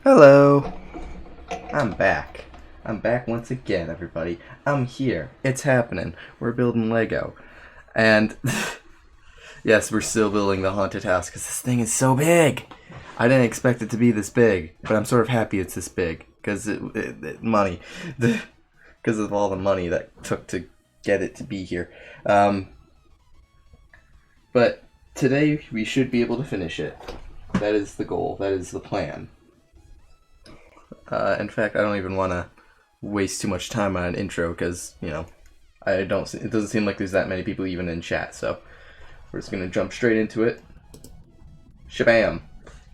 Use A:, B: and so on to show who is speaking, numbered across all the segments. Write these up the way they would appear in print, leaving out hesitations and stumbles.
A: Hello. I'm back. I'm back once again, everybody. I'm here. It's happening. We're building Lego. And yes, we're still building the haunted house because this thing is so big. I didn't expect it to be this big, but I'm sort of happy it's this big because money. Because of all the money that took to get it to be here. But today we should be able to finish it. That is the goal. That is the plan. In fact, I don't even want to waste too much time on an intro because, you know, it doesn't seem like there's that many people even in chat, so we're just going to jump straight into it. Shabam!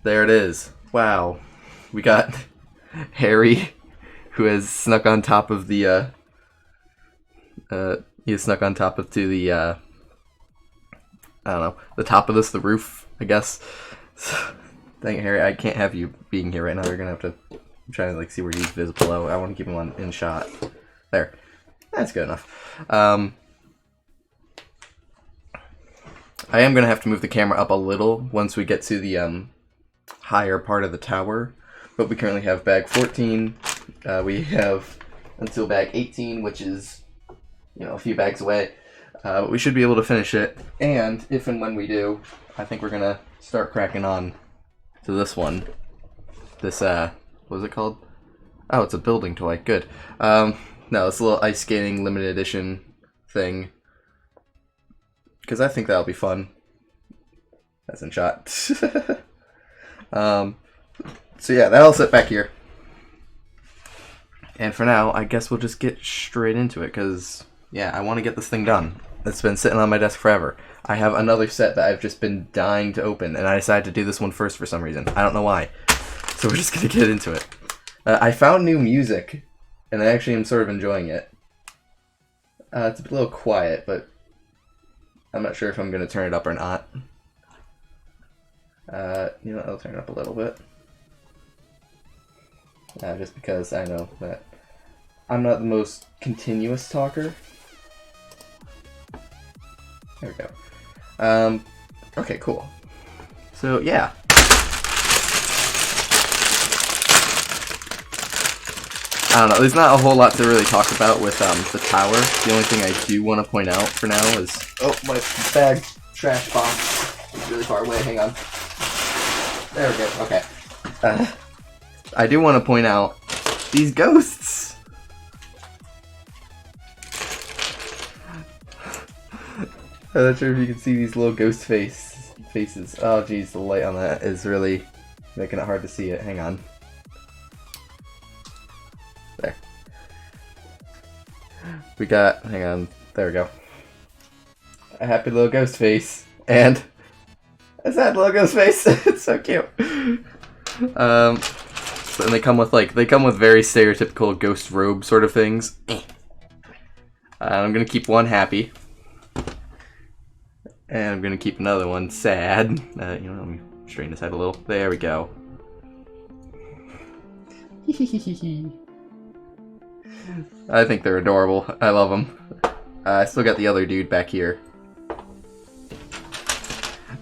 A: There it is. Wow. We got Harry, who has snuck on top of the, he has snuck on top of I don't know, the top of the roof, I guess. Dang it, Harry, I can't have you being here right now. You're going to have to... I'm trying to see where he's visible. I want to keep him in shot. There. That's good enough. I am going to have to move the camera up a little once we get to the higher part of the tower. But we currently have bag 14. We have until bag 18, which is, you know, a few bags away. But we should be able to finish it. And if and when we do, I think we're going to start cracking on to this one. This, what is it called? Oh, it's a building toy. Good. No, it's a little ice skating limited edition thing. Because I think that'll be fun. That's in shot. So yeah, that'll sit back here. And for now, I guess we'll just get straight into it. Because, yeah, I want to get this thing done. It's been sitting on my desk forever. I have another set that I've just been dying to open. And I decided to do this one first for some reason. I don't know why. So we're just going to get into it. I found new music, and I actually am sort of enjoying it. It's a little quiet, but I'm not sure if I'm going to turn it up or not. You know, I'll turn it up a little bit. Just because I know that I'm not the most continuous talker. There we go. Okay, cool. So, yeah. I don't know, there's not a whole lot to really talk about with the tower. The only thing I do want to point out for now is... Oh, my bag trash box is really far away, hang on. There we go, okay. I do want to point out these ghosts! I'm not sure if you can see these little ghost faces. Oh geez, the light on that is really making it hard to see it, hang on. There. We got, hang on, there we go. A happy little ghost face, and a sad little ghost face. It's so cute. And they come with very stereotypical ghost robe sort of things. I'm gonna keep one happy, and I'm gonna keep another one sad. You know, let me straighten his head a little. There we go. I think they're adorable. I love them. I still got the other dude back here.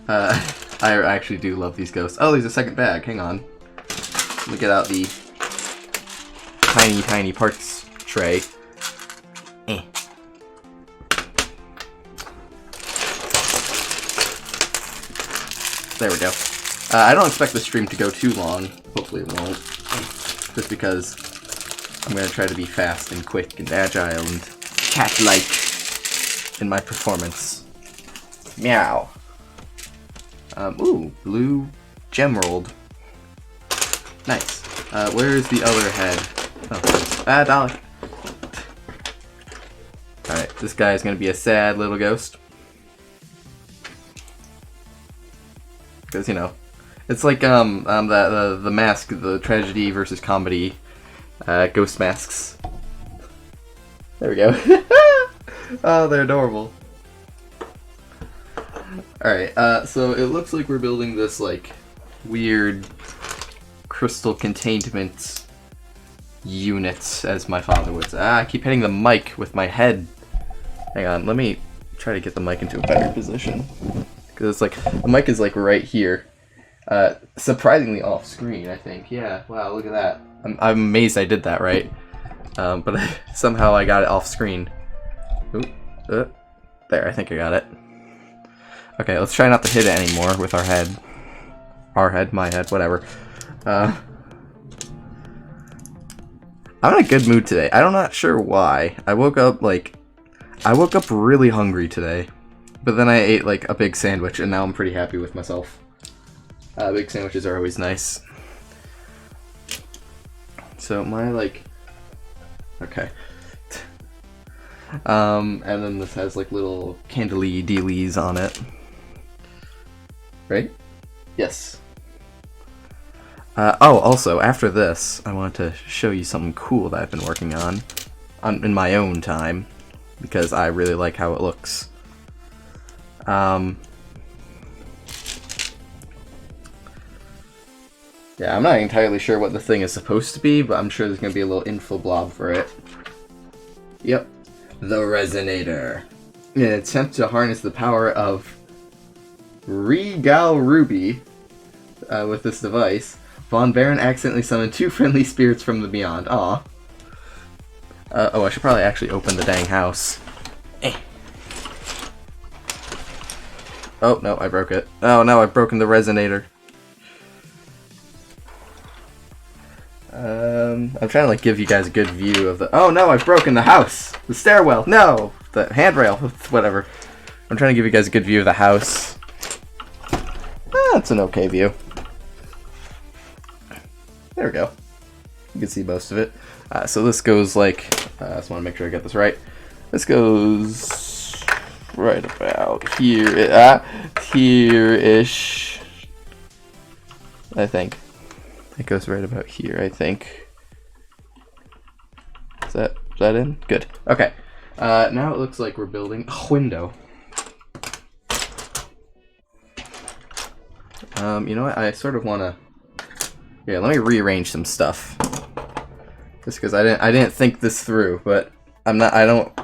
A: I actually do love these ghosts. Oh, there's a second bag. Hang on. Let me get out the tiny parts tray. There we go. I don't expect the stream to go too long. Hopefully it won't. Just because I'm going to try to be fast and quick and agile and cat-like in my performance. Meow. Ooh, blue gemerald. Nice. Where's the other head? Oh, dolly. Alright, this guy is going to be a sad little ghost. Because, you know, it's like, the mask, the tragedy versus comedy, ghost masks. There we go. Oh, they're adorable. Alright, so it looks like we're building this, like, weird crystal containment unit, as my father would say. I keep hitting the mic with my head. Hang on, let me try to get the mic into a better position. Because it's like, the mic is like right here. Surprisingly off screen, I think. Yeah, wow, look at that. I'm amazed I did that right. But somehow I got it off screen. Ooh, there, I think I got it. Okay, let's try not to hit it anymore with our head. Our head, my head, whatever. I'm in a good mood today. I'm not sure why. I woke up really hungry today. But then I ate like a big sandwich and now I'm pretty happy with myself. Big sandwiches are always nice. So my okay. And then this has like little candly dealies on it. Right? Yes. Oh, also, after this, I wanted to show you something cool that I've been working on in my own time, because I really like how it looks. Yeah, I'm not entirely sure what the thing is supposed to be, but I'm sure there's going to be a little info blob for it. Yep. The Resonator. In an attempt to harness the power of Regal Ruby with this device, Von Baron accidentally summoned 2 friendly spirits from the beyond. Aw. Oh, I should probably actually open the dang house. Oh, no, I broke it. Oh, no, I've broken the Resonator. I'm trying to like give you guys a good view of the... Oh no, I've broken the house! The stairwell! No! The handrail! Whatever. I'm trying to give you guys a good view of the house. That's an okay view. There we go. You can see most of it. So this goes like... I just want to make sure I get this right. This goes right about here. Here-ish. I think. It goes right about here, I think. Is that in? Good. Okay. Now it looks like we're building a window. You know what? I sort of want to... Yeah, let me rearrange some stuff. Just because I didn't think this through, but I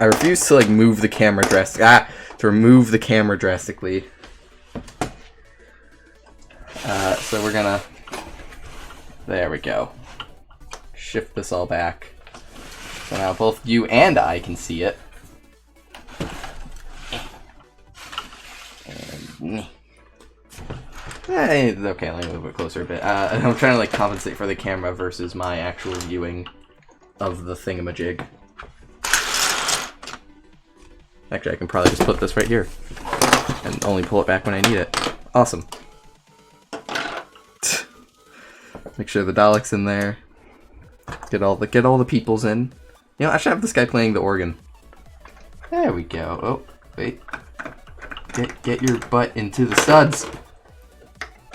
A: refuse to like move the camera to remove the camera drastically. So we're gonna... There we go. Shift this all back. So now both you and I can see it. And... okay, let me move it closer a bit. I'm trying to like compensate for the camera versus my actual viewing of the thingamajig. Actually, I can probably just put this right here and only pull it back when I need it. Awesome. Make sure the Dalek's in there. Get all the peoples in. You know, I should have this guy playing the organ. There we go. Oh, wait. Get your butt into the studs.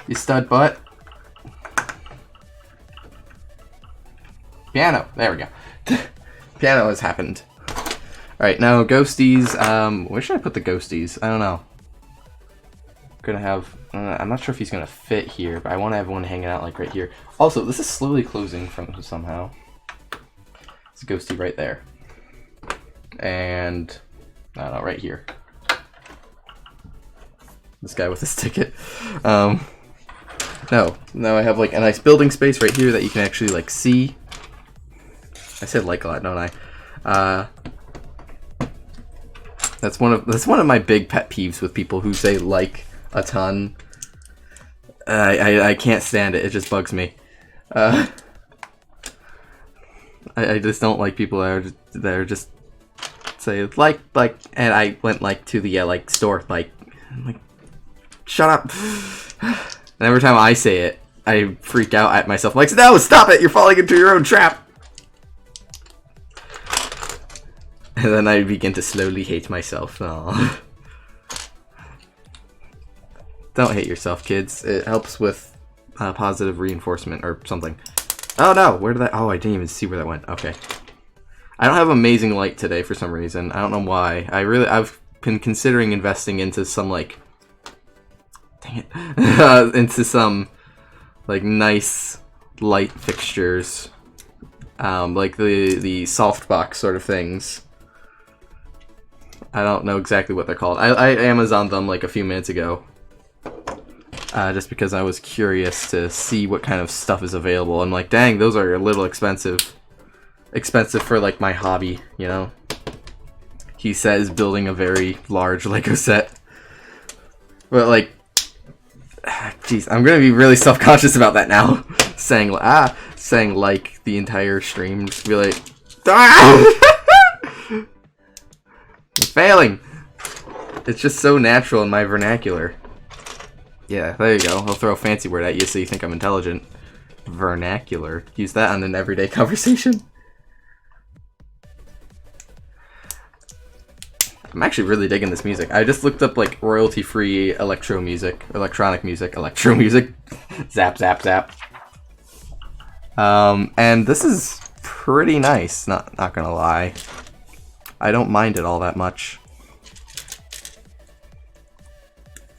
A: You stud butt. Piano. There we go. Piano has happened. Alright, now ghosties. Where should I put the ghosties? I don't know. Gonna have... I'm not sure if he's gonna fit here, but I want to have one hanging out like right here. Also, this is slowly closing from somehow. It's a ghosty right there. And... I don't know, right here. This guy with his ticket. No, I have like a nice building space right here that you can actually like see. I said like a lot, don't I? That's one of my big pet peeves with people who say like a ton. I can't stand it. It just bugs me. I just don't like people that are just say like, and I went like to the like store like, I'm like, shut up. And every time I say it, I freak out at myself. I'm like, no, stop it! You're falling into your own trap. And then I begin to slowly hate myself. Aww. Don't hate yourself, kids. It helps with positive reinforcement or something. Oh no, where did that... Oh, I didn't even see where that went. Okay. I don't have amazing light today for some reason. I don't know why. I've been considering investing into some, like... Dang it. Into some, like, nice light fixtures. Like the softbox sort of things. I don't know exactly what they're called. I Amazoned them, like, a few minutes ago. just because I was curious to see what kind of stuff is available. I'm like, dang, those are a little expensive. Expensive for, like, my hobby, you know? He says building a very large Lego set. But, like, jeez, I'm gonna be really self-conscious about that now. saying like the entire stream. Just be like, I'm failing. It's just so natural in my vernacular. Yeah, there you go. I'll throw a fancy word at you so you think I'm intelligent. Vernacular. Use that on an everyday conversation. I'm actually really digging this music. I just looked up, like, royalty-free electronic music, zap, zap, zap. And this is pretty nice, not gonna lie. I don't mind it all that much.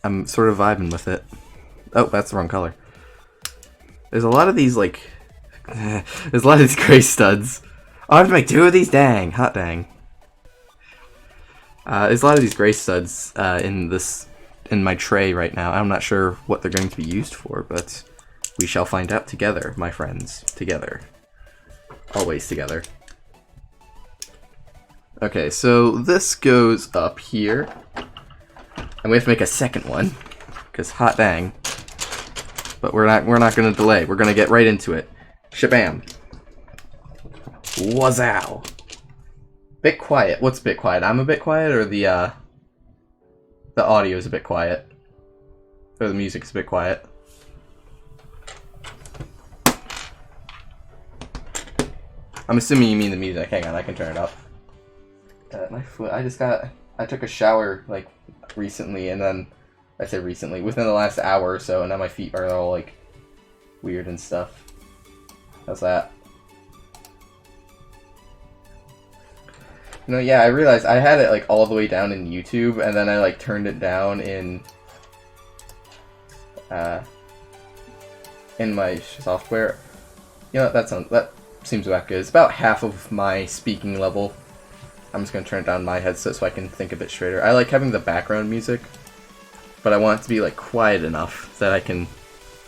A: I'm sort of vibing with it. Oh, that's the wrong color. There's a lot of these, like, there's a lot of these gray studs. Oh, I have to make 2 of these? Dang, hot dang. There's a lot of these gray studs in my tray right now. I'm not sure what they're going to be used for, but we shall find out together, my friends. Together. Always together. Okay, so this goes up here. And we have to make a second one, because hot dang. But we're not gonna delay. We're gonna get right into it. Shabam. Wazow. Bit quiet. What's bit quiet? I'm a bit quiet, or the audio is a bit quiet? Or the music's a bit quiet? I'm assuming you mean the music. Hang on, I can turn it up. My foot, I took a shower, like, recently, and then, I say recently, within the last hour or so, and now my feet are all, like, weird and stuff. How's that? You know, yeah, I realized I had it, like, all the way down in YouTube, and then I, like, turned it down in my software. You know, that seems whack good. It's about half of my speaking level. I'm just gonna turn it down my headset so I can think a bit straighter. I like having the background music, but I want it to be, like, quiet enough that I can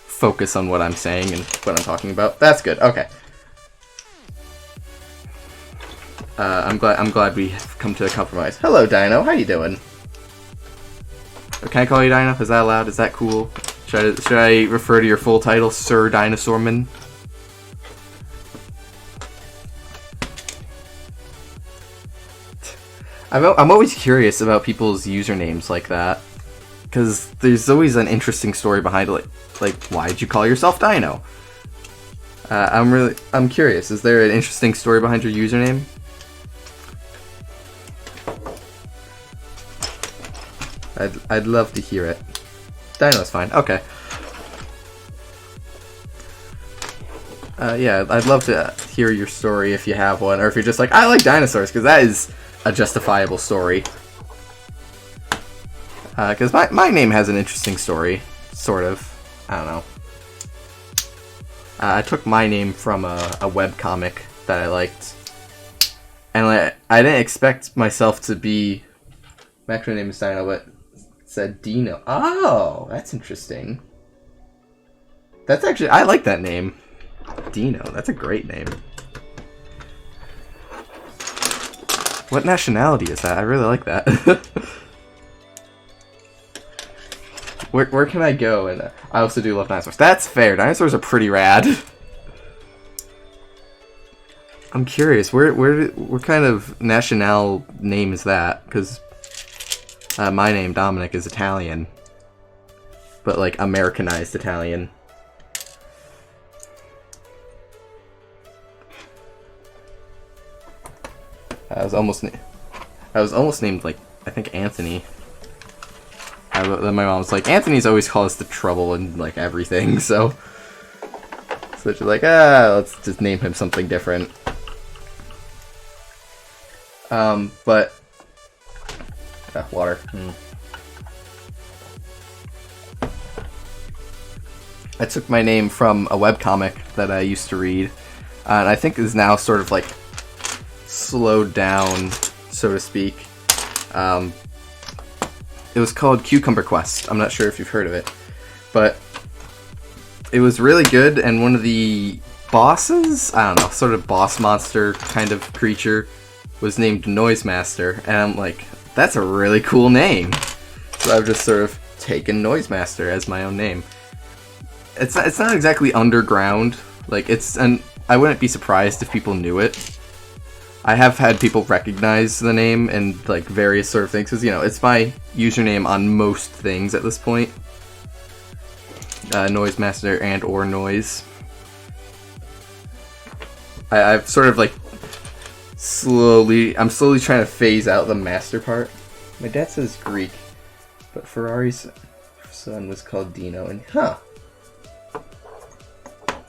A: focus on what I'm saying and what I'm talking about. That's good. Okay. I'm glad we have come to a compromise. Hello, Dino. How you doing? Can I call you Dino? Is that allowed? Is that cool? Should I refer to your full title, Sir Dinosaurman? I'm always curious about people's usernames like that, because there's always an interesting story behind it. Like, why did you call yourself Dino? I'm curious. Is there an interesting story behind your username? I'd love to hear it. Dino's fine. Okay. Yeah, I'd love to hear your story if you have one, or if you're just like, I like dinosaurs, because that is a justifiable story. Because my name has an interesting story, sort of. I don't know. I took my name from a webcomic that I liked, and I didn't expect myself to be. My actual name is Dino, but it said Dino. Oh, that's interesting. That's actually, I like that name, Dino. That's a great name. What nationality is that? I really like that. Where can I go? And I also do love dinosaurs. That's fair. Dinosaurs are pretty rad. I'm curious. What kind of national name is that? Because my name, Dominic, is Italian, but like Americanized Italian. I was almost named, like, I think Anthony. Then my mom was like, Anthony's always caused the trouble and, like, everything, so she's like, let's just name him something different. But water. I took my name from a webcomic that I used to read, and I think is now sort of like slowed down, so to speak. It was called Cucumber Quest. I'm not sure if you've heard of it. But it was really good, and one of the bosses, I don't know, sort of boss monster kind of creature, was named Noise Master, and I'm like, that's a really cool name. So I've just sort of taken Noise Master as my own name. It's not exactly underground, like I wouldn't be surprised if people knew it. I have had people recognize the name and like various sort of things, because you know, it's my username on most things at this point. Noise Master and or Noise. I've sort of like I'm slowly trying to phase out the master part. My dad says Greek, but Ferrari's son was called Dino, and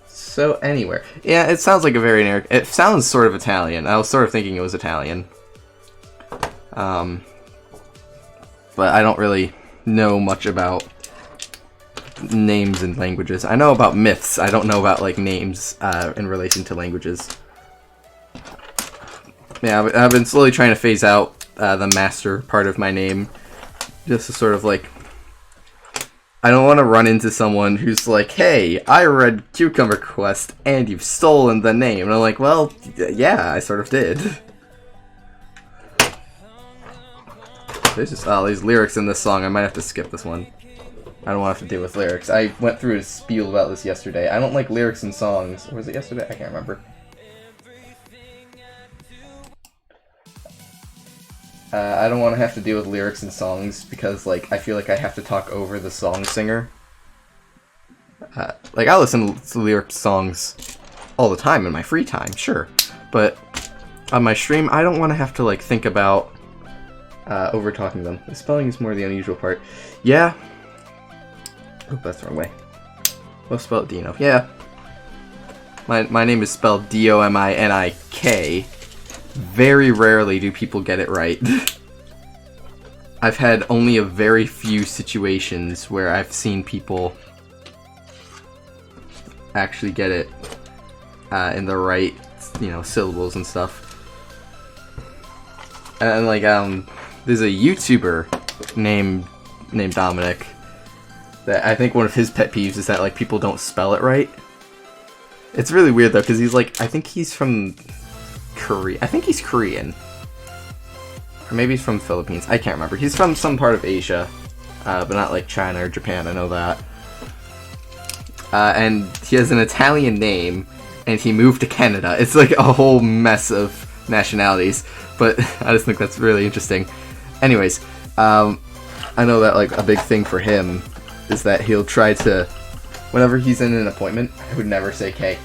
A: So anywhere. Yeah, it sounds like a very it sounds sort of Italian. I was sort of thinking it was Italian. But I don't really know much about names and languages. I know about myths. I don't know about like names in relation to languages. Yeah, I've been slowly trying to phase out the master part of my name, just to sort of like, I don't want to run into someone who's like, hey, I read Cucumber Quest and you've stolen the name. And I'm like, well, yeah, I sort of did. There's just these lyrics in this song. I might have to skip this one. I don't want to have to deal with lyrics. I went through a spiel about this yesterday. I don't like lyrics in songs. Or was it yesterday? I can't remember. I don't want to have to deal with lyrics in songs because, like, I feel like I have to talk over the song singer. Like, I listen to lyric songs all the time in my free time, sure. But on my stream, I don't want to have to, like, think about over-talking them. The spelling is more the unusual part. Yeah. Oh, that's the wrong way. We'll spell it Dino. Yeah. My name is spelled D-O-M-I-N-I-K. Very rarely do people get it right. I've had only a very few situations where I've seen people actually get it in the right, you know, syllables and stuff. And like, there's a YouTuber named Dominic that I think one of his pet peeves is that like people don't spell it right. It's really weird though, because he's like, I think he's from Korea. I think he's Korean. Or maybe he's from Philippines. I can't remember. He's from some part of Asia. But not like China or Japan, I know that. And he has an Italian name, and he moved to Canada. It's like a whole mess of nationalities, but I just think that's really interesting. Anyways, I know that like a big thing for him is that he'll try to, whenever he's in an appointment, I would never say K.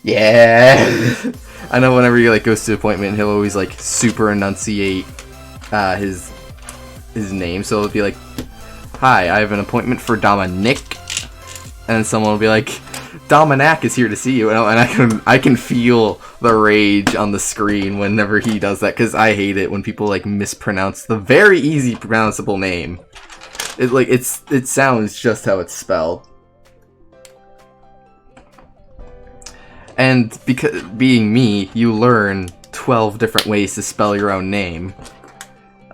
A: Yeah! I know whenever he like goes to an appointment, he'll always like super enunciate his name. So it'll be like, "Hi, I have an appointment for Dominic," and then someone will be like, "Dominic is here to see you," and I can feel the rage on the screen whenever he does that, because I hate it when people like mispronounce the very easy pronounceable name. It sounds just how it's spelled. And because being me, you learn 12 different ways to spell your own name.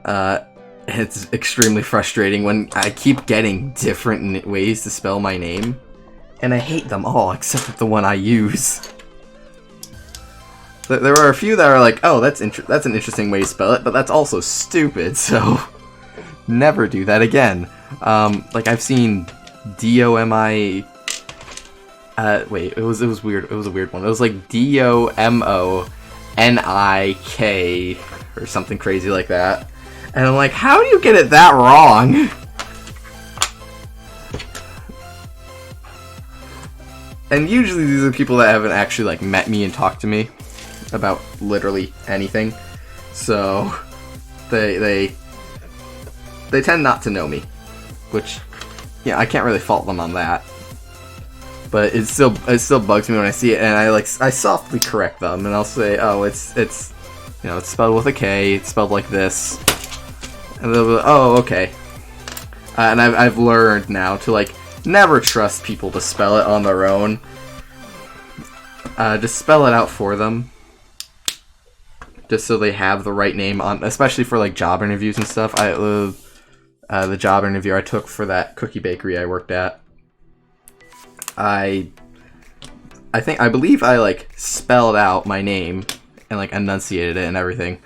A: It's extremely frustrating when I keep getting different ways to spell my name, and I hate them all except the one I use. There are a few that are like, oh, that's an interesting way to spell it, but that's also stupid, so never do that again. Like I've seen D-O-M-I... wait, it was weird. It was a weird one. It was like D-O-M-O-N-I-K or something crazy like that. And I'm like, how do you get it that wrong? And usually these are people that haven't actually like met me and talked to me about literally anything. So they tend not to know me, which yeah, I can't really fault them on that. But it still bugs me when I see it, and I softly correct them, and I'll say, oh, it's you know, it's spelled with a K, it's spelled like this, and they'll be like, oh, okay. And I've learned now to like never trust people to spell it on their own. Just spell it out for them, just so they have the right name on, especially for like job interviews and stuff. the job interview I took for that cookie bakery I worked at, I believe I like spelled out my name and like enunciated it and everything,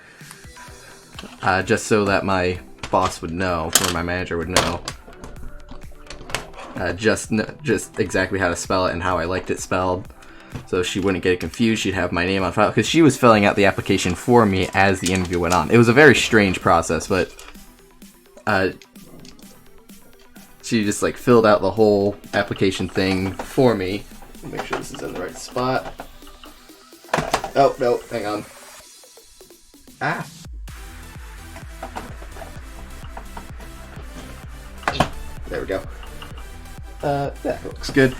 A: just so that my boss would know, or my manager would know, just exactly how to spell it and how I liked it spelled, so she wouldn't get it confused. She'd have my name on file because she was filling out the application for me as the interview went on. It was a very strange process, but she just like filled out the whole application thing for me. Make sure this is in the right spot. Oh no, hang on. Ah. There we go. That looks good.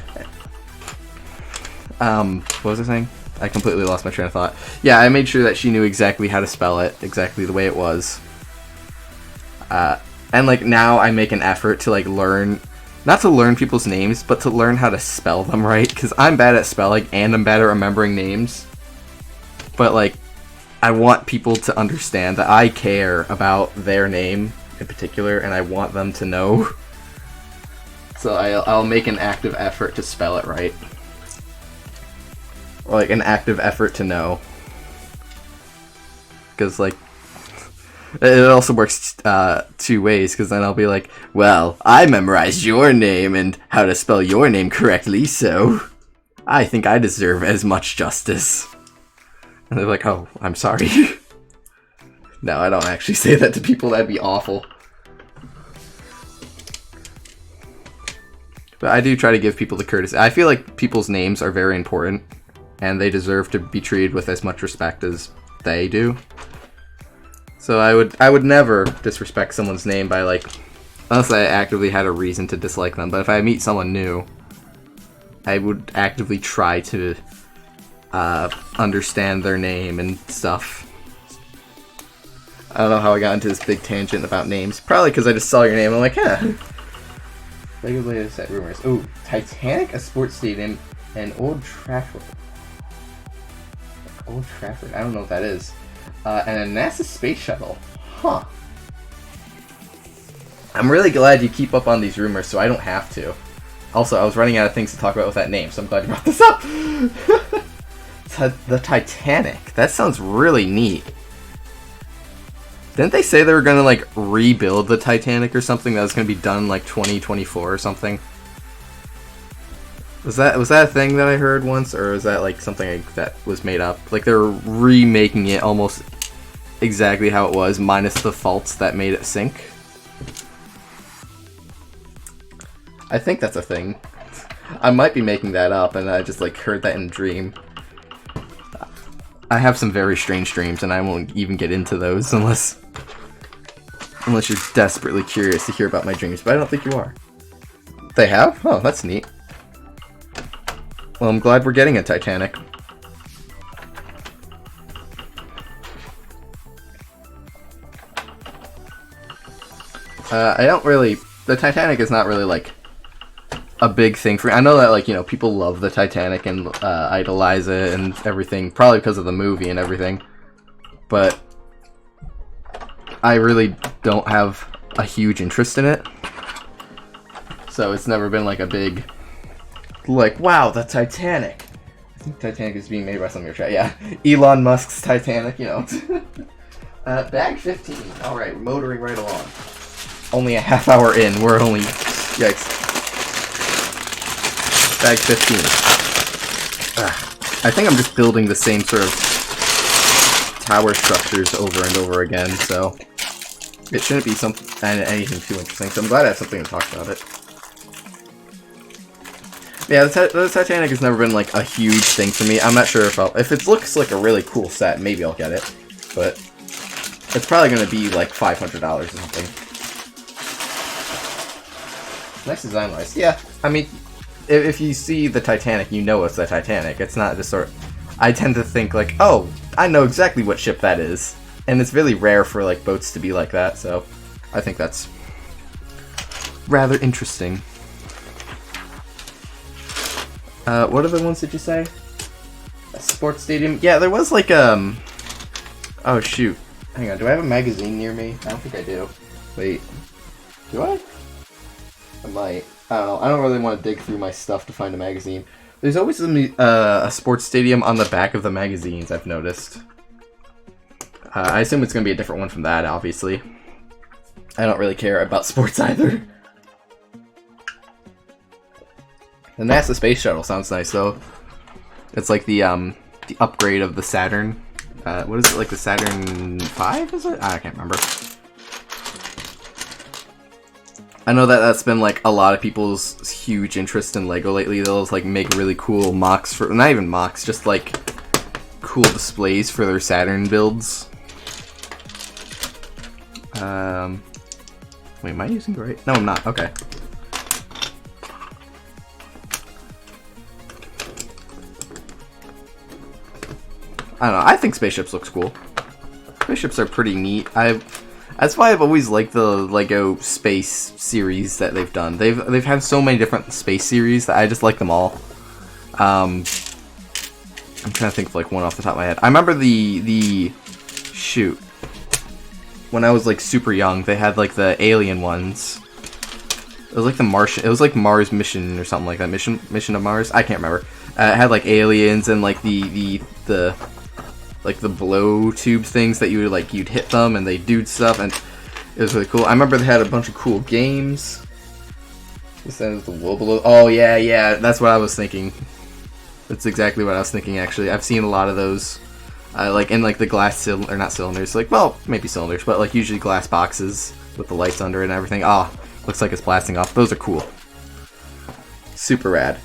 A: What was I saying? I completely lost my train of thought. Yeah, I made sure that she knew exactly how to spell it, exactly the way it was. And like now I make an effort to like learn, not to learn people's names, but to learn how to spell them right, because I'm bad at spelling and I'm bad at remembering names. But like, I want people to understand that I care about their name in particular, and I want them to know. So I'll make an active effort to spell it right. Or like an active effort to know. Because like, it also works two ways, because then I'll be like, well, I memorized your name and how to spell your name correctly, so I think I deserve as much justice. And they're like, oh, I'm sorry. No, I don't actually say that to people. That'd be awful. But I do try to give people the courtesy. I feel like people's names are very important, and they deserve to be treated with as much respect as they do. So I would never disrespect someone's name by like, unless I actively had a reason to dislike them. But if I meet someone new, I would actively try to understand their name and stuff. I don't know how I got into this big tangent about names. Probably because I just saw your name and I'm like, huh. Regular set rumors. Ooh, Titanic, a sports stadium, and Old Trafford. Old Trafford, I don't know what that is. And a NASA space shuttle. Huh. I'm really glad you keep up on these rumors so I don't have to. Also, I was running out of things to talk about with that name, so I'm glad you brought this up. The Titanic. That sounds really neat. Didn't they say they were gonna like rebuild the Titanic or something? That was gonna be done like 2024 or something? Was that a thing that I heard once, or is that like something that was made up? Like they're remaking it almost exactly how it was, minus the faults that made it sink. I think that's a thing. I might be making that up, and I just like heard that in a dream. I have some very strange dreams, and I won't even get into those unless you're desperately curious to hear about my dreams, but I don't think you are. They have? Oh, that's neat. Well, I'm glad we're getting a Titanic. I don't really... The Titanic is not really, like, a big thing for me. I know that, like, you know, people love the Titanic and idolize it and everything, probably because of the movie and everything. But I really don't have a huge interest in it. So it's never been, like, a big... Like, wow, the Titanic. I think Titanic is being made by some of your chat. Yeah, Elon Musk's Titanic, you know. Bag 15. Alright, motoring right along. Only a half hour in. We're only... Yikes. Bag 15. I think I'm just building the same sort of tower structures over and over again, so... It shouldn't be anything too interesting, so I'm glad I have something to talk about it. Yeah, the Titanic has never been, like, a huge thing for me. I'm not sure if it looks like a really cool set, maybe I'll get it. But it's probably going to be, like, $500 or something. Nice design-wise. Yeah, I mean, if you see the Titanic, you know it's the Titanic. It's not just sort of... I tend to think, like, oh, I know exactly what ship that is. And it's really rare for, like, boats to be like that, so I think that's rather interesting. What other ones did you say? A sports stadium? Yeah, there was like, oh shoot. Hang on, do I have a magazine near me? I don't think I do. Wait. Do I? I might. I don't know. I don't really want to dig through my stuff to find a magazine. There's always a sports stadium on the back of the magazines, I've noticed. I assume it's going to be a different one from that, obviously. I don't really care about sports either. The NASA Space Shuttle sounds nice, though. It's like the upgrade of the Saturn. What is it, like the Saturn V, is it? I can't remember. I know that that's been like a lot of people's huge interest in LEGO lately. They'll like make really cool mocks for, not even mocks, just like cool displays for their Saturn builds. Wait, am I using the right? No, I'm not. Okay. I don't know. I think spaceships looks cool. Spaceships are pretty neat. That's why I've always liked the LEGO space series that they've done. They've had so many different space series that I just like them all. I'm trying to think of like one off the top of my head. I remember the shoot. When I was like super young, they had like the alien ones. It was like the Martian. It was like Mars Mission or something like that. Mission of Mars. I can't remember. It had like aliens and like the like the blow tube things that you would like, you'd hit them and they do stuff, and it was really cool. I remember they had a bunch of cool games. This is the Wobble. Oh yeah, that's what I was thinking. That's exactly what I was thinking. Actually, I've seen a lot of those, like in like the glass or not cylinders, like, well, maybe cylinders, but like usually glass boxes with the lights under it and everything. Ah, looks like it's blasting off. Those are cool. Super rad.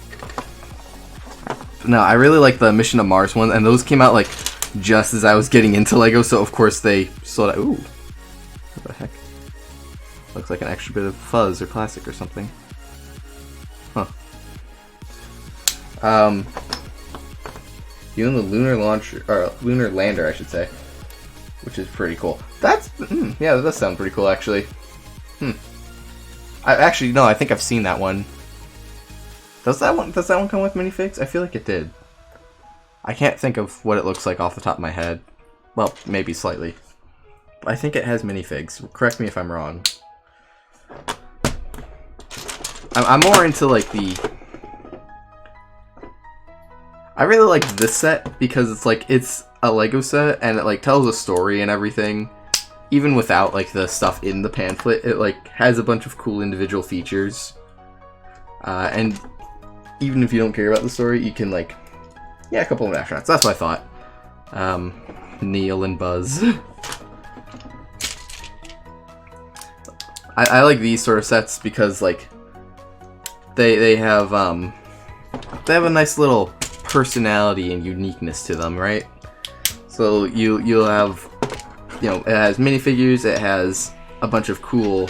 A: No, I really like the Mission to Mars one, and those came out like just as I was getting into LEGO, so of course they sold out. Ooh, what the heck? Looks like an extra bit of fuzz or plastic or something. Huh. You and the lunar launcher, or lunar lander, I should say, which is pretty cool. That's yeah, that does sound pretty cool actually. I actually no, I think I've seen that one. Does that one come with minifigs? I feel like it did. I can't think of what it looks like off the top of my head. Well, maybe slightly. But I think it has minifigs. Correct me if I'm wrong. I'm more into like the... I really like this set because it's like, it's a LEGO set and it like tells a story and everything. Even without like the stuff in the pamphlet, it like has a bunch of cool individual features. And even if you don't care about the story, you can like... Yeah, a couple of astronauts. That's what I thought. Neil and Buzz. I like these sort of sets because like they have a nice little personality and uniqueness to them, right? So you'll have, you know, it has minifigures, it has a bunch of cool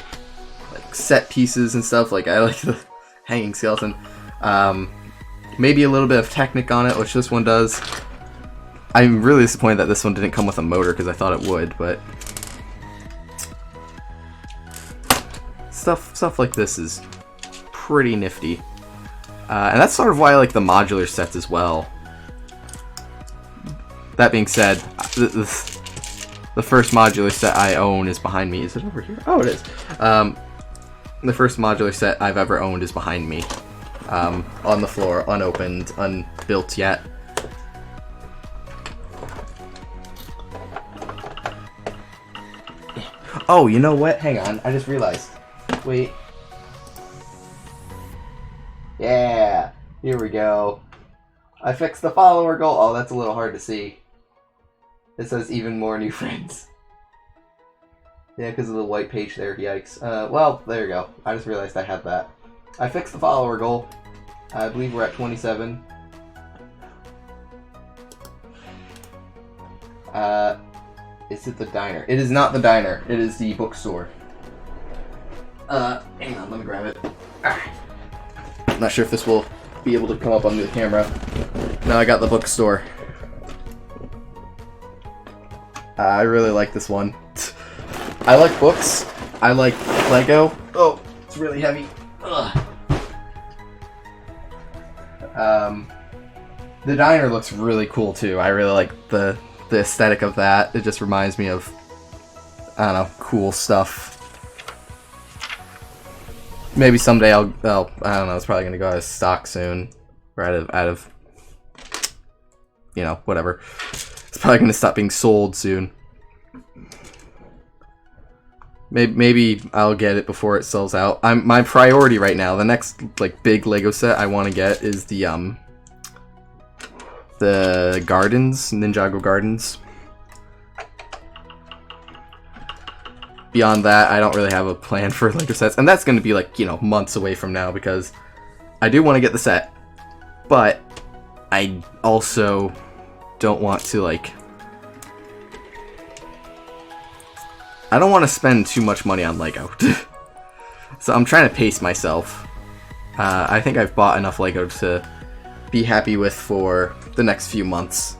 A: like set pieces and stuff. Like I like the hanging skeleton. Maybe a little bit of Technic on it, which this one does. I'm really disappointed that this one didn't come with a motor because I thought it would, but stuff like this is pretty nifty. And that's sort of why I like the modular sets as well. That being said, the first modular set I own is behind me. Is it over here? Oh, it is. The first modular set I've ever owned is behind me. On the floor, unopened, unbuilt yet. Oh, you know what? Hang on, I just realized. Wait. Yeah, here we go. I fixed the follower goal. Oh, that's a little hard to see. It says even more new friends. Yeah, because of the white page there, yikes. Well, there you go. I just realized I had that. I fixed the follower goal. I believe we're at 27. Is it the diner? It is not the diner. It is the bookstore. Hang on, let me grab it. I'm not sure if this will be able to come up on the camera. No, I got the bookstore. I really like this one. I like books. I like LEGO. Oh, it's really heavy. Ugh. The diner looks really cool too. I really like the aesthetic of that. It just reminds me of, I don't know, cool stuff. maybe someday I'll I don't know, it's probably gonna go out of stock soon. Or out of you know, whatever. It's probably gonna stop being sold soon. Maybe I'll get it before it sells out. My priority right now, the next like big Lego set I want to get is the Gardens, Ninjago Gardens. Beyond that, I don't really have a plan for Lego sets, and that's going to be like, you know, months away from now, because I do want to get the set, but I also don't want to like, I don't want to spend too much money on Lego. So I'm trying to pace myself. I think I've bought enough Lego to be happy with for the next few months.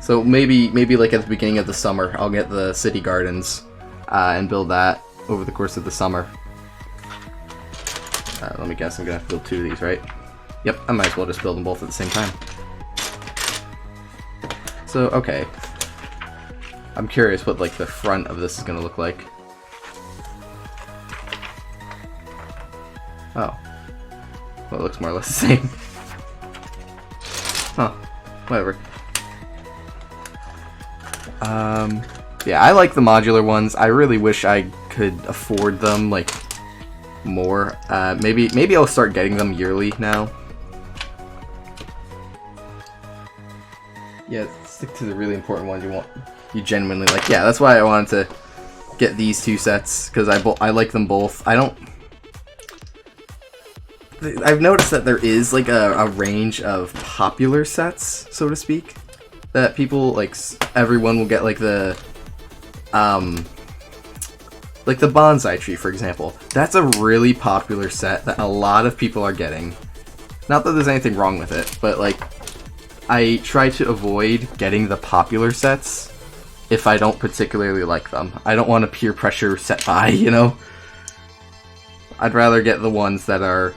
A: So maybe like at the beginning of the summer, I'll get the City Gardens and build that over the course of the summer. Let me guess, I'm gonna have to build 2 of these, right? Yep, I might as well just build them both at the same time. So, okay. I'm curious what like the front of this is gonna look like. Oh. Well, it looks more or less the same. Huh. Whatever. Yeah, I like the modular ones. I really wish I could afford them, like, more. Maybe I'll start getting them yearly now. Yeah, stick to the really important ones you genuinely like. Yeah, that's why I wanted to get these 2 sets, because I like them both. I've noticed that there is like a range of popular sets, so to speak, that people like. Everyone will get like the bonsai tree, for example. That's a really popular set that a lot of people are getting. Not that there's anything wrong with it, but like, I try to avoid getting the popular sets if I don't particularly like them. I don't want to peer pressure set buy, you know? I'd rather get the ones that are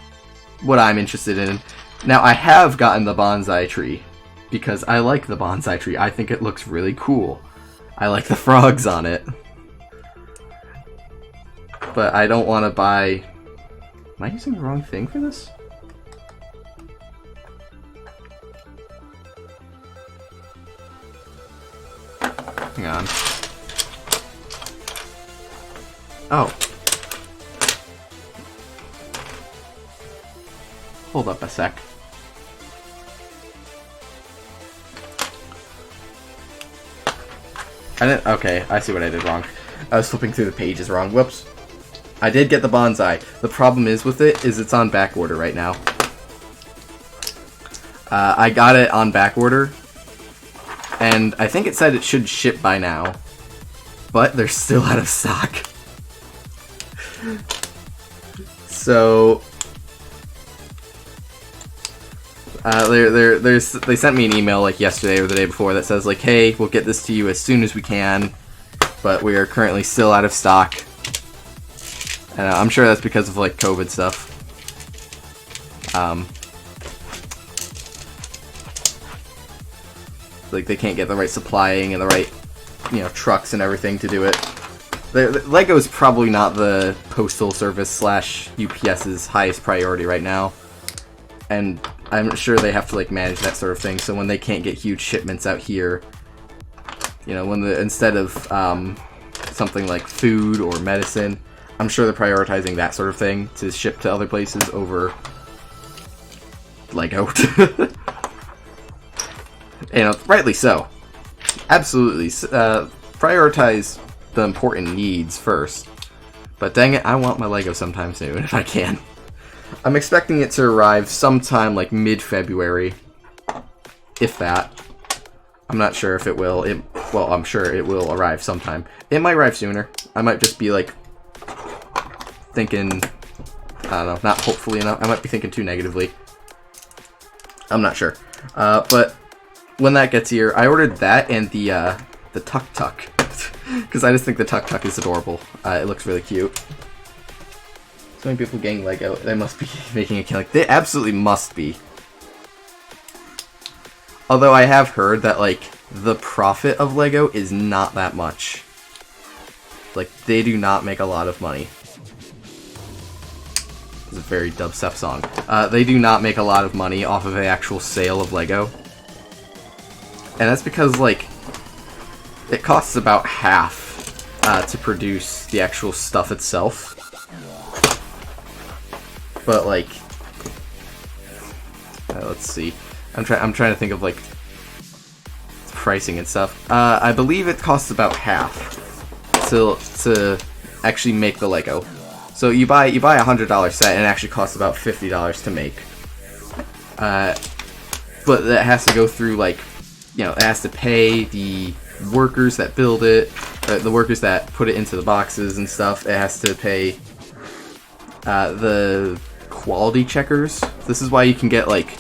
A: what I'm interested in. Now, I have gotten the bonsai tree because I like the bonsai tree. I think it looks really cool. I like the frogs on it. But I don't want to buy... Am I using the wrong thing for this? Hang on. Oh. Hold up a sec. Okay, I see what I did wrong. I was flipping through the pages wrong. Whoops. I did get the bonsai. The problem is with it is it's on back order right now. I got it on back order, and I think it said it should ship by now, but they're still out of stock. So they sent me an email like yesterday or the day before that says like, hey, we'll get this to you as soon as we can, but we are currently still out of stock. And I'm sure that's because of like COVID stuff. Like they can't get the right supplying and the right, you know, trucks and everything to do it. Lego is probably not the postal service / UPS's highest priority right now, and I'm sure they have to like manage that sort of thing. So when they can't get huge shipments out here, you know, instead of something like food or medicine, I'm sure they're prioritizing that sort of thing to ship to other places over Lego. You know, rightly so. Absolutely. Prioritize the important needs first. But dang it, I want my Lego sometime soon, if I can. I'm expecting it to arrive sometime like mid-February. If that. I'm not sure if it will. Well, I'm sure it will arrive sometime. It might arrive sooner. I might just be like thinking, I don't know, not hopefully enough. I might be thinking too negatively. I'm not sure. But when that gets here, I ordered that and the Tuk Tuk. Because I just think the Tuk Tuk is adorable. It looks really cute. So many people getting Lego. They must be making a killing. They absolutely must be. Although I have heard that, like, the profit of Lego is not that much. Like, they do not make a lot of money. It's a very dubstep song. They do not make a lot of money off of the actual sale of Lego. And that's because, like, it costs about half to produce the actual stuff itself. But, like, let's see. I'm trying to think of, like, pricing and stuff. I believe it costs about half to actually make the Lego. So you buy a $100 set and it actually costs about $50 to make. But that has to go through, like, you know, it has to pay the workers that build it, the workers that put it into the boxes and stuff. It has to pay the quality checkers. This is why you can get, like,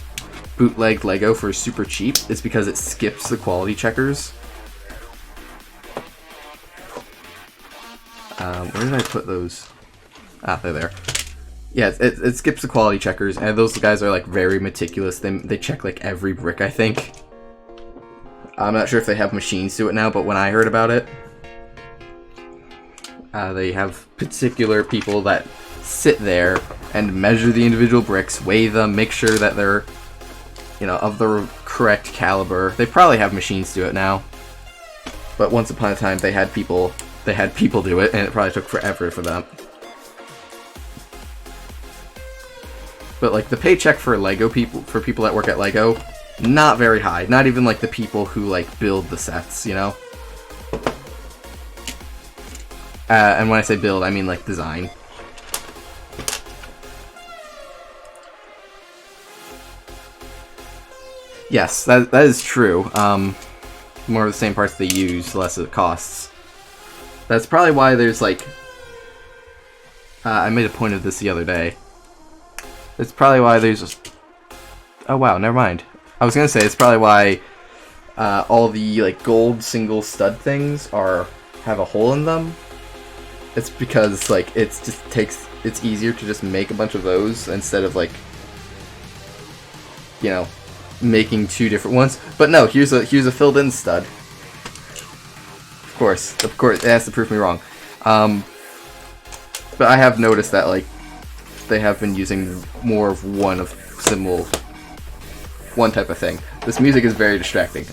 A: bootleg Lego for super cheap. It's because it skips the quality checkers. Where did I put those? Ah, they're there. Yeah, it skips the quality checkers, and those guys are, like, very meticulous. They check, like, every brick, I think. I'm not sure if they have machines do it now, but when I heard about it, they have particular people that sit there and measure the individual bricks, weigh them, make sure that they're, you know, of the correct caliber. They probably have machines do it now, but once upon a time they had people do it, and it probably took forever for them. But, like, the paycheck for people that work at Lego, not very high. Not even, like, the people who, like, build the sets, you know? And when I say build, I mean, like, design. Yes, that is true. More of the same parts they use, the less it costs. That's probably why there's, like... I made a point of this the other day. It's probably why there's... Oh wow, never mind. I was gonna say, it's probably why all the, like, gold single stud things have a hole in them. It's because, like, it's easier to just make a bunch of those instead of, like, you know, making two different ones. But no, here's a filled in stud. Of course, it has to prove me wrong. But I have noticed that, like, they have been using more of one type of thing. This music is very distracting.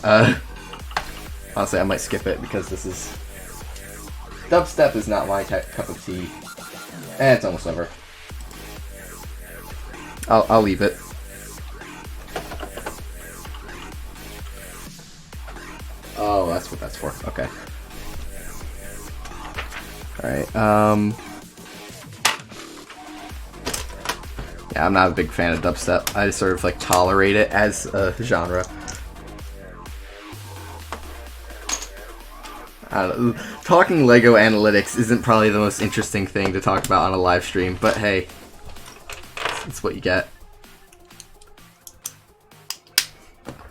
A: Honestly, I might skip it because this is... Dubstep is not my cup of tea. And it's almost over. I'll leave it. Oh, that's what that's for. Okay. Alright, yeah, I'm not a big fan of dubstep. I just sort of, like, tolerate it as a genre. I don't know. Talking Lego analytics isn't probably the most interesting thing to talk about on a live stream, but hey, it's what you get.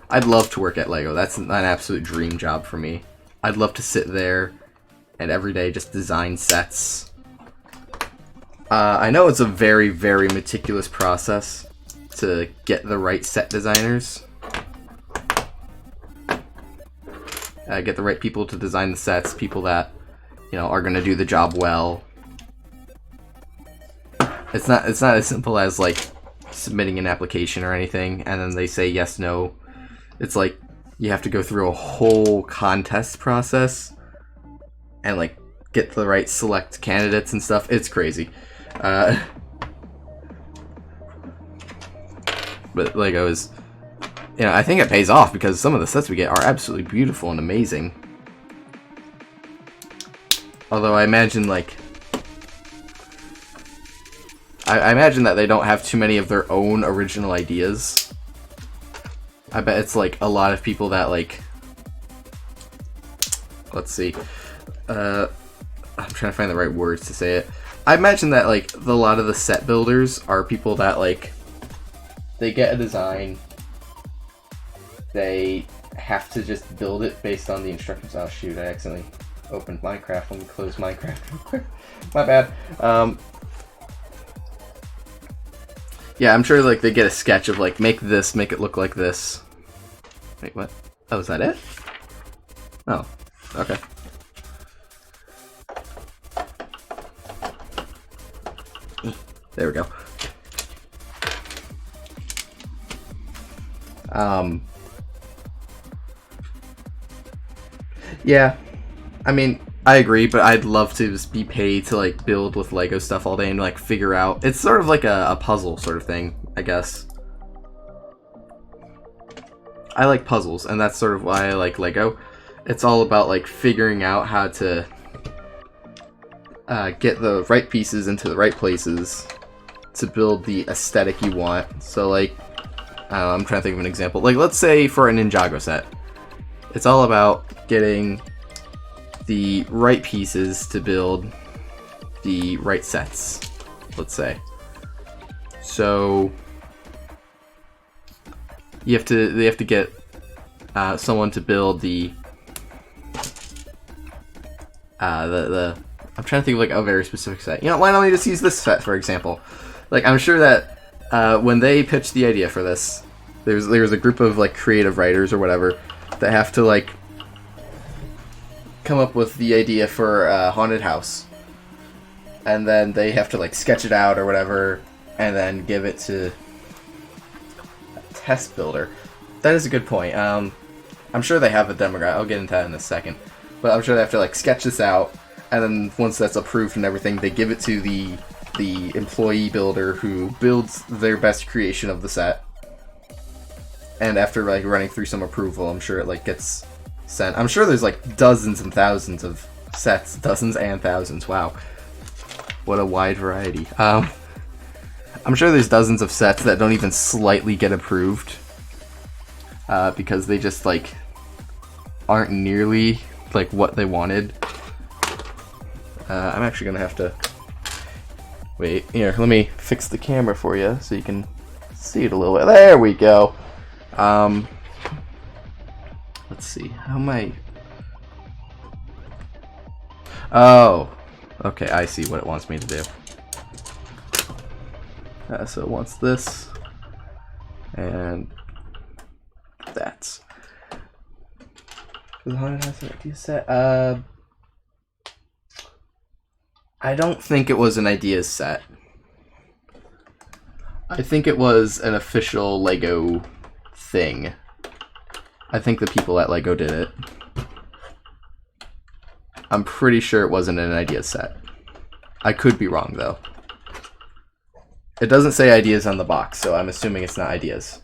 A: I'd love to work at Lego. That's an absolute dream job for me. I'd love to sit there and every day just design sets. I know it's a very, very meticulous process to get the right set designers. Get the right people to design the sets, people that, you know, are going to do the job well. It's not as simple as, like, submitting an application or anything, and then they say yes, no. It's like, you have to go through a whole contest process, and, like, get the right select candidates and stuff. It's crazy. But Lego is, you know, I think it pays off because some of the sets we get are absolutely beautiful and amazing. Although I imagine, like, I imagine that they don't have too many of their own original ideas. I bet it's, like, a lot of people that, like, let's see, I'm trying to find the right words to say it. I imagine that, like, a lot of the set builders are people that, like, they get a design, they have to just build it based on the instructions. Oh shoot, I accidentally opened Minecraft. Let me close Minecraft real quick. My bad. Yeah, I'm sure, like, they get a sketch of, like, make this, make it look like this. Wait, what? Oh, is that it? Oh, okay. There we go. Yeah, I mean, I agree, but I'd love to just be paid to like build with Lego stuff all day and like figure out. It's sort of like a puzzle sort of thing, I guess. I like puzzles, and that's sort of why I like Lego. It's all about like figuring out how to get the right pieces into the right places to build the aesthetic you want. So like, I don't know, I'm trying to think of an example. Like, let's say for a Ninjago set, it's all about getting the right pieces to build the right sets, let's say. So they have to get someone to build the I'm trying to think of like a very specific set. You know, why don't we just use this set for example? Like, I'm sure that when they pitched the idea for this, there was a group of like creative writers or whatever that have to like come up with the idea for a haunted house, and then they have to like sketch it out or whatever, and then give it to a test builder. That is a good point. I'm sure they have a demographic. I'll get into that in a second, but I'm sure they have to like sketch this out, and then once that's approved and everything, they give it to the employee builder who builds their best creation of the set. And after like running through some approval, I'm sure it like gets sent. I'm sure there's like dozens and thousands of sets, dozens and thousands. Wow, what a wide variety. I'm sure there's dozens of sets that don't even slightly get approved because they just like aren't nearly like what they wanted. I'm actually gonna have to wait here. Let me fix the camera for you so you can see it a little bit. There we go. Let's see. How am I? Oh, okay. I see what it wants me to do. So it wants this and that. The haunted house idea set. I don't think it was an ideas set. I think it was an official Lego thing. I think the people at Lego did it. I'm pretty sure it wasn't an ideas set. I could be wrong though. It doesn't say ideas on the box, so I'm assuming it's not ideas.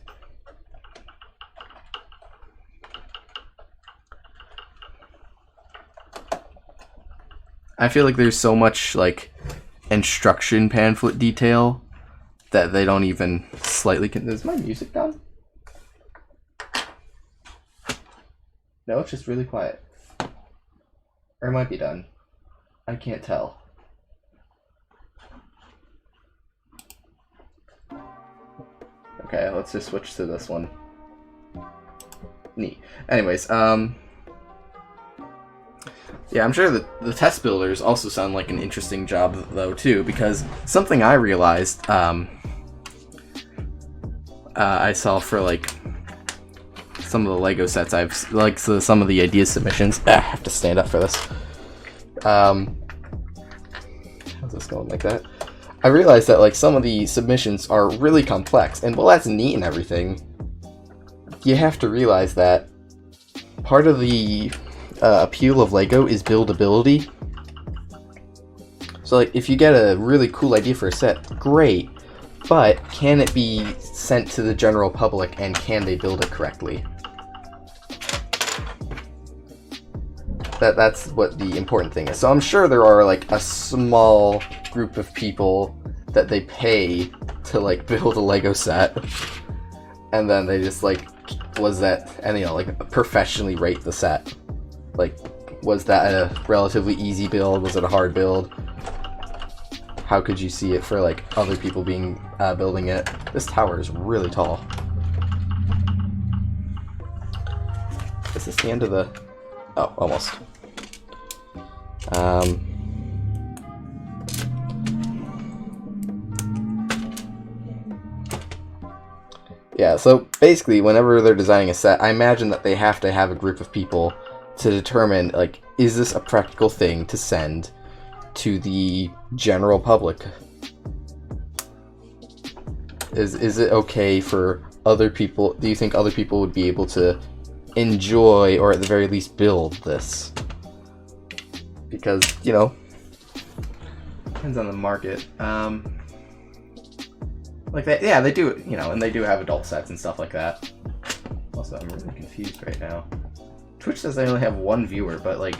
A: I feel like there's so much like instruction pamphlet detail that they don't even slightly Is my music done? No, it's just really quiet. Or it might be done. I can't tell. Okay, let's just switch to this one. Neat. Anyways, yeah, I'm sure that the test builders also sound like an interesting job, though, too, because something I realized, I saw for, like, some of the Lego sets some of the idea submissions. I have to stand up for this. How's this going like that? I realized that, like, some of the submissions are really complex, and while that's neat and everything, you have to realize that part of the appeal of Lego is buildability. So like, if you get a really cool idea for a set, great, but can it be sent to the general public and can they build it correctly? That's what the important thing is. So I'm sure there are like a small group of people that they pay to like build a Lego set, and then they just like like professionally rate the set. Like, was that a relatively easy build? Was it a hard build? How could you see it for like other people being building it? This tower is really tall. Is this the end of the? Oh, almost. Yeah, so basically, whenever they're designing a set, I imagine that they have to have a group of people to determine, like, is this a practical thing to send to the general public? Is it okay for other people? Do you think other people would be able to enjoy, or at the very least build this? Because, you know, depends on the market. Like that, yeah, they do, you know, and they do have adult sets and stuff like that. Also, I'm really confused right now. Twitch says they only have one viewer, but like,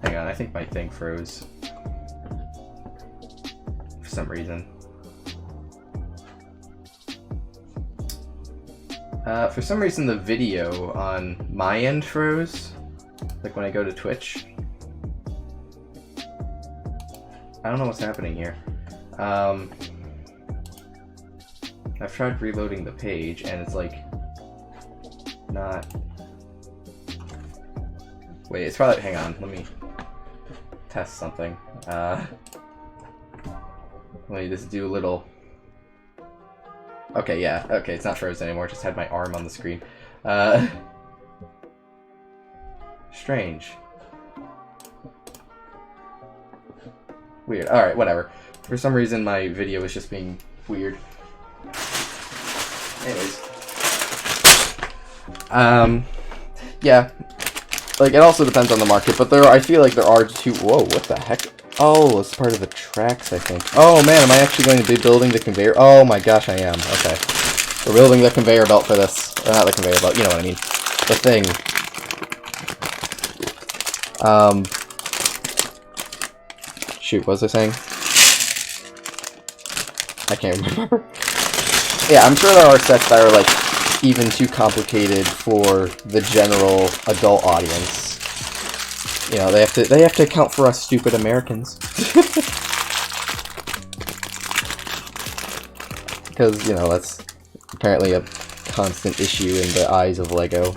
A: hang on, I think my thing froze for some reason. For some reason the video on my end froze, like when I go to Twitch. I don't know what's happening here. I've tried reloading the page and it's like not. Wait, it's probably, hang on, let me test something. Let me just do a little. Okay, yeah, okay, it's not frozen anymore, just had my arm on the screen. Strange. Weird. Alright, whatever. For some reason my video is just being weird. Anyways. Yeah. Like, it also depends on the market, but I feel like there are two. Whoa, what the heck? Oh, it's part of the tracks, I think. Oh man, am I actually going to be building the conveyor? Oh my gosh, I am. Okay. We're building the conveyor belt for this. Not the conveyor belt, you know what I mean. The thing. Shoot, what was I saying? I can't remember. Yeah, I'm sure there are sets that are, like, even too complicated for the general adult audience. You know, they have to account for us stupid Americans. Because, you know, that's apparently a constant issue in the eyes of LEGO.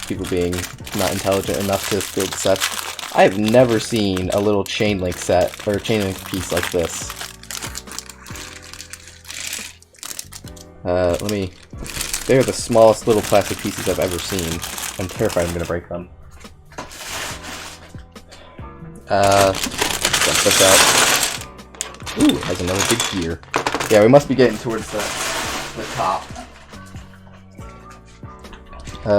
A: People being not intelligent enough to build sets. I've never seen a little chain link set, or chain link piece like this. Let me... They're the smallest little plastic pieces I've ever seen. I'm terrified I'm gonna break them. Dump this out. Ooh, it has another big gear. Yeah, we must be getting towards the top.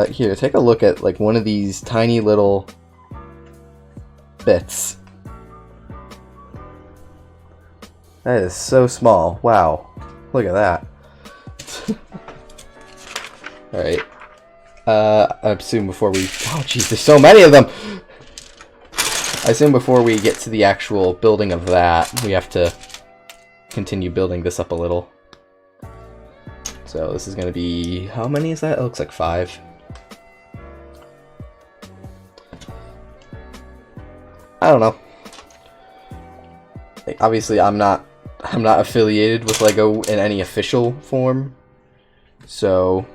A: Here, take a look at, like, one of these tiny little bits. That is so small. Wow. Look at that. Alright. I assume before we... Oh, jeez, there's so many of them! I assume before we get to the actual building of that, we have to continue building this up a little. So this is going to be... How many is that? It looks like 5. I don't know. Like, obviously, I'm not affiliated with LEGO in any official form, so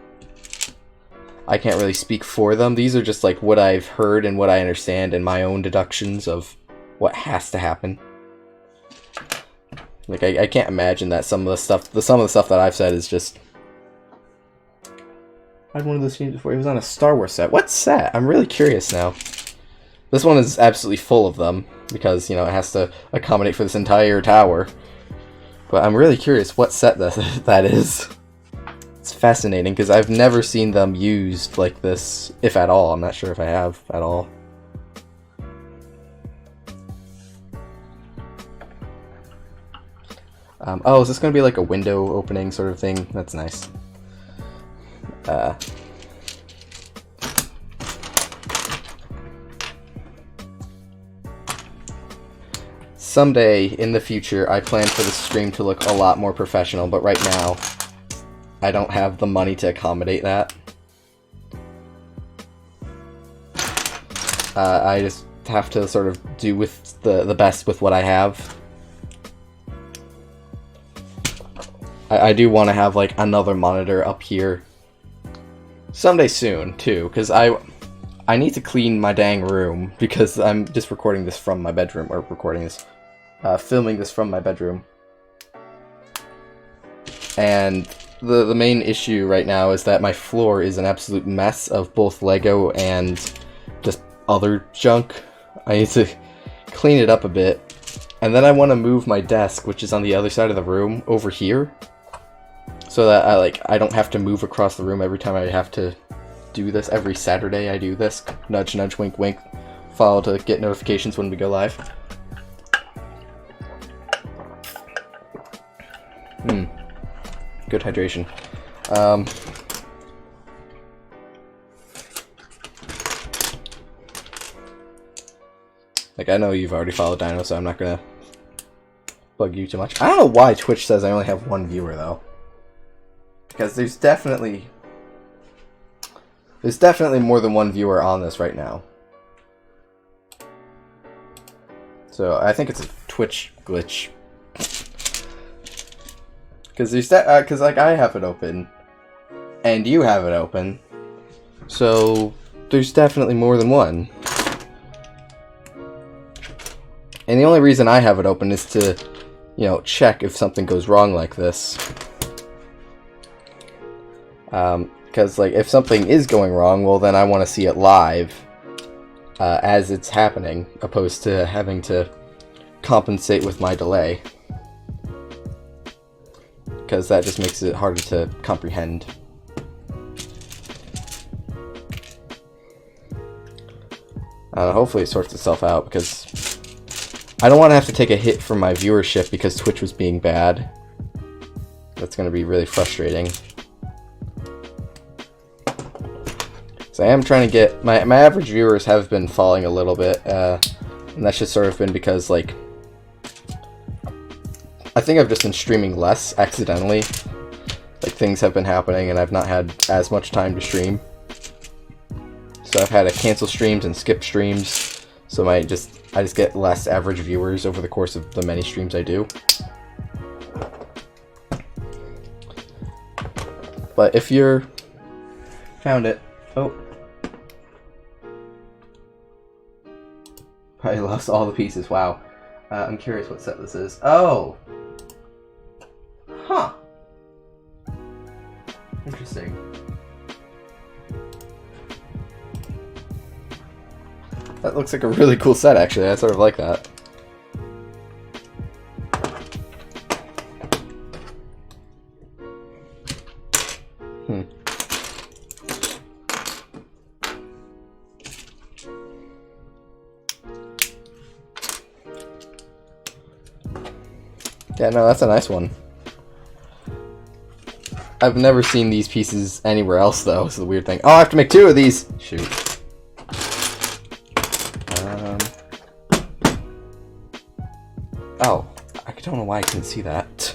A: I can't really speak for them. These are just like what I've heard and what I understand and my own deductions of what has to happen. Like, I can't imagine that some of the stuff that I've said is just... I had one of those games before. He was on a Star Wars set. What set? I'm really curious now. This one is absolutely full of them because, you know, it has to accommodate for this entire tower. But I'm really curious what set that is. It's fascinating because I've never seen them used like this, if at all. I'm not sure if I have at all. Oh, is this going to be like a window opening sort of thing? That's nice. Someday in the future, I plan for the stream to look a lot more professional, but right now, I don't have the money to accommodate that. I just have to sort of do with the best with what I have. I do want to have, like, another monitor up here someday soon, too, because I need to clean my dang room, because I'm just recording this from my bedroom, or filming this from my bedroom. And the main issue right now is that my floor is an absolute mess of both LEGO and just other junk. I need to clean it up a bit, And then I want to move my desk, which is on the other side of the room, over here. So that I don't have to move across the room every time I have to do this. Every Saturday I do this. Nudge, nudge, wink, wink. Follow to get notifications when we go live. Good hydration. Like, I know you've already followed Dino, so I'm not gonna bug you too much. I don't know why Twitch says I only have one viewer, though. Because there's definitely more than one viewer on this right now. So, I think it's a Twitch glitch. Because like, I have it open, and you have it open, so there's definitely more than one. And the only reason I have it open is to, you know, check if something goes wrong like this. Because, like, if something is going wrong, well, then I want to see it live as it's happening, opposed to having to compensate with my delay. Because that just makes it harder to comprehend. Hopefully it sorts itself out, because I don't want to have to take a hit from my viewership because Twitch was being bad. That's going to be really frustrating. So I am trying to get... My average viewers have been falling a little bit, and that's just sort of been because, like... I think I've just been streaming less, accidentally. Like, things have been happening and I've not had as much time to stream. So I've had to cancel streams and skip streams, so I just get less average viewers over the course of the many streams I do. But if you're... Found it. Oh. Probably lost all the pieces, wow. I'm curious what set this is. Oh! Huh. Interesting. That looks like a really cool set, actually. I sort of like that. Yeah, no, that's a nice one. I've never seen these pieces anywhere else, though. It's the weird thing. Oh, I have to make 2 of these! Shoot. Oh, I don't know why I couldn't see that.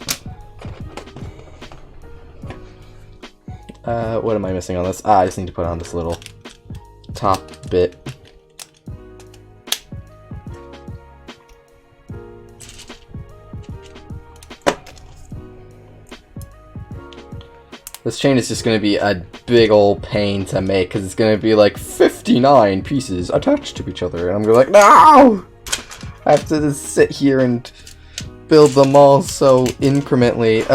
A: What am I missing on this? Ah, I just need to put on this little top bit. This chain is just going to be a big old pain to make, because it's going to be like 59 pieces attached to each other, and I'm going to be like, no! I have to just sit here and build them all so incrementally.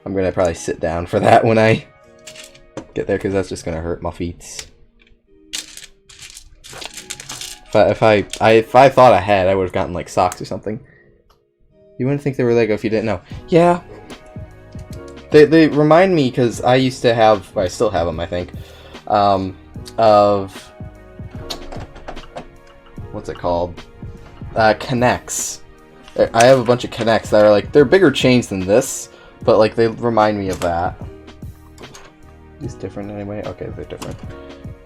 A: I'm going to probably sit down for that when I get there, because that's just going to hurt my feet. If I thought ahead, I would have gotten like socks or something. You wouldn't think they were Lego if you didn't know. Yeah. They remind me, because I used to have, I still have them, I think, of, what's it called? Connects. I have a bunch of Connects that are like, they're bigger chains than this, but like they remind me of that. Is different anyway? Okay, they're different.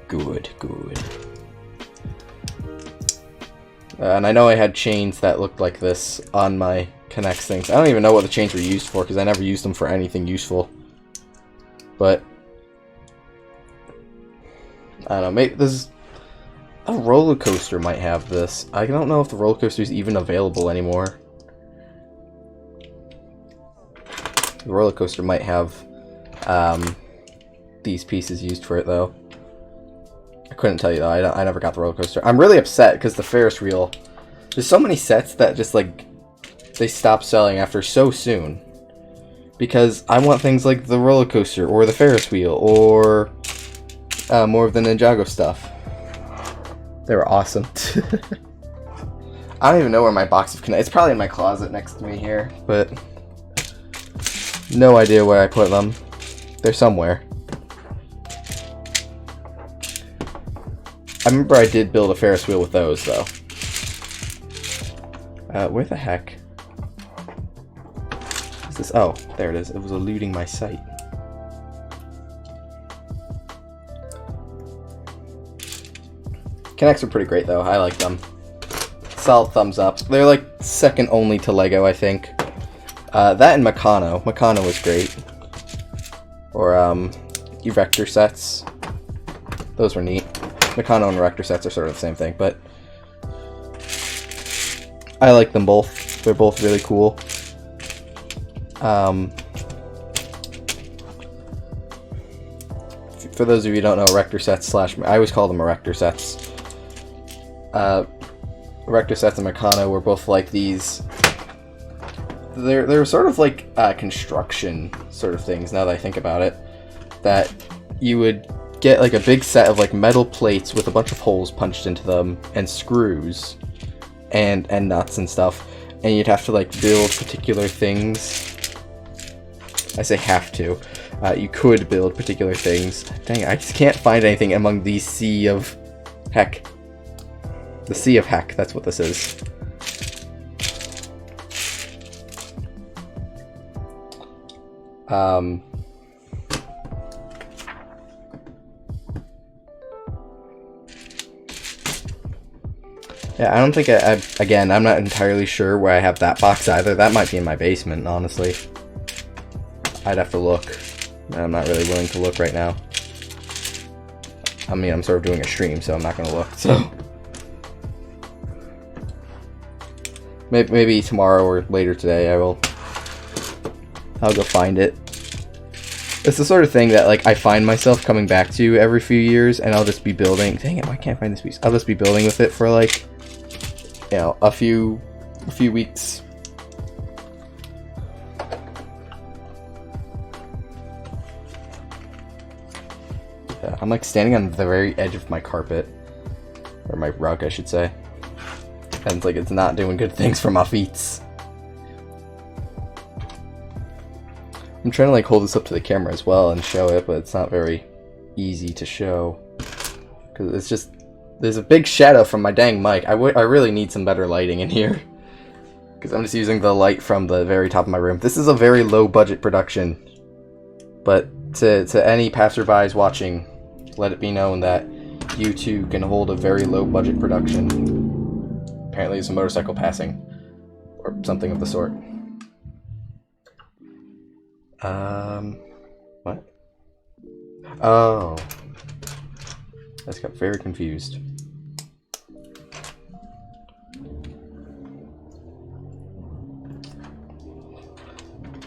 A: Good, good. And I know I had chains that looked like this on my Connects things. I don't even know what the chains were used for, because I never used them for anything useful. But I don't know, maybe this... A roller coaster might have this. I don't know if the roller coaster is even available anymore. The roller coaster might have these pieces used for it, though. I couldn't tell you, though. I never got the roller coaster. I'm really upset because the Ferris wheel... There's so many sets that just, like, they stop selling after so soon. Because I want things like the roller coaster, or the Ferris wheel, or more of the Ninjago stuff. They were awesome. I don't even know where my box of Kinetic... It's probably in my closet next to me here, but... no idea where I put them. They're somewhere. I remember I did build a Ferris wheel with those, though. Where the heck is this? Oh, there it is. It was eluding my sight. Kinects are pretty great, though. I like them. Solid thumbs up. They're, like, second only to Lego, I think. That and Meccano. Meccano was great. Or, Erector sets. Those were neat. Meccano and Erector sets are sort of the same thing, but... I like them both. They're both really cool. For those of you who don't know, Erector sets slash... I always call them Erector sets. Erector sets and Meccano were both like these... They're sort of like construction sort of things, now that I think about it. That you would get like a big set of like metal plates with a bunch of holes punched into them, and screws, and nuts and stuff. And you'd have to like build particular things. I say have to. You could build particular things. Dang it, I just can't find anything among the sea of heck. The sea of heck, that's what this is. Yeah, I don't think again, I'm not entirely sure where I have that box either. That might be in my basement, honestly. I'd have to look. I'm not really willing to look right now. I mean, I'm sort of doing a stream, so I'm not going to look, so... Maybe tomorrow or later today I'll go find it. It's the sort of thing that like I find myself coming back to every few years, and I'll just be building. Dang it, why can't I find this piece? I'll just be building with it for like, you know, a few weeks. Yeah, I'm like standing on the very edge of my carpet, or my rug, I should say. And it's like it's not doing good things for my feet. I'm trying to like hold this up to the camera as well and show it, but it's not very easy to show. Because it's just, there's a big shadow from my dang mic. I really need some better lighting in here. Because I'm just using the light from the very top of my room. This is a very low budget production. But to any passerbys watching, let it be known that you too can hold a very low budget production. Apparently it's a motorcycle passing. Or something of the sort. What? Oh. I just got very confused.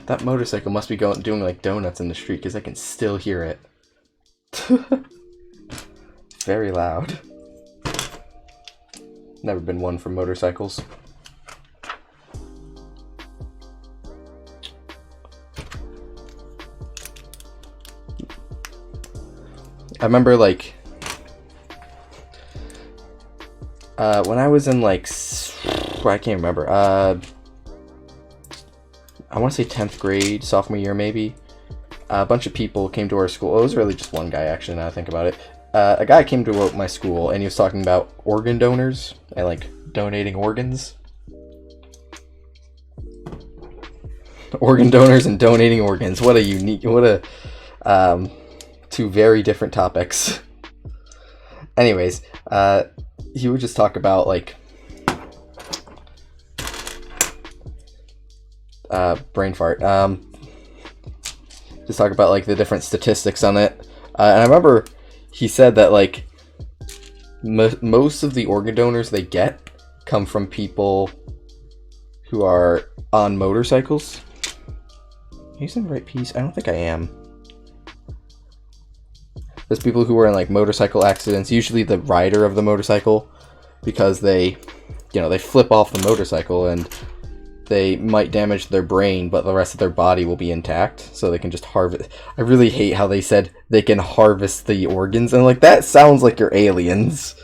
A: That motorcycle must be doing like donuts in the street, because I can still hear it. Very loud. Never been one for motorcycles. I remember, like, when I was in, like, I can't remember, I want to say 10th grade, sophomore year maybe, a bunch of people came to our school. It was really just one guy, actually, now I think about it. A guy came to my school, and he was talking about organ donors, and, like, donating organs. Organ donors and donating organs. What a two very different topics. Anyways, he would just talk about, like, brain fart. Just talk about, like, the different statistics on it. And I remember he said that, like, most of the organ donors they get come from people who are on motorcycles. Am I using the right piece? I don't think I am. There's people who are in, like, motorcycle accidents, usually the rider of the motorcycle, because they, you know, they flip off the motorcycle and they might damage their brain, but the rest of their body will be intact, so they can just harvest. I really hate how they said they can harvest the organs, and, like, that sounds like you're aliens.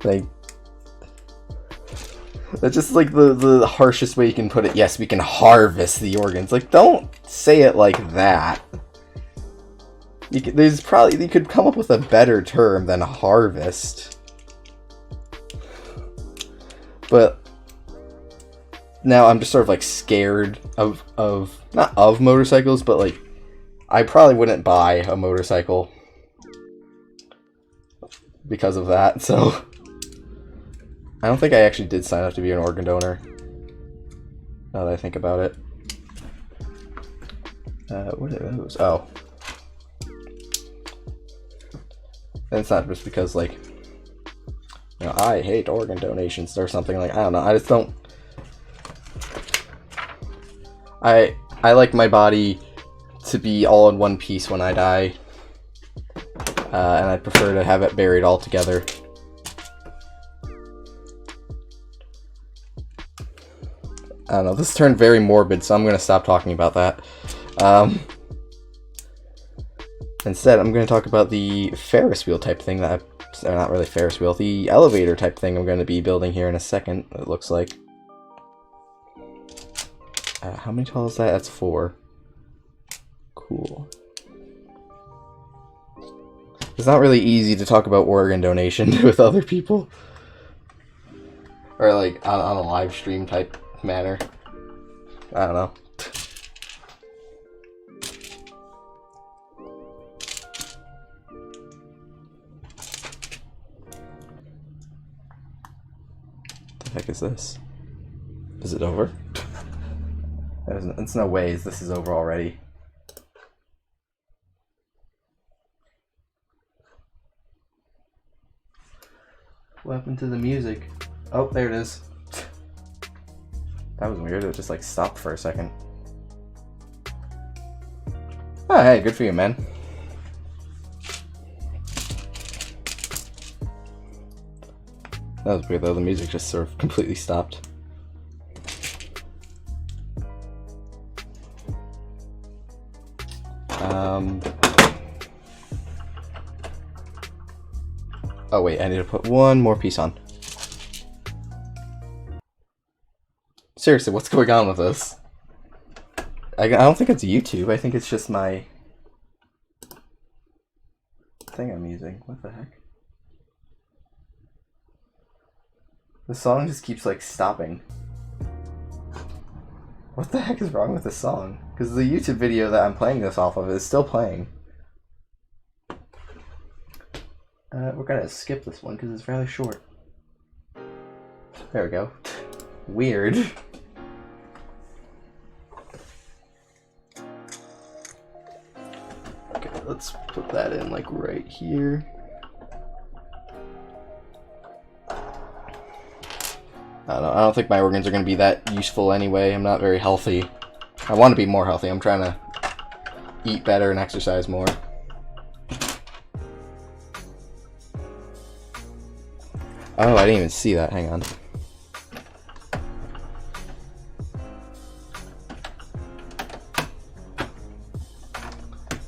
A: Like, that's just like the harshest way you can put it. Yes, we can harvest the organs. Like, don't say it like that. You could come up with a better term than harvest. But now I'm just sort of like scared of not of motorcycles, but like I probably wouldn't buy a motorcycle because of that. So I don't think I actually did sign up to be an organ donor, now that I think about it. What are those? Oh. And it's not just because, like, you know, I hate organ donations or something. Like, I don't know. I just don't... I like my body to be all in one piece when I die. And I prefer to have it buried all together. I don't know. This turned very morbid, so I'm going to stop talking about that. Instead, I'm going to talk about the Ferris wheel type thing that not really Ferris wheel, the elevator type thing I'm going to be building here in a second, it looks like. How many tall is that? That's 4. Cool. It's not really easy to talk about organ donation with other people. Or like on a live stream type manner. I don't know. The heck is this? Is it over? There's no ways this is over already. What happened to the music? Oh, there it is. That was weird. It just like stopped for a second. Oh, hey, good for you, man. That was weird though, the music just sort of completely stopped. Oh wait, I need to put one more piece on. Seriously, what's going on with this? I don't think it's YouTube, I think it's just my thing I'm using. What the heck? The song just keeps like stopping. What the heck is wrong with this song? Because the YouTube video that I'm playing this off of is still playing. We're gonna skip this one because it's fairly short. There we go. Weird. Okay, let's put that in like right here. I don't think my organs are going to be that useful anyway. I'm not very healthy. I want to be more healthy. I'm trying to eat better and exercise more. Oh, I didn't even see that. Hang on.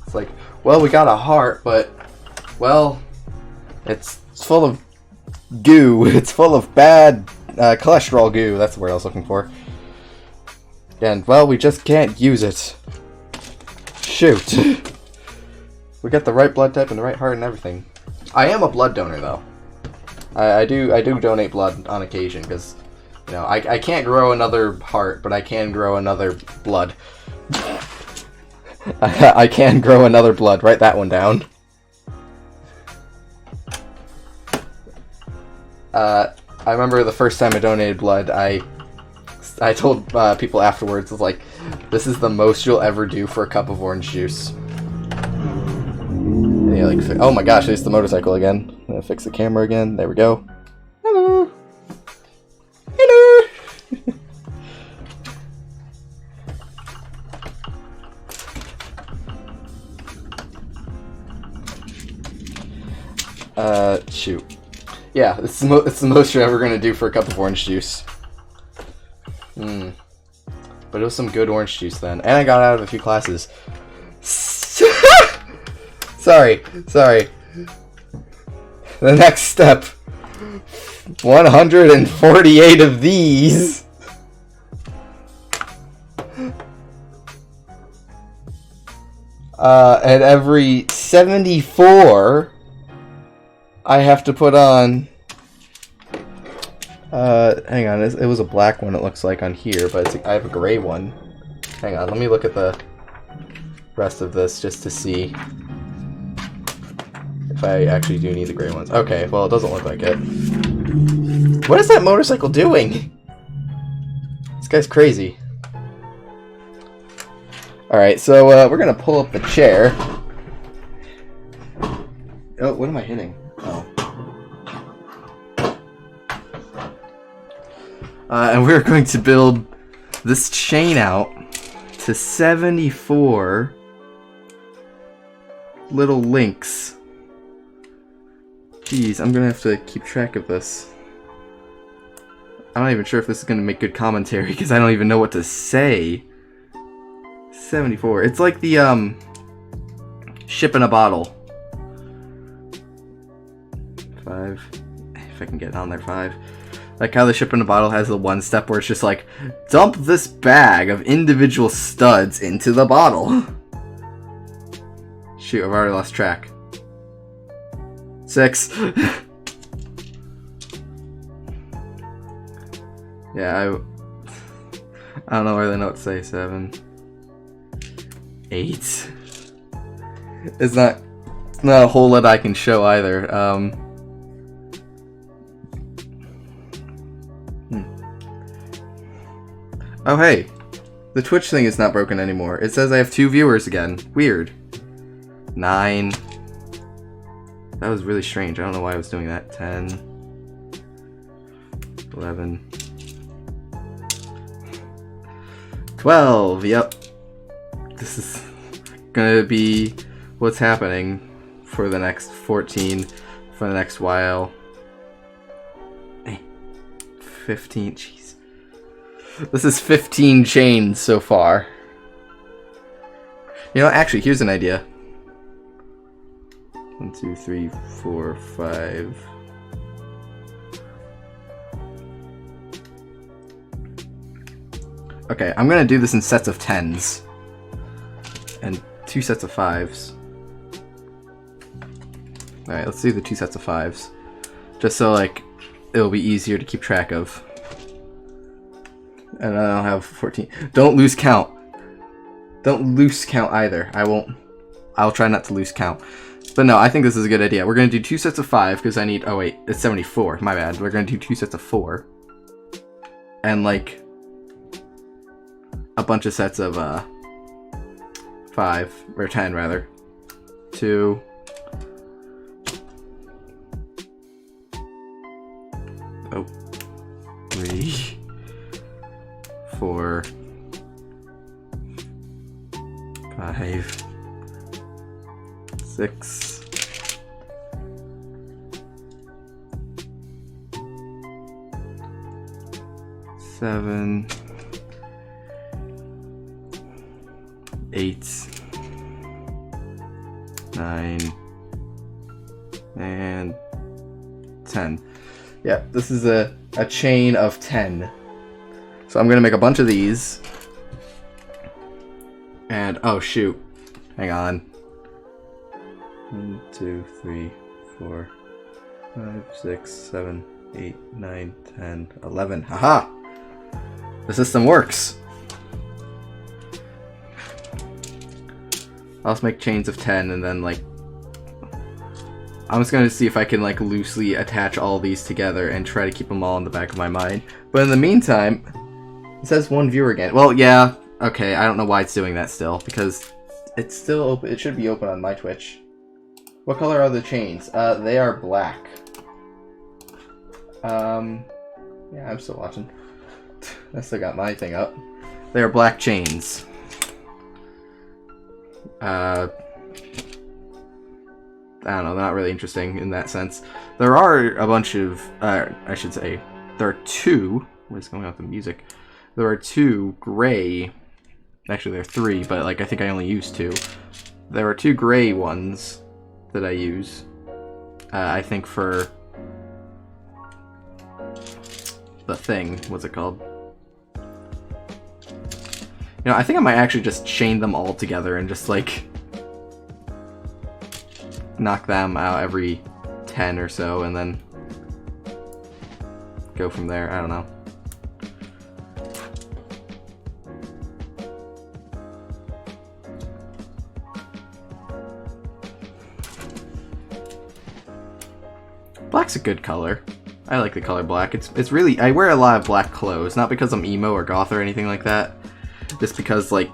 A: It's like, well, we got a heart, but, well, it's full of goo. It's full of bad cholesterol goo, that's the word I was looking for. And, well, we just can't use it. Shoot. We got the right blood type and the right heart and everything. I am a blood donor, though. I do donate blood on occasion, because, you know, I can't grow another heart, but I can grow another blood. I can grow another blood. Write that one down. I remember the first time I donated blood, I told people afterwards, I was like, this is the most you'll ever do for a cup of orange juice. And you're like, oh my gosh, there's the motorcycle again. I'm gonna fix the camera again. There we go. Hello. Hello. Shoot. Yeah, it's the most you're ever gonna do for a cup of orange juice. But it was some good orange juice then. And I got out of a few classes. Sorry. The next step. 148 of these. And every 74, I have to put on. Hang on, it was a black one. It looks like on here, but I have a gray one. Hang on, let me look at the rest of this just to see if I actually do need the gray ones. Okay, well, it doesn't look like it. What is that motorcycle doing? This guy's crazy. Alright, so we're gonna pull up the chair. Oh, what am I hitting? Oh. And we're going to build this chain out to 74 little links. Jeez, I'm gonna have to keep track of this. I'm not even sure if this is gonna make good commentary because I don't even know what to say. 74. It's like the ship in a bottle. 5. If I can get on there, 5. Like how the ship in a bottle has the one step where it's just like, dump this bag of individual studs into the bottle. Shoot, I've already lost track. 6. Yeah, I don't know really know what to say. 7. 8. It's not a whole lot I can show either. Oh hey, the Twitch thing is not broken anymore. It says I have 2 viewers again. Weird. 9. That was really strange. I don't know why I was doing that. 10. 11. 12. Yep. This is gonna be what's happening for the next 14, for the next while. 15. Jeez. This is 15 chains so far. You know, actually, here's an idea. 1, 2, 3, 4, 5. Okay, I'm gonna do this in sets of 10s. And 2 sets of 5s. Alright, let's do the 2 sets of 5s. Just so, like, it'll be easier to keep track of. And I'll have 14. Don't lose count. Don't lose count either. I'll try not to lose count. But no, I think this is a good idea. We're going to do 2 sets of 5 because I need... Oh wait, it's 74. My bad. We're going to do 2 sets of 4. And like... a bunch of sets of 5. Or 10 rather. 2. 3. 4. 5. 6. 7. 8. 9. And 10. Yeah, this is a chain of 10. So I'm gonna make a bunch of these. And, oh shoot. Hang on. 1, 2, 3, 4, 5, 6, 7, 8, 9, 10, 11. Haha! The system works! I'll just make chains of 10 and then like... I'm just gonna see if I can like loosely attach all these together and try to keep them all in the back of my mind. But in the meantime, it says 1 viewer again. Well, yeah, okay, I don't know why it's doing that still, because it's still open. It should be open on my Twitch. What color are the chains? They are black. Yeah, I'm still watching. I still got my thing up. They are black chains. I don't know, they're not really interesting in that sense. There are a bunch of, I should say, there are 2, what is going on with the music? There are 2 gray, actually there are 3, but like I think I only used 2. There are 2 gray ones that I use, I think for the thing. What's it called? You know, I think I might actually just chain them all together and just, like, knock them out every 10 or so, and then go from there. I don't know. Black's a good color. I like the color black. It's really, I wear a lot of black clothes, not because I'm emo or goth or anything like that. Just because, like,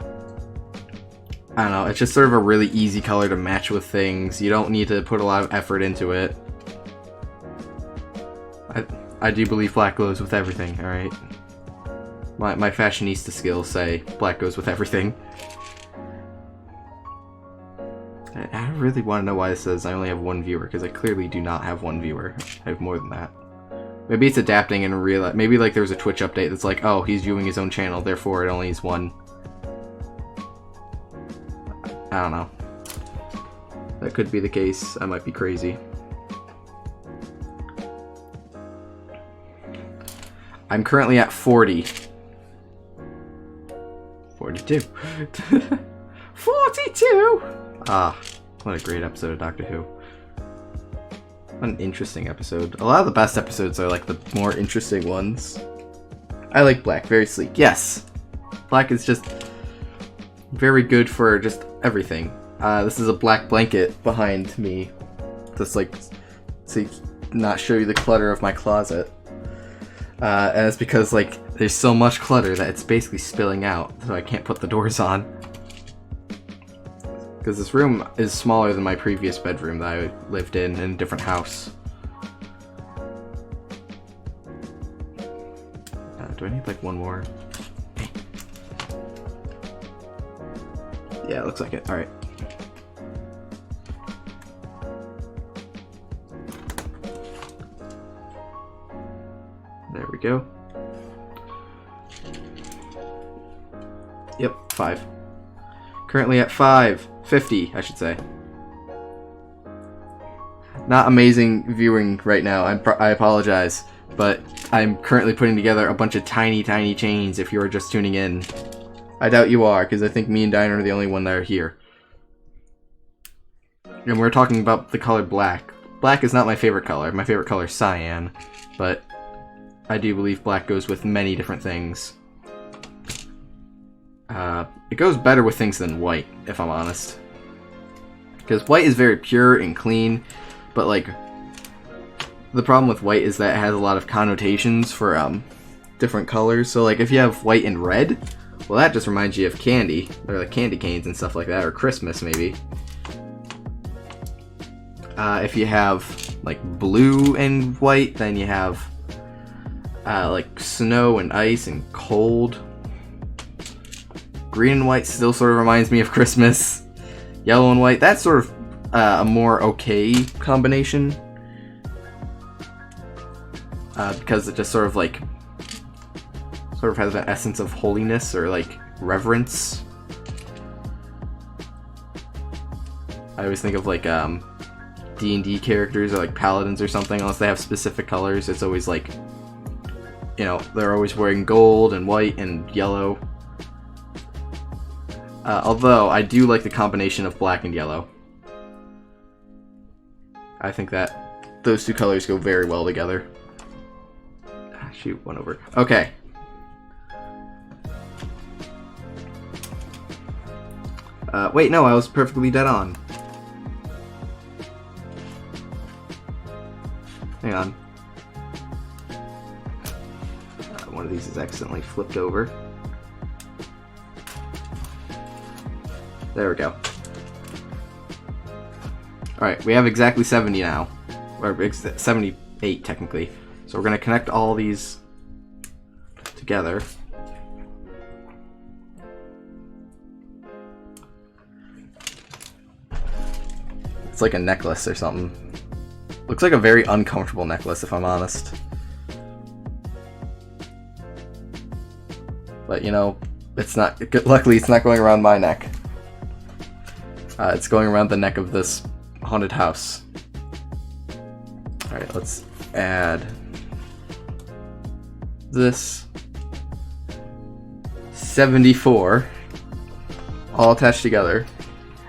A: I don't know, it's just sort of a really easy color to match with things. You don't need to put a lot of effort into it. I do believe black goes with everything, alright? My fashionista skills say black goes with everything. I really want to know why it says I only have one viewer, because I clearly do not have one viewer. I have more than that. Maybe it's adapting and real. Maybe like there's a Twitch update that's like, oh, he's viewing his own channel, therefore it only is one. I don't know. That could be the case. I might be crazy. I'm currently at 40. 42. 42! Ah, what a great episode of Doctor Who. What an interesting episode. A lot of the best episodes are like the more interesting ones. I like black, very sleek. Yes! Black is just very good for just everything. This is a black blanket behind me. Just like to not show you the clutter of my closet. And it's because like there's so much clutter that it's basically spilling out, so I can't put the doors on. Because this room is smaller than my previous bedroom that I lived in a different house. Do I need like one more? Yeah, it looks like it. Alright. There we go. Yep, 5. Currently at 550, I should say. Not amazing viewing right now. I apologize, but I'm currently putting together a bunch of tiny chains if you're just tuning in. I doubt you are, because I think me and Dinah are the only one that are here. And we're talking about the color black. Black is not my favorite color. My favorite color is cyan, but I do believe black goes with many different things. It goes better with things than white, if I'm honest. Because white is very pure and clean, but like, the problem with white is that it has a lot of connotations for different colors. So like if you have white and red, well that just reminds you of candy, or like candy canes and stuff like that, or Christmas maybe. If you have like blue and white, then you have like snow and ice and cold. Green and white still sort of reminds me of Christmas. Yellow and white, that's sort of a more okay combination. Because it just sort of has an essence of holiness or like reverence. I always think of like D&D characters or like paladins or something, unless they have specific colors. It's always like, you know, they're always wearing gold and white and yellow. Although, I do like the combination of black and yellow. I think that those two colors go very well together. Ah, shoot, one over. Okay. Wait, no, I was perfectly dead on. Hang on. One of these is accidentally flipped over. There we go. Alright, we have exactly 70 now. Or 78, technically. So we're going to connect all these together. It's like a necklace or something. Looks like a very uncomfortable necklace, if I'm honest. But, you know, it's not... Luckily, it's not going around my neck. It's going around the neck of this haunted house. Alright, let's add this, 74, all attached together.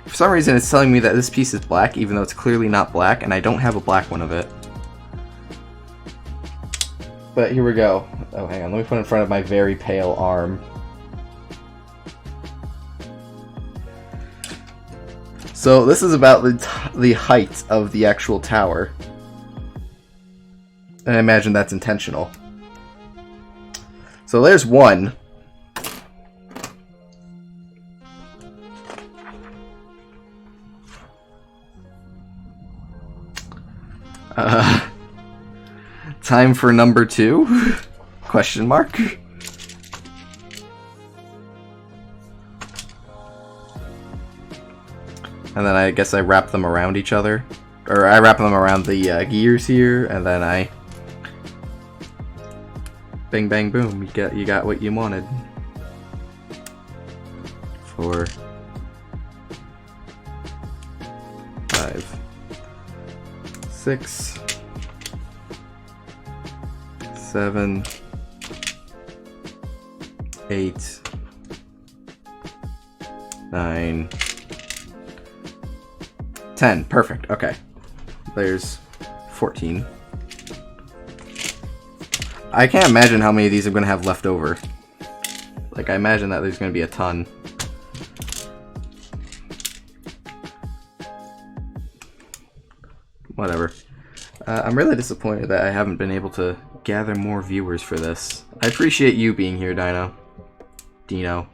A: For some reason, it's telling me that this piece is black, even though it's clearly not black, and I don't have a black one of it. But here we go. Oh, hang on. Let me put it in front of my very pale arm. So this is about the height of the actual tower. And I imagine that's intentional. So there's one. Time for number 2? Question mark. And then I guess I wrap them around each other. Or I wrap them around the gears here, and then I... Bang, bang, boom. You got what you wanted. 4, 5, 6, 7, 8, 9, 10. Perfect. Okay. There's 14. I can't imagine how many of these I'm going to have left over. Like, I imagine that there's going to be a ton. Whatever. I'm really disappointed that I haven't been able to gather more viewers for this. I appreciate you being here, Dino. Dino.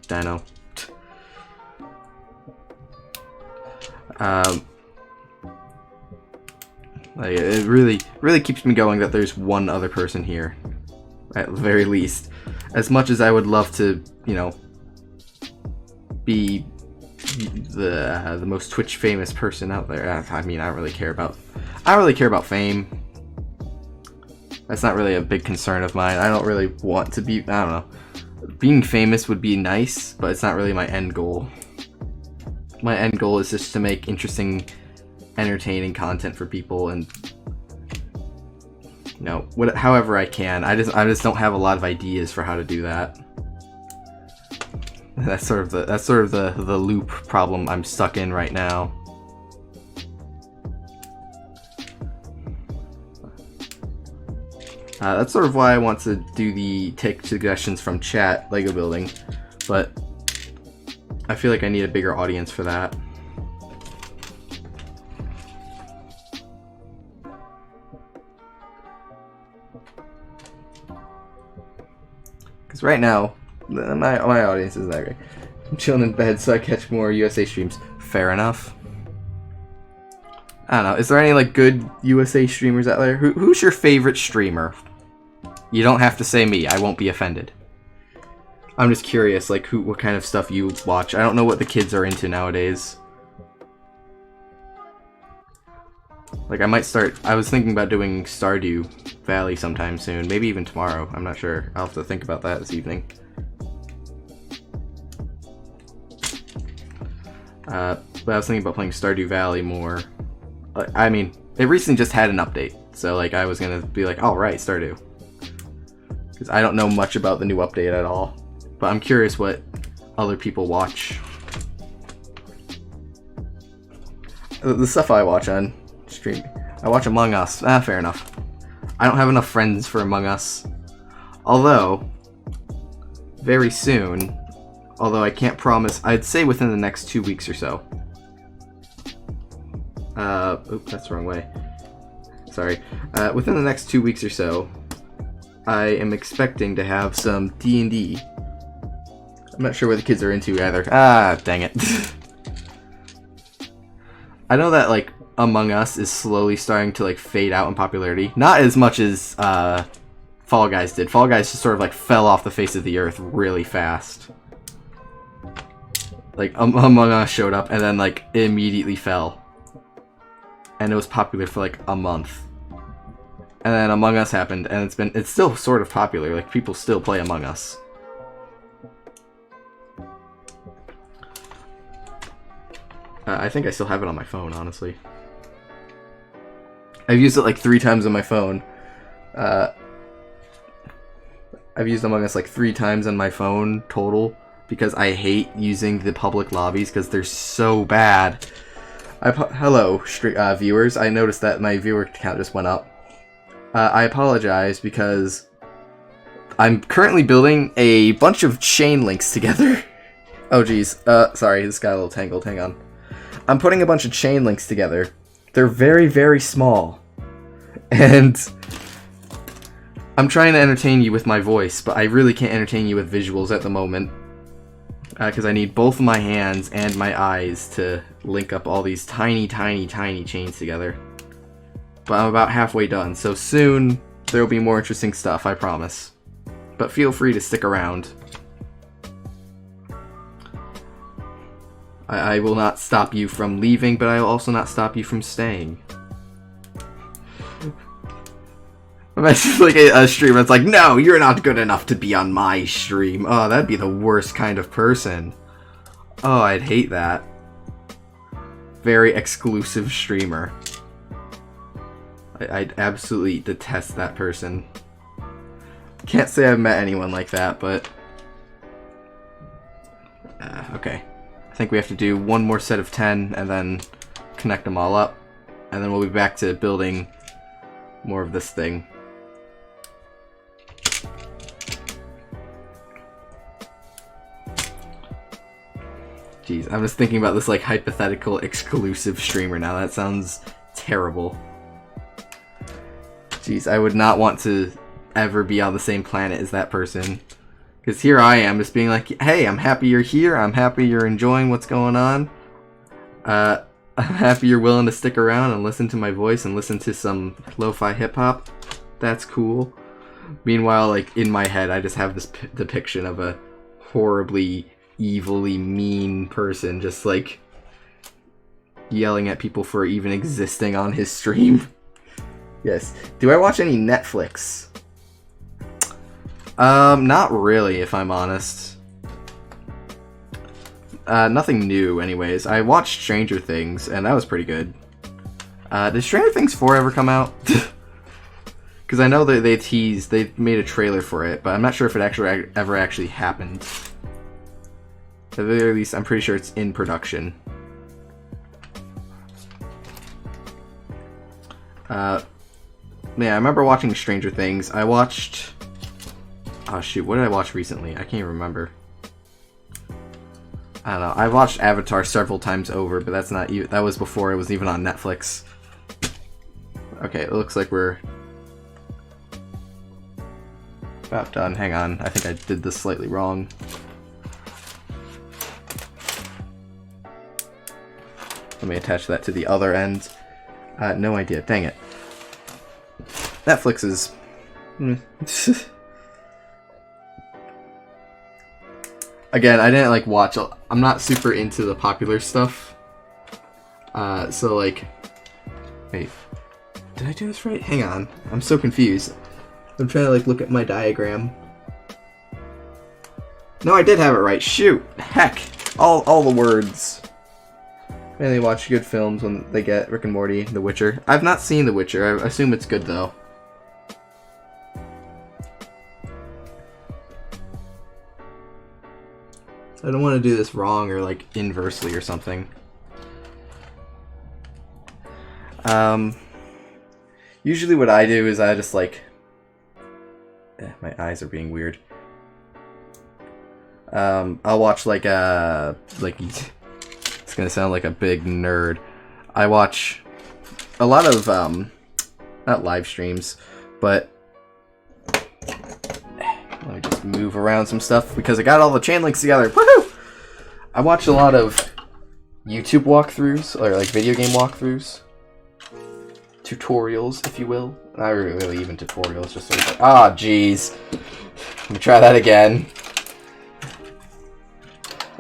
A: Like, it really keeps me going that there's one other person here, at the very least. As much as I would love to, you know, be the most Twitch famous person out there. I mean, I don't really care about fame. That's not really a big concern of mine. I don't really want to be. I don't know. Being famous would be nice, but it's not really my end goal. My end goal is just to make interesting, entertaining content for people, and you know, however I can. I just don't have a lot of ideas for how to do that. That's sort of the loop problem I'm stuck in right now. That's sort of why I want to do the take suggestions from chat Lego building, but I feel like I need a bigger audience for that. Because right now, my audience isn't that great. I'm chilling in bed so I catch more USA streams. Fair enough. I don't know. Is there any like good USA streamers out there? Who's your favorite streamer? You don't have to say me. I won't be offended. I'm just curious, like what kind of stuff you watch. I don't know what the kids are into nowadays. Like I might start. I was thinking about doing Stardew Valley sometime soon. Maybe even tomorrow. I'm not sure. I'll have to think about that this evening. But I was thinking about playing Stardew Valley more. I mean, it recently just had an update, so like I was gonna be like, all right, Stardew, because I don't know much about the new update at all. But I'm curious what other people watch. The stuff I watch on stream, I watch Among Us. Fair enough. I don't have enough friends for Among Us. Although, very soon. Although I can't promise, I'd say within the next 2 weeks or so. Oops, that's the wrong way. Sorry. Within the next 2 weeks or so, I am expecting to have some D&D. I'm not sure what the kids are into either. Ah, dang it. I know that, like, Among Us is slowly starting to, like, fade out in popularity. Not as much as, Fall Guys did. Fall Guys just sort of, like, fell off the face of the earth really fast. Like, Among Us showed up, and then, like, it immediately fell. And it was popular for, like, a month. And then Among Us happened, and it's still sort of popular. Like, people still play Among Us. I think I still have it on my phone, honestly. I've used it, like, 3 times on my phone. I've used Among Us like 3 times on my phone total because I hate using the public lobbies because they're so bad. Hello, viewers. I noticed that my viewer count just went up. I apologize because I'm currently building a bunch of chain links together. Oh geez, sorry, this got a little tangled, hang on. I'm putting a bunch of chain links together. They're very, very small. And I'm trying to entertain you with my voice, but I really can't entertain you with visuals at the moment. Because I need both my hands and my eyes to link up all these tiny, tiny, tiny chains together. But I'm about halfway done, so soon there will be more interesting stuff, I promise. But feel free to stick around. I will not stop you from leaving, but I will also not stop you from staying. Imagine like a streamer that's like, no, you're not good enough to be on my stream. Oh, that'd be the worst kind of person. Oh, I'd hate that. Very exclusive streamer. I'd absolutely detest that person. Can't say I've met anyone like that, but... okay. I think we have to do one more set of 10 and then connect them all up. And then we'll be back to building more of this thing. Jeez, I'm just thinking about this like hypothetical exclusive streamer now. That sounds terrible. Jeez, I would not want to ever be on the same planet as that person. Because here I am, just being like, hey, I'm happy you're here, I'm happy you're enjoying what's going on. I'm happy you're willing to stick around and listen to my voice and listen to some lo-fi hip-hop. That's cool. Meanwhile, like, in my head, I just have this depiction of a horribly, evilly mean person just, like, yelling at people for even existing on his stream. Yes. Do I watch any Netflix? Not really, if I'm honest. Nothing new, anyways. I watched Stranger Things, and that was pretty good. Did Stranger Things 4 ever come out? Because I know that they made a trailer for it, but I'm not sure if it ever actually happened. At the very least, I'm pretty sure it's in production. Yeah, I remember watching Stranger Things. I watched... oh shoot, what did I watch recently? I can't even remember. I don't know. I watched Avatar several times over, but that's not even... that was before it was even on Netflix. Okay, it looks like we're about done. Hang on, I think I did this slightly wrong. Let me attach that to the other end. No idea. Dang it. Netflix is... Again, I didn't like watch... I'm not super into the popular stuff. So like... wait. Did I do this right? Hang on. I'm so confused. I'm trying to like look at my diagram. No, I did have it right. Shoot! Heck! All the words. And they watch good films when they get Rick and Morty, The Witcher. I've not seen The Witcher. I assume it's good though. I don't want to do this wrong or like inversely or something. Usually what I do is I just like... my eyes are being weird. I'll watch like it's gonna sound like a big nerd. I watch a lot of not live streams, but let me just move around some stuff because I got all the chain links together. Woohoo! I watch a lot of YouTube walkthroughs or like video game walkthroughs, tutorials, if you will. Not really even tutorials, just sort of like, ah, jeez. Let me try that again.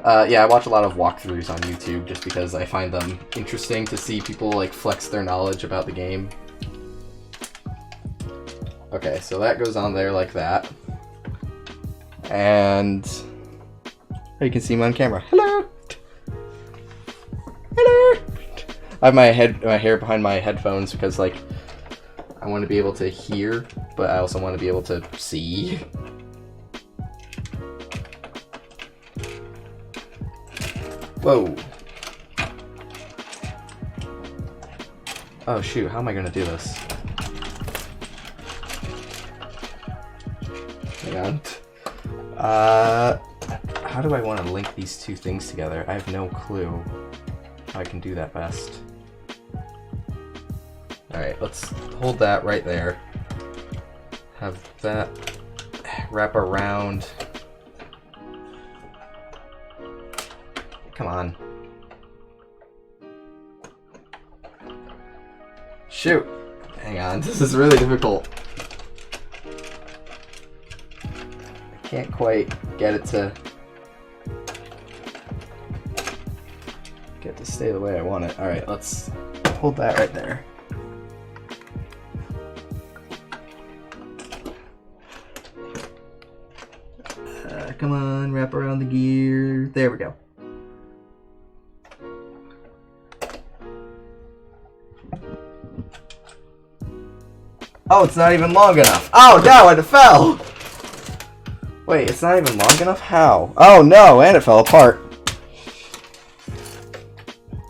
A: Yeah, I watch a lot of walkthroughs on YouTube just because I find them interesting to see people like flex their knowledge about the game. Okay, so that goes on there like that. And you can see me on camera. Hello! Hello! I have my hair behind my headphones because like I want to be able to hear, but I also want to be able to see. Whoa. Oh shoot, how am I gonna do this? Hang on. How do I want to link these two things together? I have no clue how I can do that best. Alright, let's hold that right there. Have that wrap around. Come on. Shoot! Hang on, this is really difficult. I can't quite get it to stay the way I want it. Alright, let's hold that right there. Come on, wrap around the gear. There we go. Oh, it's not even long enough. Oh no, it fell! Wait, it's not even long enough? How? Oh no, and it fell apart.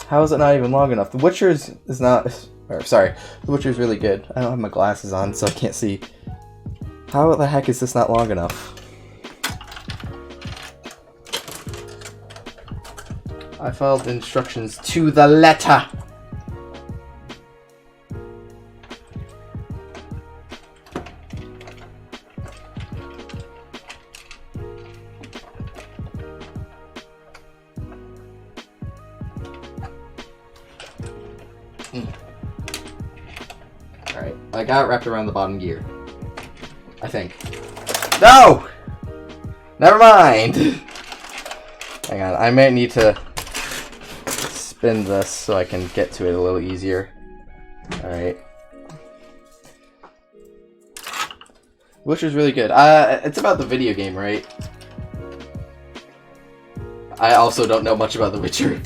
A: How is it not even long enough? The Witcher's is not... Or, sorry, the Witcher's really good. I don't have my glasses on, so I can't see. How the heck is this not long enough? I followed the instructions to the letter. Alright, I got it wrapped around the bottom gear. I think. No! Never mind! Hang on, I might need to spin this so I can get to it a little easier. Alright. Witcher's really good. It's about the video game, right? I also don't know much about The Witcher.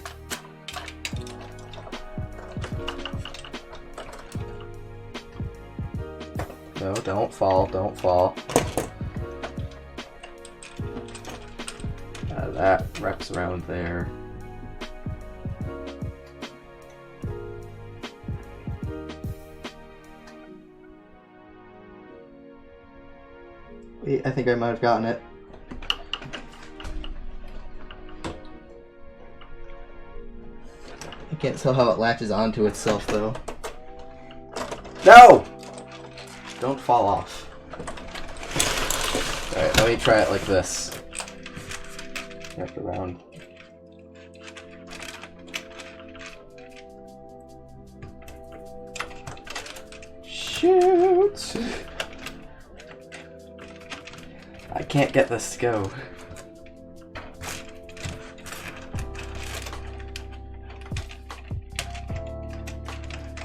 A: No, don't fall, don't fall. That wraps around there. Wait, I think I might have gotten it. I can't tell how it latches onto itself, though. No! Don't fall off. Alright, let me try it like this. Wrap around. Shoot! I can't get this to go.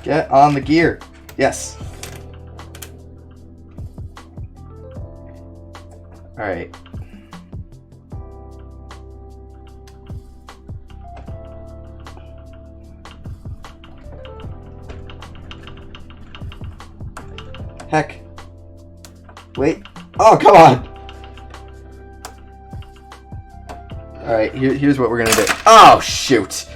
A: Get on the gear. Yes. Alright. Heck. Wait. Oh, come on! Alright, here's what we're gonna do. Oh, shoot!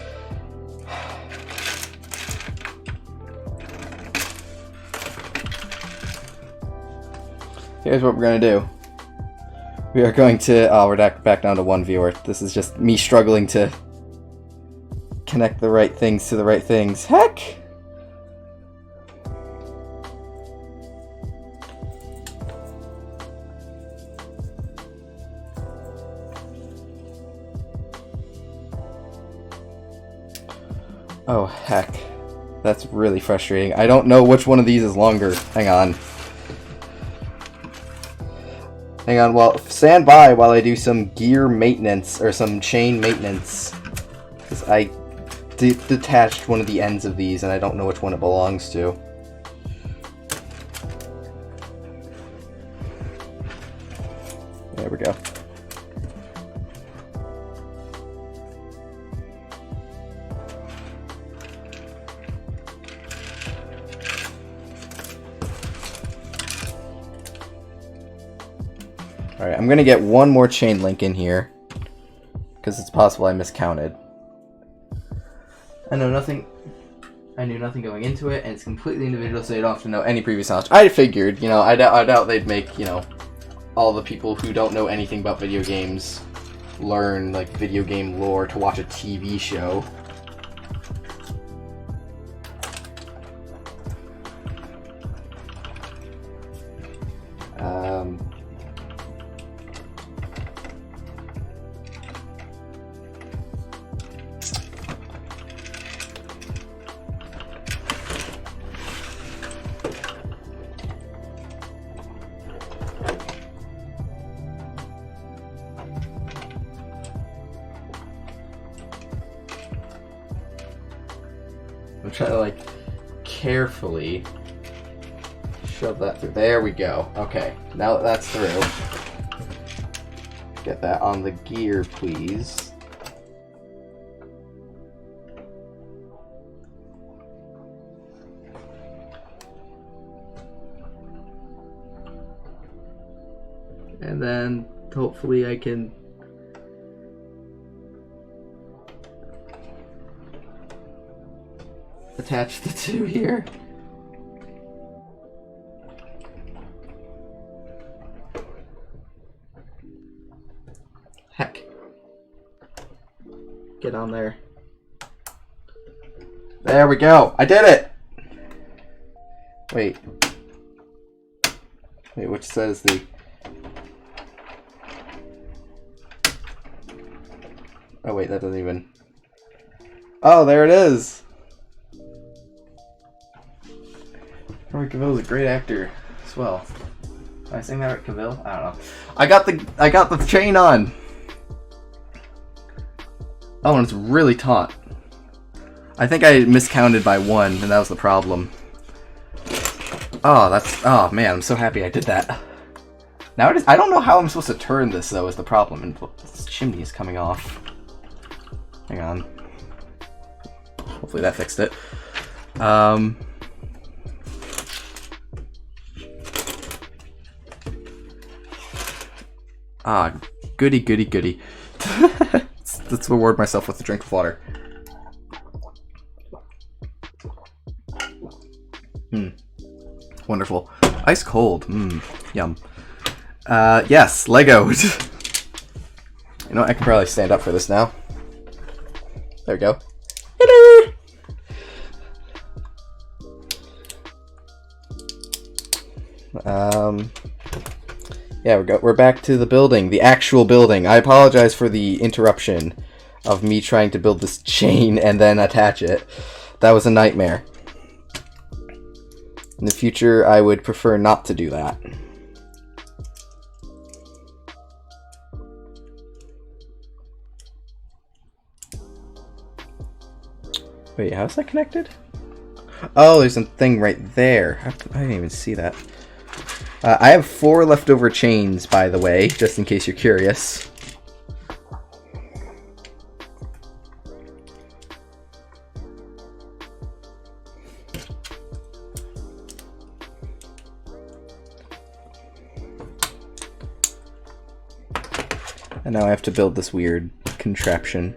A: Here's what we're gonna do. We are going to... Oh, we're back down to one viewer. This is just me struggling to connect the right things to the right things. Heck! Oh, heck. That's really frustrating. I don't know which one of these is longer. Hang on. Hang on, well, stand by while I do some gear maintenance, or some chain maintenance. Because I detached one of the ends of these, and I don't know which one it belongs to. There we go. Alright, I'm gonna get one more chain link in here, because it's possible I miscounted. I know nothing. I knew nothing going into it, and it's completely individual, so you don't have to know any previous knowledge. I figured, you know, I doubt they'd make, you know, all the people who don't know anything about video games learn, like, video game lore to watch a TV show. I'm trying to, like, carefully shove that through. There we go. Okay, now that that's through, get that on the gear, please. And then hopefully I can attach the two here. Heck. Get on there. There we go. I did it! Wait. Wait, which says the... Oh wait, that doesn't even... Oh, there it is! Henry Cavill's a great actor as well. Am I saying that right, Cavill? I don't know. I got the chain on! Oh, and it's really taut. I think I miscounted by 1, and that was the problem. Oh man, I'm so happy I did that. Now I don't know how I'm supposed to turn this, though, is the problem. And this chimney is coming off. Hang on. Hopefully that fixed it. Goody, goody, goody. Let's reward myself with a drink of water. Wonderful. Ice cold. Yum. Yes, Lego. You know what? I can probably stand up for this now. There we go. Hello! Yeah, we're back to the building, the actual building. I apologize for the interruption of me trying to build this chain and then attach it. That was a nightmare. In the future, I would prefer not to do that. Wait, how's that connected? Oh, there's a thing right there. I didn't even see that. I have 4 leftover chains, by the way, just in case you're curious. And now I have to build this weird contraption.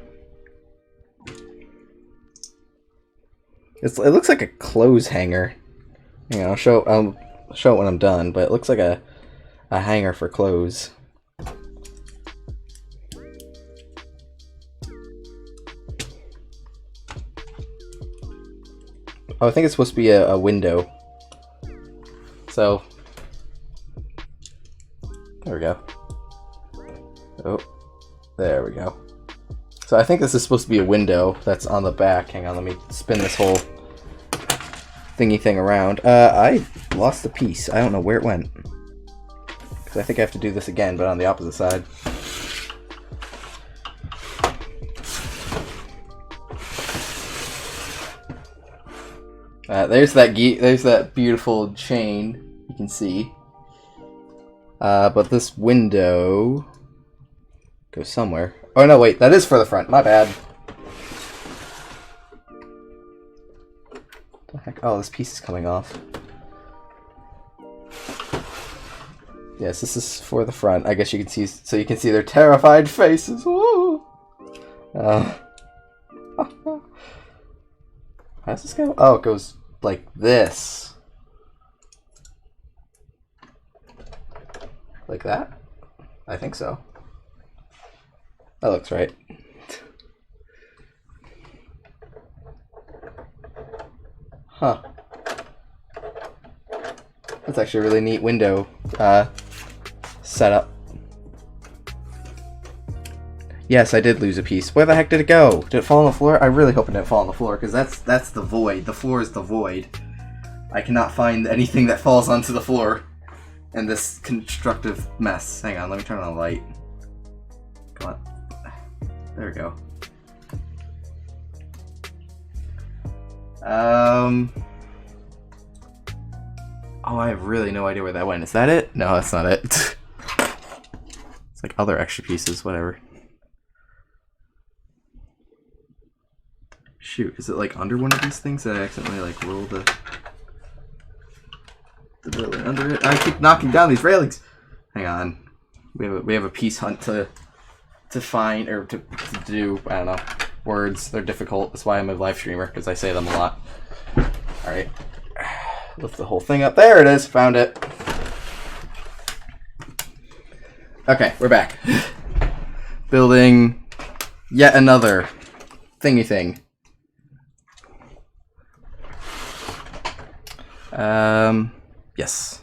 A: It looks like a clothes hanger. Hang on, I'll show it when I'm done, but it looks like a hanger for clothes. Oh, I think it's supposed to be a window. So, there we go. Oh, there we go. So I think this is supposed to be a window that's on the back. Hang on, let me spin this whole thingy thing around. I lost a piece. I don't know where it went. Because I think I have to do this again, but on the opposite side. There's that beautiful chain you can see. But this window goes somewhere. Oh no, wait, that is for the front. My bad. What the heck? Oh, this piece is coming off. Yes, this is for the front. I guess you can see, so you can see their terrified faces. Woo! How does this go? Oh, it goes like this. Like that? I think so. That looks right. Huh. That's actually a really neat window setup. Yes, I did lose a piece. Where the heck did it go? Did it fall on the floor? I really hope it didn't fall on the floor, because that's the void. The floor is the void. I cannot find anything that falls onto the floor in this constructive mess. Hang on, let me turn on the light. Come on. There we go. Oh, I have really no idea where that went. Is that it? No, that's not it. It's like other extra pieces, whatever. Shoot, is it like under one of these things that I accidentally like roll the building under it? I keep knocking down these railings. Hang on, we have a piece hunt to find or to do. I don't know, words. They're difficult. That's why I'm a live streamer, because I say them a lot. All right, lift the whole thing up. There it is. Found it. Okay, we're back. Building yet another thingy thing. Yes.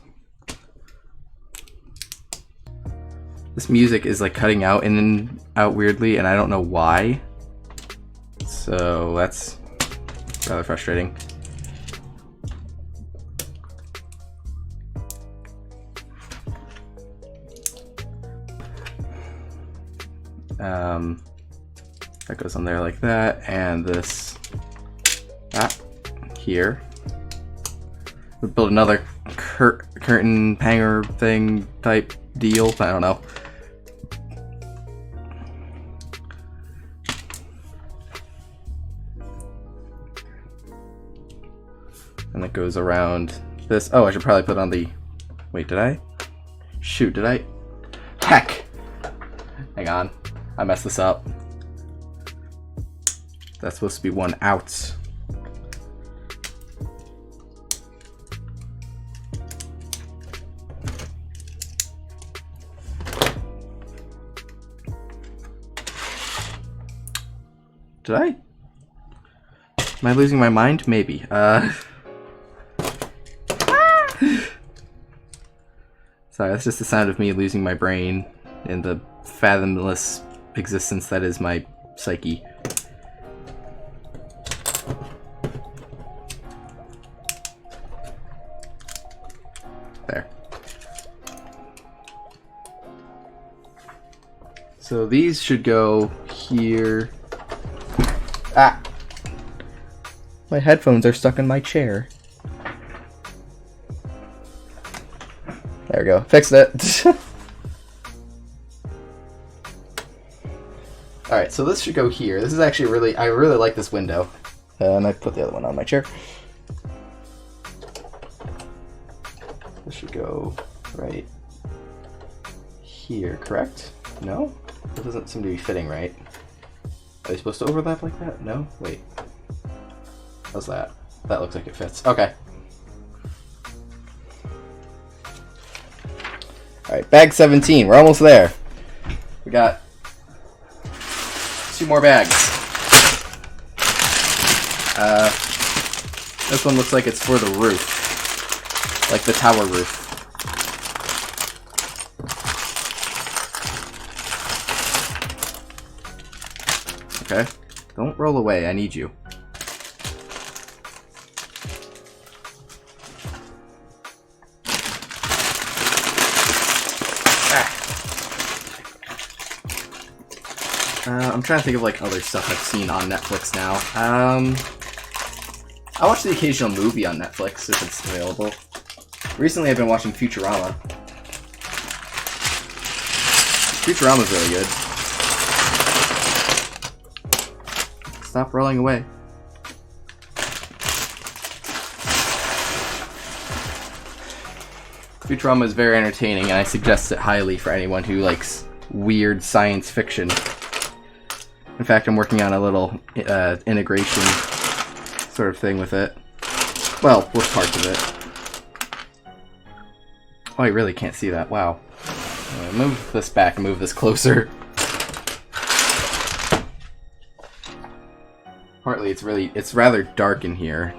A: This music is like cutting out in and out weirdly, and I don't know why. So that's rather frustrating. That goes on there like that, and this here. We build another curtain hanger thing type deal. I don't know. And it goes around this. Oh, I should probably put on the. Wait, did I? Shoot, did I? Heck! Hang on. I messed this up. That's supposed to be one out. Did I? Am I losing my mind? Maybe. Sorry, that's just the sound of me losing my brain in the fathomless existence that is my psyche. There. So these should go here. Ah! My headphones are stuck in my chair. There we go. Fixed it. Alright, so this should go here. This is actually I really like this window. And I put the other one on my chair. This should go right here, correct? No? That doesn't seem to be fitting right. Are they supposed to overlap like that? No? Wait. How's that? That looks like it fits. Okay. Alright, bag 17. We're almost there. We got 2 more bags. This one looks like it's for the roof. Like the tower roof. Okay. Don't roll away. I need you. I'm trying to think of like other stuff I've seen on Netflix now. I watch the occasional movie on Netflix if it's available. Recently I've been watching Futurama. Futurama's really good. Stop rolling away. Futurama is very entertaining, and I suggest it highly for anyone who likes weird science fiction. In fact, I'm working on a little integration sort of thing with it. Well, with parts of it. Oh, I really can't see that. Wow. Move this back and move this closer. Partly, it's rather dark in here.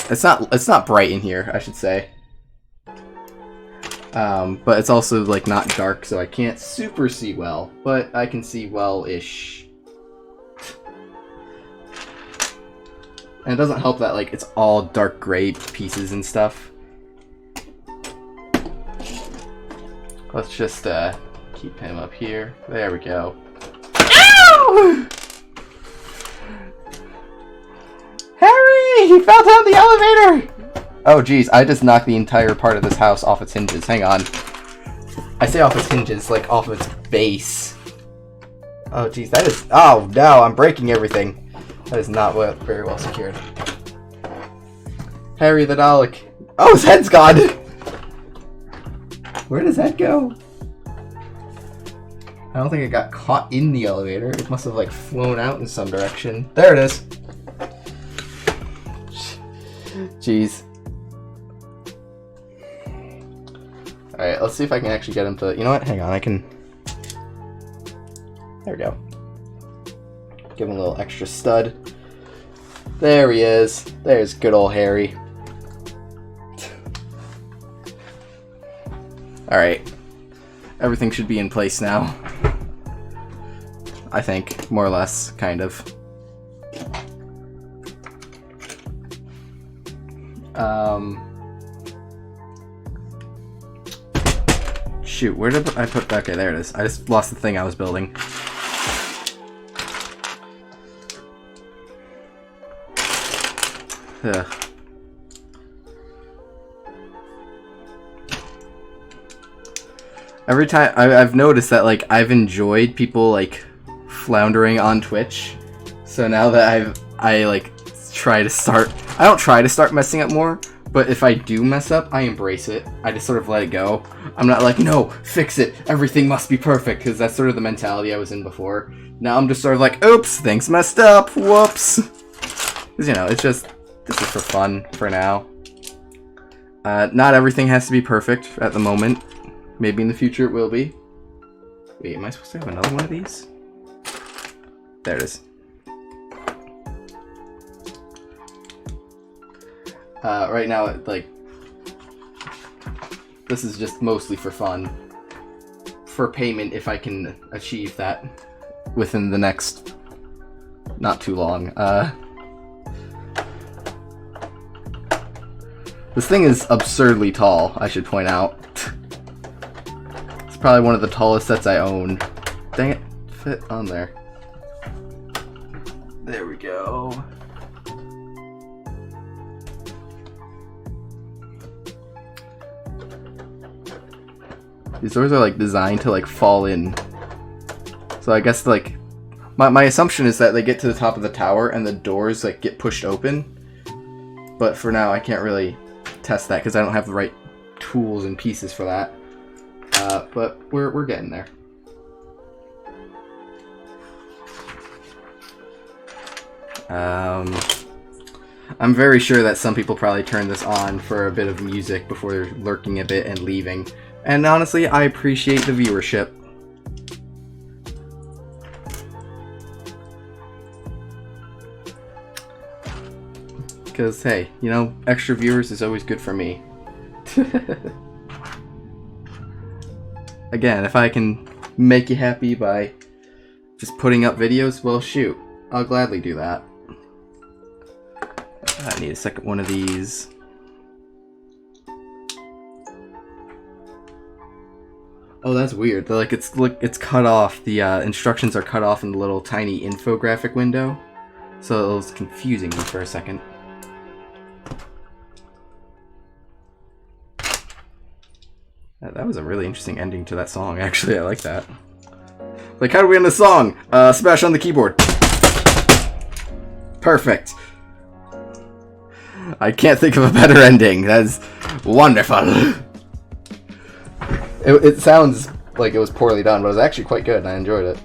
A: It's not bright in here, I should say. But it's also like not dark, so I can't super see well, but I can see well-ish. And it doesn't help that like it's all dark gray pieces and stuff. Let's just keep him up here. There we go. Ow! Harry! He fell down the elevator! Oh geez, I just knocked the entire part of this house off its hinges. Hang on. I say off its hinges, like off its base. Oh geez, that is... Oh no, I'm breaking everything. That is not very well secured. Harry the Dalek. Oh, his head's gone! Where does that go? I don't think it got caught in the elevator. It must have like flown out in some direction. There it is. Jeez. Alright, let's see if I can actually get him to... You know what? Hang on, I can... There we go. Give him a little extra stud. There he is. There's good old Harry. Alright. Everything should be in place now. I think. More or less. Kind of. Shoot, where did I put... Okay, there it is. I just lost the thing I was building. Ugh. Every time I've noticed that like I've enjoyed people like floundering on Twitch, so now that I like try to start, I don't try to start messing up more, but if I do mess up, I embrace it. I just sort of let it go. I'm not like, no, fix it, everything must be perfect, because that's sort of the mentality I was in before. Now I'm just sort of like, oops, things messed up, whoops. Because, you know, it's just, this is for fun for now. Not everything has to be perfect at the moment. Maybe in the future it will be. Wait, am I supposed to have another one of these? There it is. Right now, like, this is just mostly for fun. For payment, if I can achieve that within the next not too long. This thing is absurdly tall, I should point out. It's probably one of the tallest sets I own. Dang it, fit on there. There we go. These doors are like designed to like fall in. So I guess like my assumption is that they get to the top of the tower and the doors like get pushed open. But for now I can't really test that because I don't have the right tools and pieces for that. But we're getting there. I'm very sure that some people probably turn this on for a bit of music before lurking a bit and leaving. And honestly, I appreciate the viewership. Because, hey, you know, extra viewers is always good for me. Again, if I can make you happy by just putting up videos, well, shoot, I'll gladly do that. I need a second one of these. Oh, that's weird. Like it's cut off. The instructions are cut off in the little tiny infographic window, so it was confusing me for a second. That was a really interesting ending to that song. Actually, I like that. Like, how do we end the song? Smash on the keyboard. Perfect. I can't think of a better ending. That's wonderful. It sounds like it was poorly done, but it was actually quite good, and I enjoyed it.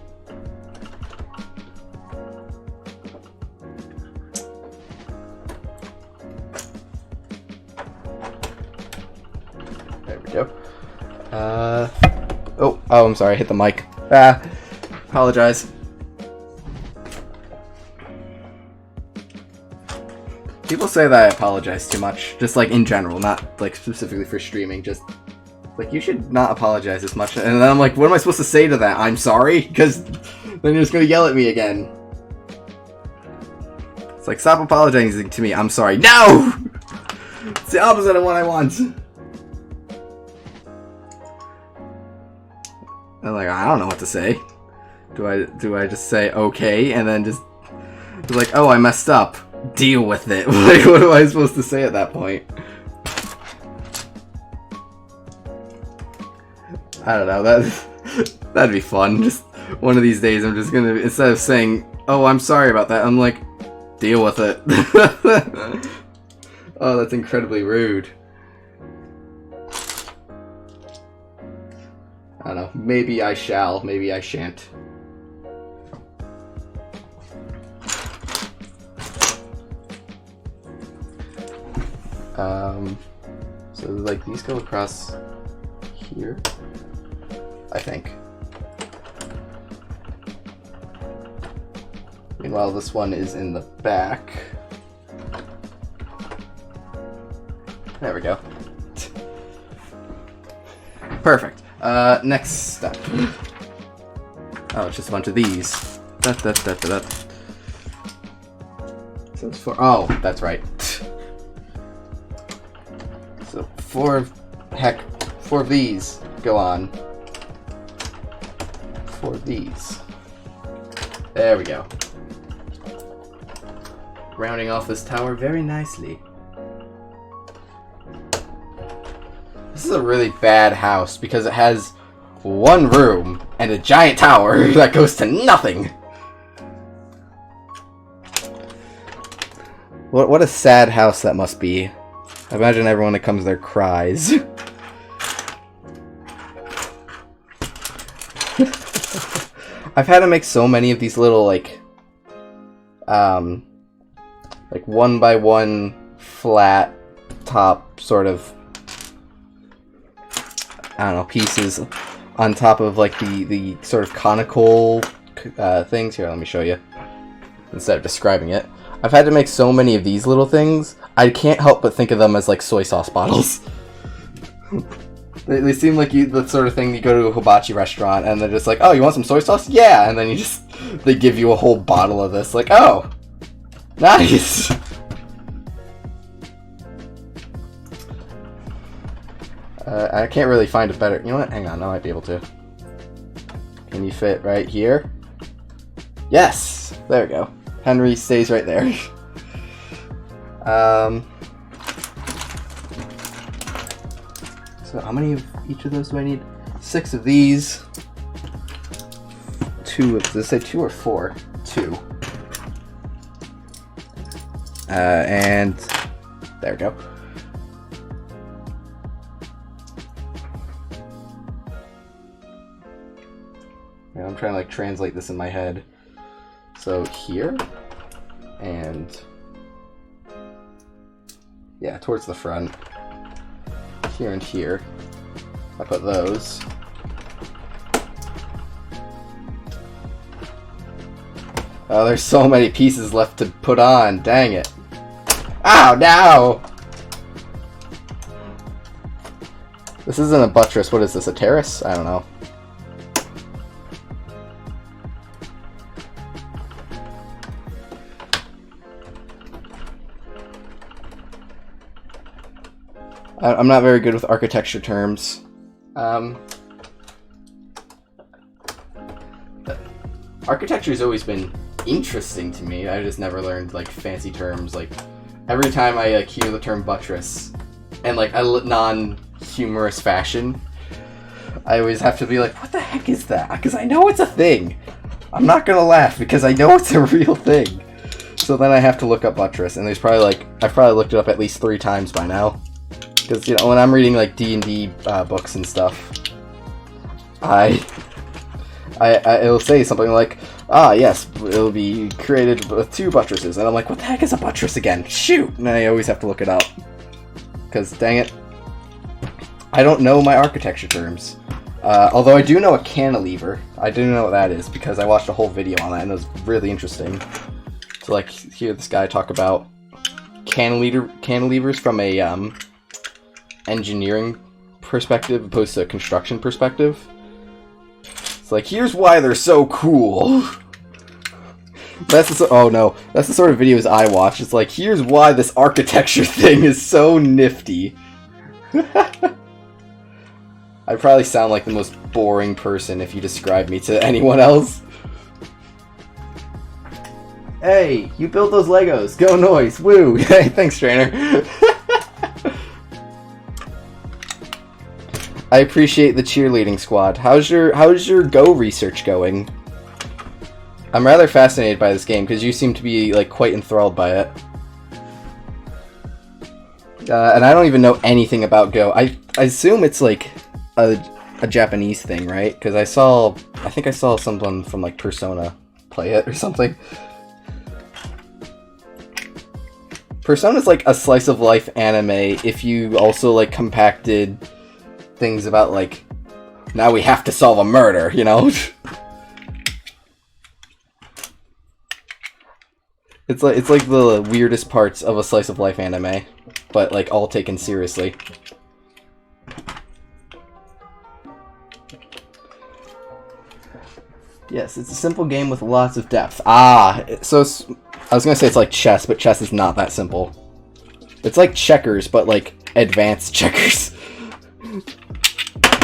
A: we go. Oh, I'm sorry, I hit the mic. Apologize. People say that I apologize too much, just like in general, not like specifically for streaming, just like you should not apologize as much. And then I'm like, what am I supposed to say to that? I'm sorry? Because then you're just gonna yell at me again. It's like, stop apologizing to me, I'm sorry. No! It's the opposite of what I want. I'm like, I don't know what to say. Do I just say okay and then just like, oh, I messed up. Deal with it. Like, what am I supposed to say at that point? I don't know. That'd be fun. Just one of these days, I'm just gonna, instead of saying, "Oh, I'm sorry about that," I'm like, "Deal with it." Oh, that's incredibly rude. I don't know. Maybe I shall. Maybe I shan't. So like these go across here, I think. Meanwhile, this one is in the back. There we go. Perfect. Next step. Oh, it's just a bunch of these. So it's for, oh, that's right. So four of these go on. 4 of these. There we go. Rounding off this tower very nicely. This is a really bad house because it has one room and a giant tower that goes to nothing. What a sad house that must be. I imagine everyone that comes there cries. I've had to make so many of these little like 1x1 flat top sort of, I don't know, pieces on top of like the sort of conical things. Here, let me show you. Instead of describing it, I've had to make so many of these little things. I can't help but think of them as like soy sauce bottles. They seem like the sort of thing you go to a hibachi restaurant and they're just like, oh, you want some soy sauce? Yeah, and then they give you a whole bottle of this. Like, oh, nice. I can't really find a better. You know what? Hang on, I might be able to. Can you fit right here? Yes, there we go. Henry stays right there. So how many of each of those do I need? 6 of these. 2 of, does it say 2 or 4? 2. And there we go. And I'm trying to like translate this in my head. So here, and yeah, towards the front. Here and here. I put those. Oh, there's so many pieces left to put on. Dang it. Ow, no! This isn't a buttress. What is this, a terrace? I don't know. I'm not very good with architecture terms. Architecture's always been interesting to me. I just never learned like fancy terms. Like every time I like hear the term buttress in like a non-humorous fashion, I always have to be like, what the heck is that? Because I know it's a thing. I'm not gonna laugh because I know it's a real thing. So then I have to look up buttress, and there's probably like, I've probably looked it up at least 3 times by now. Because, you know, when I'm reading, like, D&D books and stuff, it'll say something like, ah, yes, it'll be created with 2 buttresses. And I'm like, what the heck is a buttress again? Shoot! And I always have to look it up. Because, dang it, I don't know my architecture terms. Although I do know a cantilever. I do know what that is because I watched a whole video on that and it was really interesting to like hear this guy talk about cantilevers from a engineering perspective opposed to a construction perspective. It's like, here's why they're so cool. That's the sort of videos I watch. It's like, here's why this architecture thing is so nifty. I probably sound like the most boring person if you describe me to anyone else. Hey, you built those Legos. Go Noise. Woo. Hey, thanks, trainer. I appreciate the cheerleading squad. How's your Go research going? I'm rather fascinated by this game because you seem to be like quite enthralled by it. And I don't even know anything about Go. I assume it's like a Japanese thing, right? Because I think I saw someone from like Persona play it or something. Persona's like a slice of life anime if you also like compacted things about like, now we have to solve a murder, you know? It's like the weirdest parts of a slice of life anime, but like all taken seriously. Yes, it's a simple game with lots of depth. I was gonna say it's like chess, but chess is not that simple. It's like checkers, but like advanced checkers.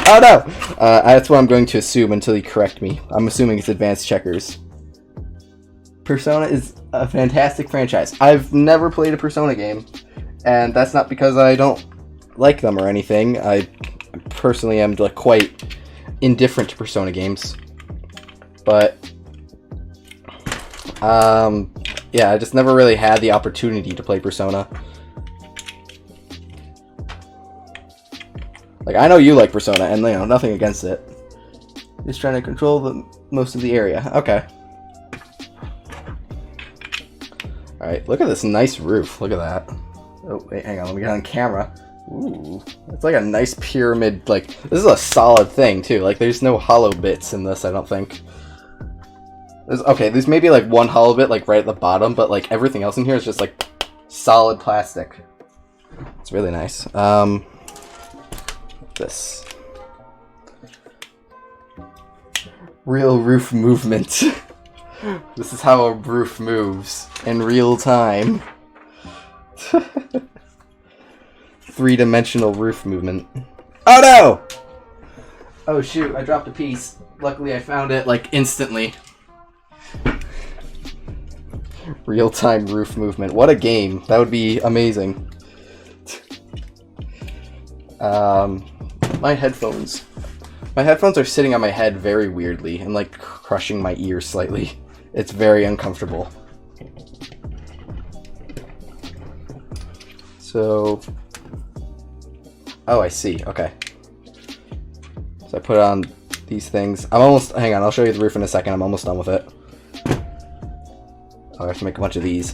A: Oh no! That's what I'm going to assume until you correct me. I'm assuming it's advanced checkers. Persona is a fantastic franchise. I've never played a Persona game, and that's not because I don't like them or anything. I personally am like quite indifferent to Persona games. But, yeah, I just never really had the opportunity to play Persona. Like, I know you like Persona, and, you know, nothing against it. Just trying to control most of the area. Okay. Alright, look at this nice roof. Look at that. Oh, wait, hang on, let me get on camera. Ooh, it's like a nice pyramid, like, this is a solid thing, too. Like, there's no hollow bits in this, I don't think. There's maybe like one hollow bit like right at the bottom, but like everything else in here is just like solid plastic. It's really nice. This real roof movement. This is how a roof moves in real time. 3-dimensional roof movement. Oh no! Oh shoot, I dropped a piece. Luckily I found it like instantly. Real-time roof movement. What a game. That would be amazing. My headphones. My headphones are sitting on my head very weirdly and like crushing my ears slightly. It's very uncomfortable. So... Oh, I see. Okay. So I put on these things. I'm almost... Hang on, I'll show you the roof in a second. I'm almost done with it. Oh, I have to make a bunch of these.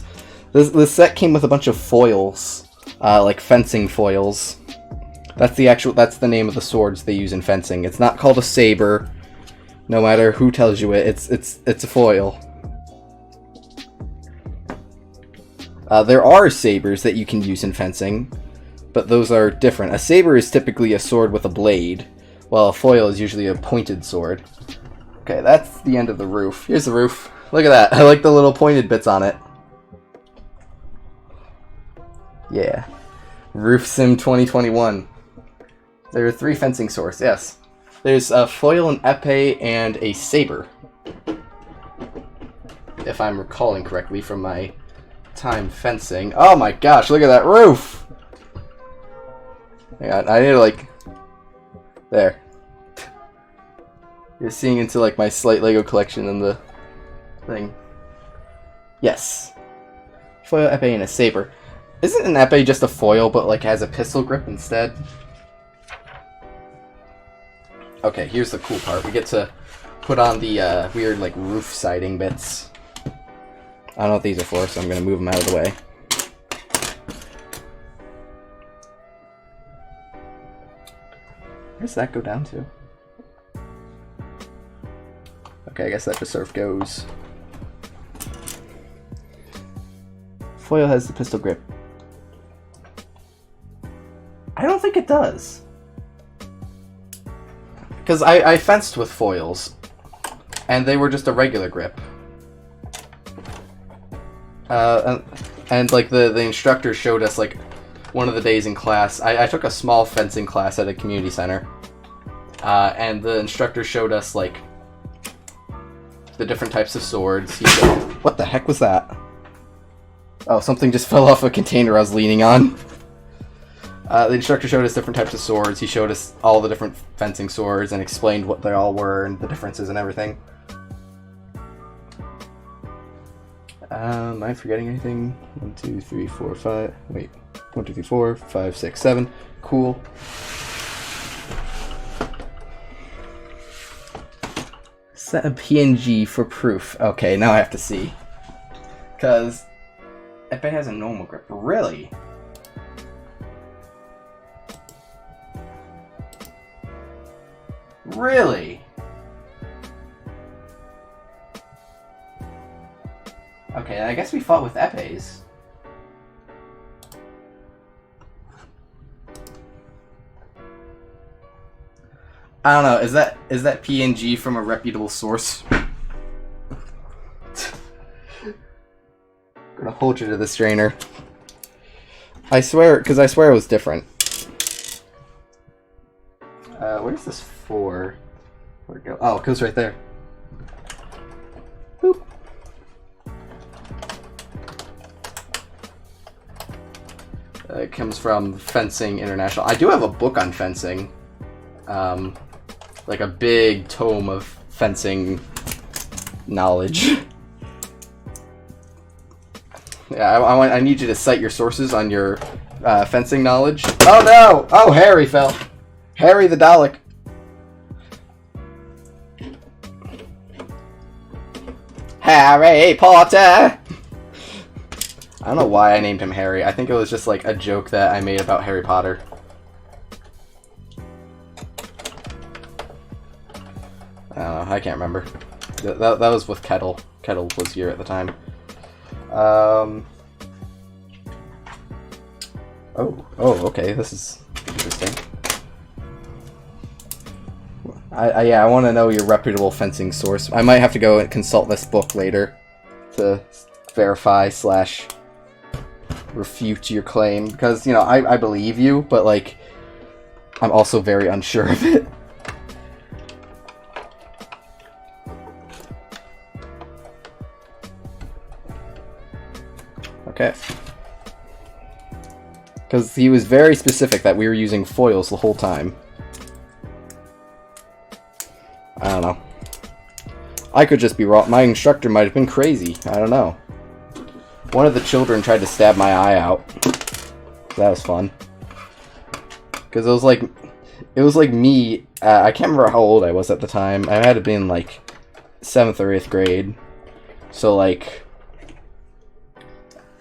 A: This set came with a bunch of foils. Like fencing foils. That's the name of the swords they use in fencing. It's not called a saber. No matter who tells you it, it's a foil. There are sabers that you can use in fencing, but those are different. A saber is typically a sword with a blade, while a foil is usually a pointed sword. Okay, that's the end of the roof. Here's the roof. Look at that. I like the little pointed bits on it. Yeah. Roof Sim 2021. There are 3 fencing swords, yes. There's a foil, an epee, and a saber. If I'm recalling correctly from my time fencing. Oh my gosh, look at that roof! Hang on, I need to like... There. You're seeing into like my slight Lego collection and the thing. Yes. Foil, epee, and a saber. Isn't an epee just a foil but like has a pistol grip instead? Okay, here's the cool part. We get to put on the weird like roof siding bits. I don't know what these are for, so I'm going to move them out of the way. does that go down to? Okay, I guess that just sort of goes. Foil has the pistol grip. I don't think it does. Because I fenced with foils, and they were just a regular grip. And like the instructor showed us, like, one of the days in class. I took a small fencing class at a community center, and the instructor showed us, like, the different types of swords. He showed, what the heck was that? Oh, something just fell off a container I was leaning on. The instructor showed us different types of swords. He showed us all the different fencing swords and explained what they all were and the differences and everything. Am I forgetting anything? 1, 2, 3, 4, 5. Wait. 1, 2, 3, 4, 5, 6, 7. Cool. Set a PNG for proof. Okay, now I have to see. Because Epee has a normal grip. Really? Really? Okay, I guess we fought with Epees. I don't know, is that PNG from a reputable source? I'm gonna hold you to the strainer. I swear it was different. Where's this for? Where'd it go? Oh, it goes right there. Boop. It comes from Fencing International. I do have a book on fencing. Like a big tome of fencing knowledge. Yeah, I need you to cite your sources on your fencing knowledge. Oh no! Oh, Harry fell. Harry the Dalek. Harry Potter! I don't know why I named him Harry. I think it was just like a joke that I made about Harry Potter. I don't know, I can't remember. That was with Kettle. Kettle was here at the time. Oh, okay, this is interesting. I want to know your reputable fencing source. I might have to go and consult this book later to verify / refute your claim, because, you know, I believe you, but, like, I'm also very unsure of it. Okay. Because he was very specific that we were using foils the whole time. I don't know. I could just be wrong. My instructor might have been crazy. I don't know. One of the children tried to stab my eye out. That was fun. Because it was like me. I can't remember how old I was at the time. I had to have been like 7th or 8th grade. So like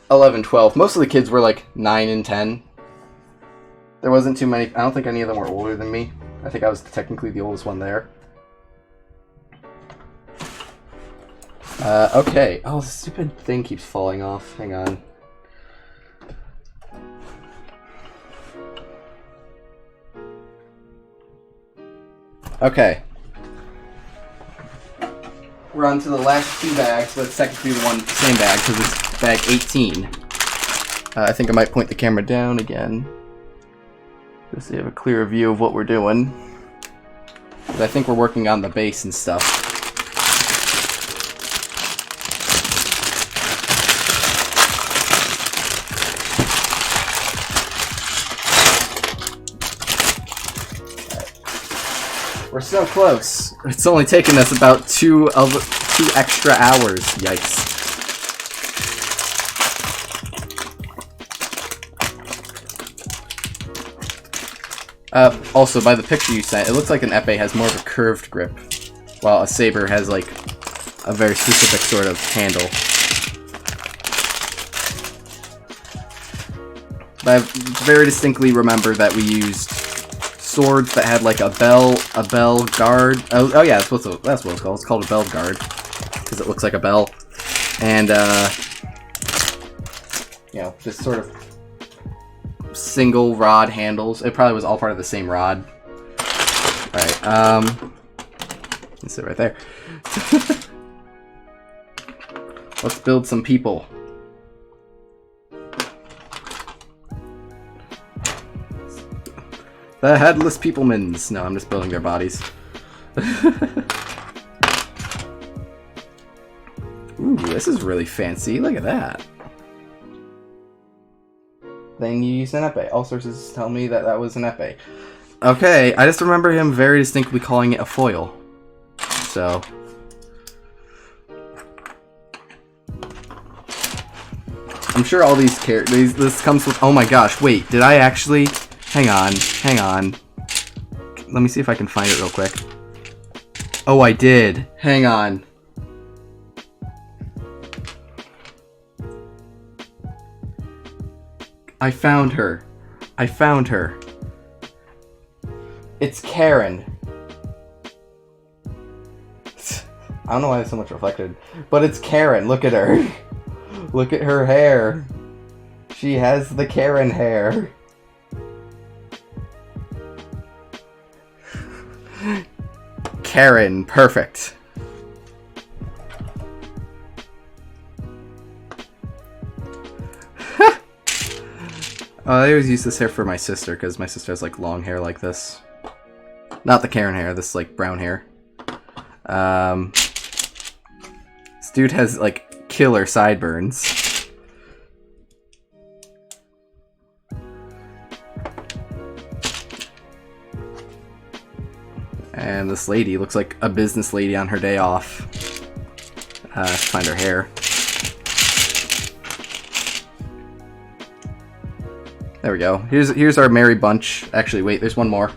A: 11, 12. Most of the kids were like 9 and 10. There wasn't too many. I don't think any of them were older than me. I think I was technically the oldest one there. Okay. Oh, this stupid thing keeps falling off. Hang on. Okay. We're on to the last 2 bags, but it's technically the same bag, because it's bag 18. I think I might point the camera down again, just so you have a clearer view of what we're doing. Because I think we're working on the base and stuff. We're so close. It's only taken us about 2 extra hours. Yikes. Also, by the picture you sent, it looks like an epee has more of a curved grip, while a saber has, like, a very specific sort of handle. But I very distinctly remember that we used swords that had like a bell guard. Oh yeah, that's what it's called. It's called a bell guard because it looks like a bell, and you know, just sort of single rod handles. It probably was all part of the same rod. All right, let's sit right there. Let's build some people. The headless peoplemans. No, I'm just building their bodies. Ooh, this is really fancy. Look at that. Then you use an epee. All sources tell me that that was an epee. Okay, I just remember him very distinctly calling it a foil. So... I'm sure all these characters... This comes with... Oh my gosh, wait. Did I actually... Hang on. Let me see if I can find it real quick. Oh, I did. Hang on. I found her. It's Karen. I don't know why it's so much reflected, but it's Karen. Look at her. Look at her hair. She has the Karen hair. Karen, perfect. I always use this hair for my sister because my sister has like long hair like this. Not the Karen hair, this like brown hair. This dude has like killer sideburns. And this lady looks like a business lady on her day off. Find her hair. There we go. Here's our merry bunch. Actually, wait, there's one more.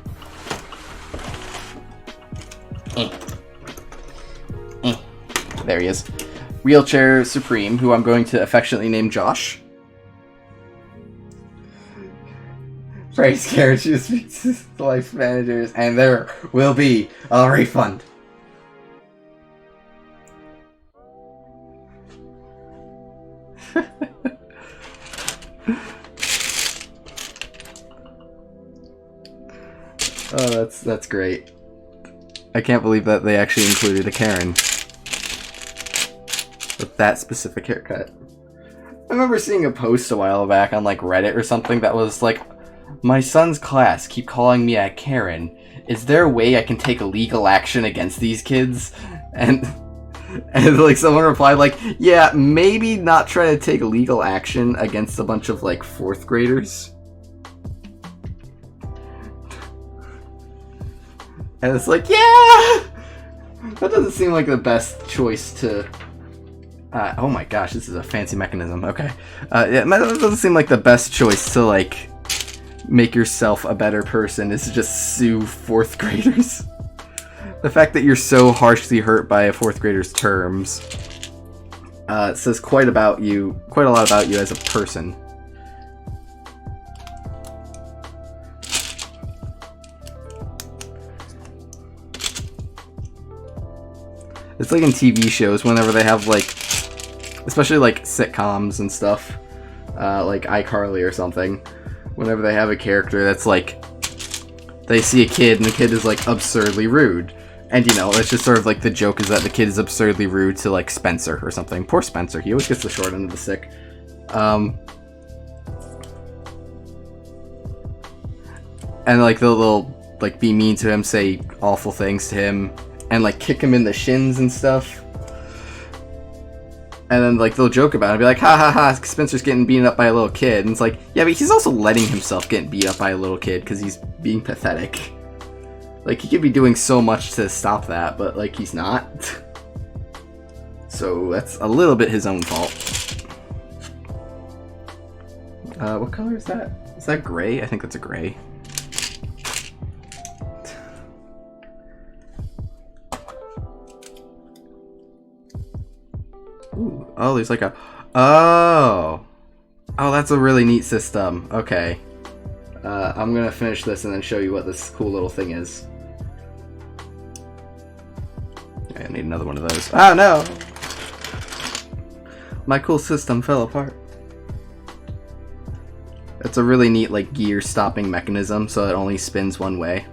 A: There he is. Wheelchair Supreme, who I'm going to affectionately name Josh. Praise Karen, she speaks to the life managers, and there will be a refund. Oh, that's great. I can't believe that they actually included a Karen with that specific haircut. I remember seeing a post a while back on like Reddit or something that was like, my son's class keep calling me a Karen. Is there a way I can take legal action against these kids? And like someone replied like, yeah, maybe not try to take legal action against a bunch of like 4th graders. And it's like, yeah! That doesn't seem like the best choice to... oh my gosh, this is a fancy mechanism. Okay. Yeah, that doesn't seem like the best choice to, like, make yourself a better person is to just sue 4th graders. The fact that you're so harshly hurt by a 4th grader's terms says quite a lot about you as a person. It's like in TV shows whenever they have like, especially like sitcoms and stuff, like iCarly or something, whenever they have a character that's like, they see a kid and the kid is like absurdly rude. And you know, it's just sort of like the joke is that the kid is absurdly rude to like Spencer or something. Poor Spencer, he always gets the short end of the stick. And like they'll like be mean to him, say awful things to him, and like kick him in the shins and stuff. And then like they'll joke about it and be like, ha ha ha, Spencer's getting beaten up by a little kid. And it's like, yeah, but he's also letting himself get beat up by a little kid because he's being pathetic. Like, he could be doing so much to stop that, but like he's not. So that's a little bit his own fault. What color is that? Is that gray? I think that's a gray. Ooh, oh, there's like a... Oh! Oh, that's a really neat system. Okay. I'm gonna finish this and then show you what this cool little thing is. I need another one of those. Oh no! My cool system fell apart. It's a really neat, like, gear stopping mechanism, so it only spins one way.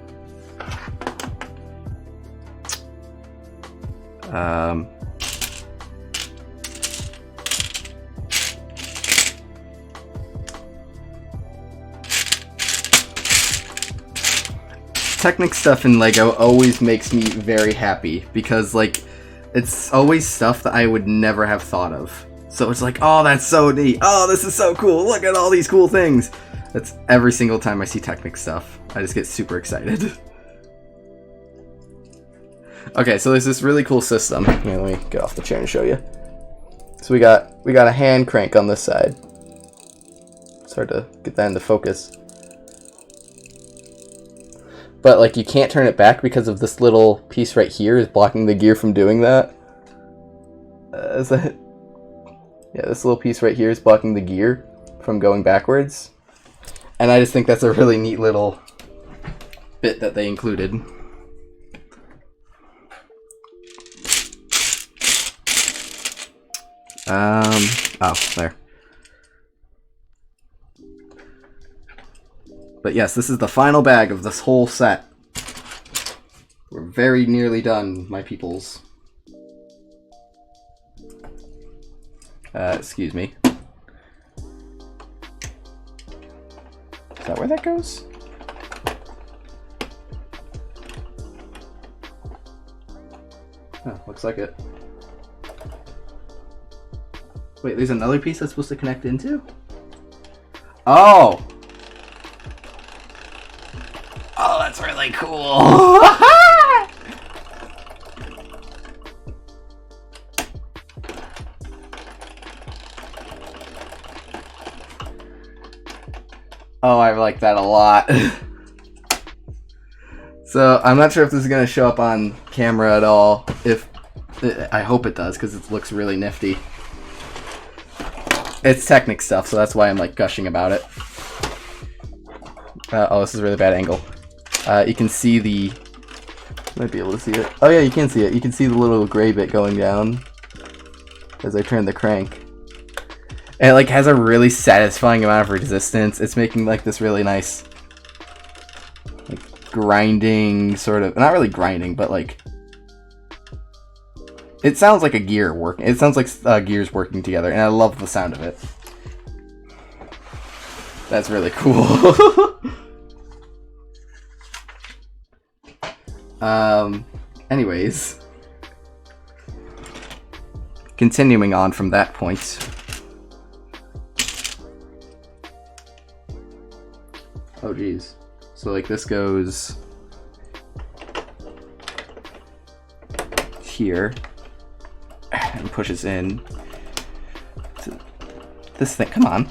A: Technic stuff in LEGO always makes me very happy because, like, it's always stuff that I would never have thought of. So it's like, oh, that's so neat. Oh, this is so cool. Look at all these cool things. That's every single time I see Technic stuff. I just get super excited. Okay, so there's this really cool system. Let me get off the chair and show you. So we got a hand crank on this side. It's hard to get that into focus. But, like, you can't turn it back because of this little piece right here is blocking the gear from doing that. Is that... Yeah, this little piece right here is blocking the gear from going backwards. And I just think that's a really neat little bit that they included. Oh, there. But yes, this is the final bag of this whole set. We're very nearly done, my peoples. Excuse me. Is that where that goes? Oh, looks like it. Wait, there's another piece that's supposed to connect into? Oh! Oh, that's really cool! Oh, I like that a lot. So, I'm not sure if this is going to show up on camera at all. I hope it does, because it looks really nifty. It's Technic stuff, so that's why I'm, like, gushing about it. Oh, this is a really bad angle. You can see the... Might be able to see it. Oh yeah, you can see it. You can see the little gray bit going down as I turn the crank. And it, like, has a really satisfying amount of resistance. It's making, like, this really nice, like, grinding sort of... Not really grinding, but, like... It sounds like a gear working. It sounds like gears working together, and I love the sound of it. That's really cool. Anyways. Continuing on from that point. Oh, geez. So, like, this goes here and pushes in to this thing. Come on.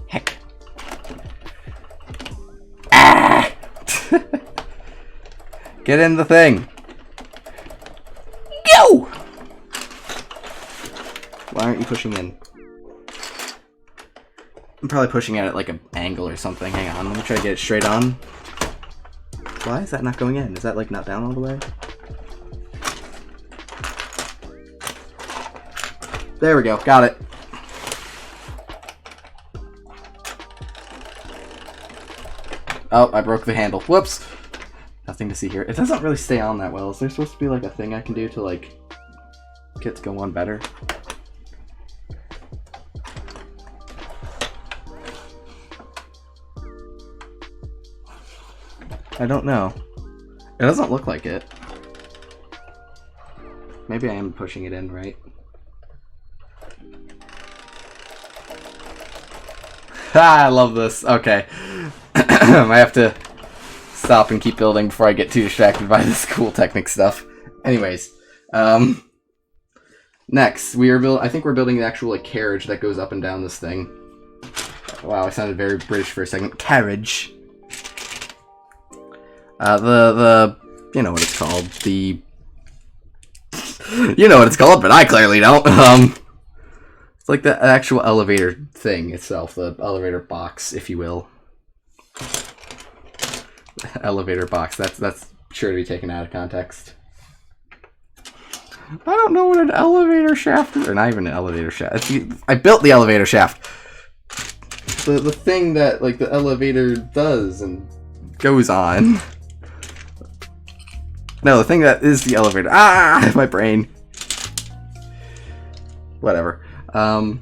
A: Heck. Ah! Get in the thing. Go! Why aren't you pushing in? I'm probably pushing at it like an angle or something. Hang on, let me try to get it straight on. Why is that not going in? Is that, like, not down all the way? There we go, got it. Oh, I broke the handle. Whoops! Nothing to see here. It doesn't really stay on that well. Is there supposed to be, like, a thing I can do to, like, get it to go on better? I don't know. It doesn't look like it. Maybe I am pushing it in, right? Ha! I love this. Okay. I have to stop and keep building before I get too distracted by this cool Technic stuff. Anyways, next I think we're building an actual, like, carriage that goes up and down this thing. Wow, I sounded very British for a second. Carriage. You know what it's called. You know what it's called, but I clearly don't. It's like the actual elevator thing itself, the elevator box, if you will. Elevator box. That's sure to be taken out of context. I don't know what an elevator shaft is. Or not even an elevator shaft. I built the elevator shaft. The thing that, like, the elevator does and goes on. No, the thing that is the elevator. Ah! My brain. Whatever. Oh,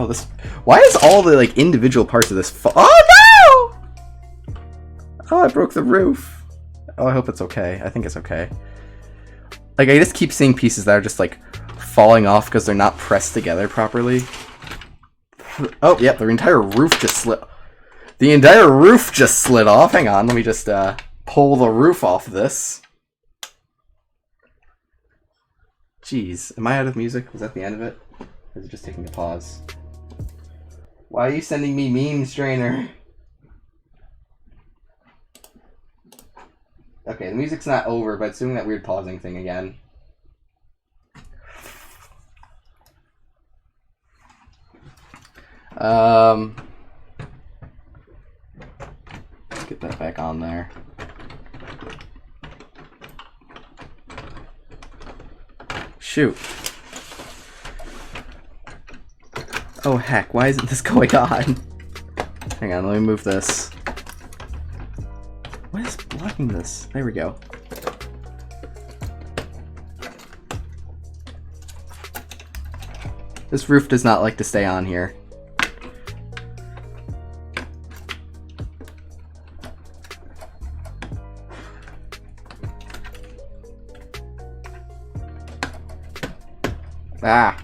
A: this... Why is all the, like, individual parts of this... Oh, no! Oh, I broke the roof. Oh, I hope it's okay. I think it's okay. Like, I just keep seeing pieces that are just, like, falling off because they're not pressed together properly. Oh, yep, the entire roof just slid... The entire roof just slid off. Hang on, let me just, pull the roof off this. Jeez, am I out of music? Was that the end of it? Or is it just taking a pause? Why are you sending me memes, Strainer? Okay, the music's not over, but it's doing that weird pausing thing again. Get that back on there. Shoot. Oh heck, why isn't this going on? Hang on, let me move this. What is blocking this? There we go. This roof does not like to stay on here. Ah.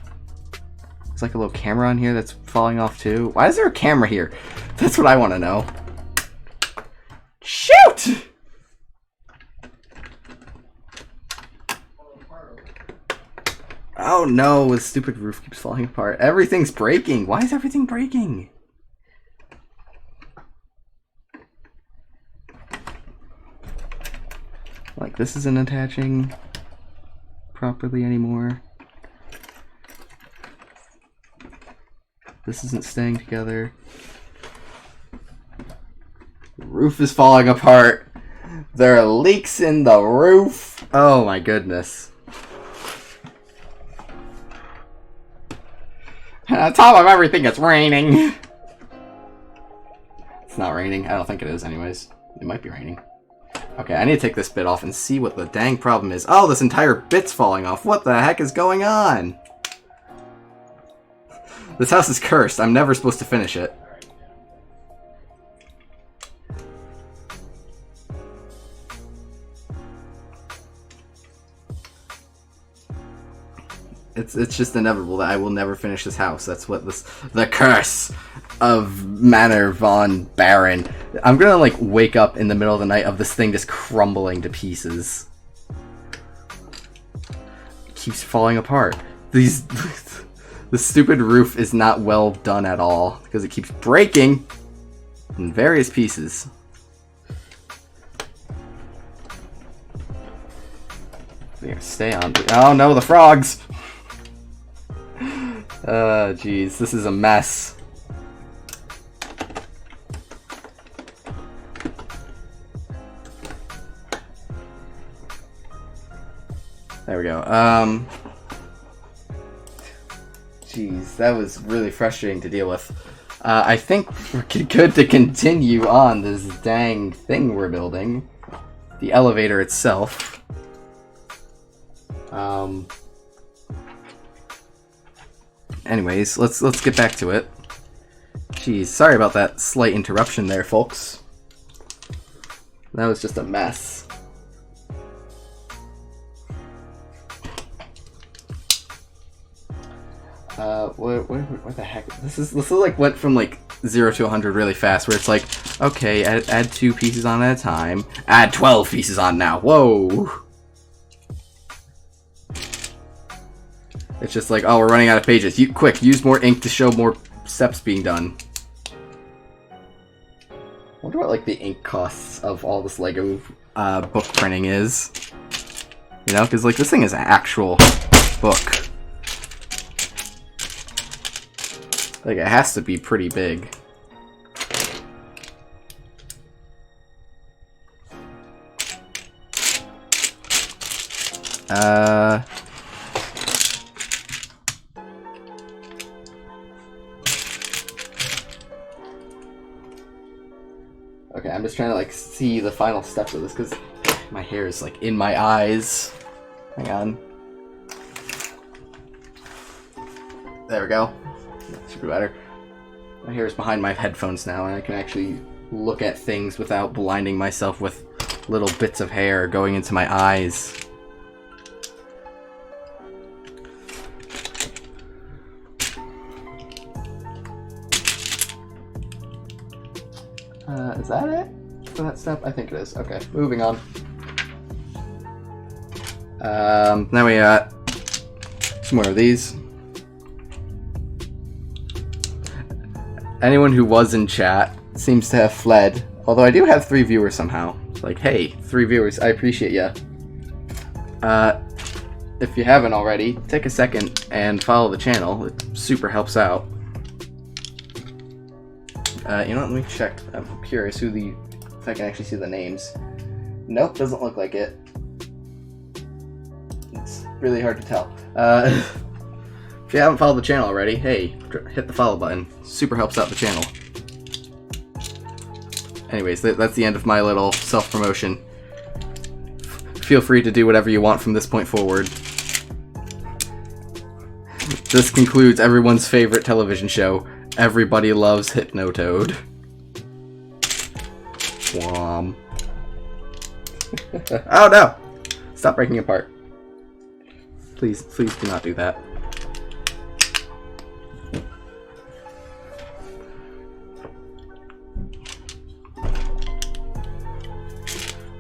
A: There's like a little camera on here that's falling off too. Why is there a camera here? That's what I want to know. Shoot! Oh no, the stupid roof keeps falling apart. Everything's breaking. Why is everything breaking? Like, this isn't attaching properly anymore. This isn't staying together. The roof is falling apart. There are leaks in the roof. Oh my goodness. And on top of everything, it's raining. It's not raining. I don't think it is anyways. It might be raining. Okay, I need to take this bit off and see what the dang problem is. Oh, this entire bit's falling off. What the heck is going on? This house is cursed. I'm never supposed to finish it. It's just inevitable that I will never finish this house. That's what the curse of Manor von Baron. I'm gonna like wake up in the middle of the night of this thing just crumbling to pieces. It keeps falling apart. These the stupid roof is not well done at all because it keeps breaking in various pieces. We're gonna stay on. Oh no, the frogs! Jeez, this is a mess. There we go. Jeez, that was really frustrating to deal with. I think we're good to continue on this dang thing we're building. The elevator itself. Anyways, let's get back to it. Jeez, sorry about that slight interruption there, folks. That was just a mess. What the heck? This is like went from like 0 to 100 really fast, where it's like, okay, add 2 pieces on at a time. Add 12 pieces on now. Whoa. It's just like, oh, we're running out of pages. Quick, use more ink to show more steps being done. I wonder what like the ink costs of all this Lego book printing is. You know, because like this thing is an actual book. Like it has to be pretty big. Okay, I'm just trying to like see the final steps of this because my hair is like in my eyes. Hang on. There we go. That should be better. My hair is behind my headphones now, and I can actually look at things without blinding myself with little bits of hair going into my eyes. Is that it for that step? I think it is. Okay, moving on. Now we got some more of these. Anyone who was in chat seems to have fled, although I do have 3 viewers somehow. It's like, hey, 3 viewers, I appreciate ya. If you haven't already, take a second and follow the channel. It super helps out. You know what, let me check. I'm curious if I can actually see the names. Nope, doesn't look like it. It's really hard to tell. If you haven't followed the channel already, hey, hit the follow button. Super helps out the channel. Anyways, that's the end of my little self-promotion. Feel free to do whatever you want from this point forward. This concludes everyone's favorite television show. Everybody loves Hypnotoad. Whom. Oh no! Stop breaking apart. Please do not do that.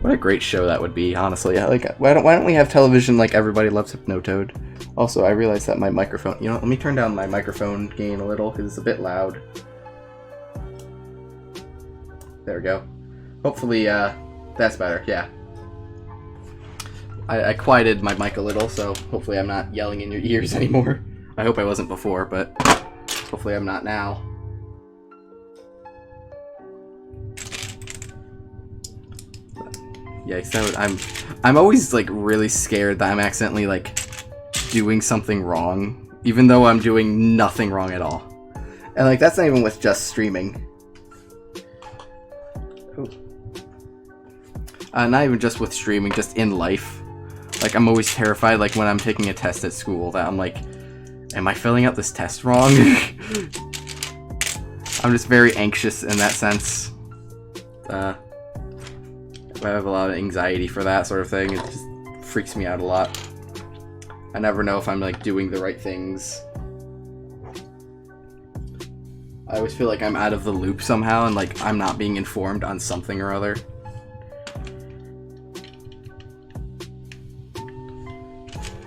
A: What a great show that would be, honestly. Like, why don't we have television like Everybody Loves Hypnotoad? Also, I realized that my microphone... You know what, let me turn down my microphone gain a little, because it's a bit loud. There we go. Hopefully, that's better, yeah. I quieted my mic a little, so hopefully I'm not yelling in your ears anymore. I hope I wasn't before, but hopefully I'm not now. Yikes, I'm always, like, really scared that I'm accidentally, like, doing something wrong, even though I'm doing nothing wrong at all. And, like, that's not even with just streaming. Not even just with streaming, just in life. Like, I'm always terrified, like, when I'm taking a test at school, that I'm like, am I filling out this test wrong? I'm just very anxious in that sense. I have a lot of anxiety for that sort of thing. It just freaks me out a lot. I never know if I'm, like, doing the right things. I always feel like I'm out of the loop somehow, and, like, I'm not being informed on something or other.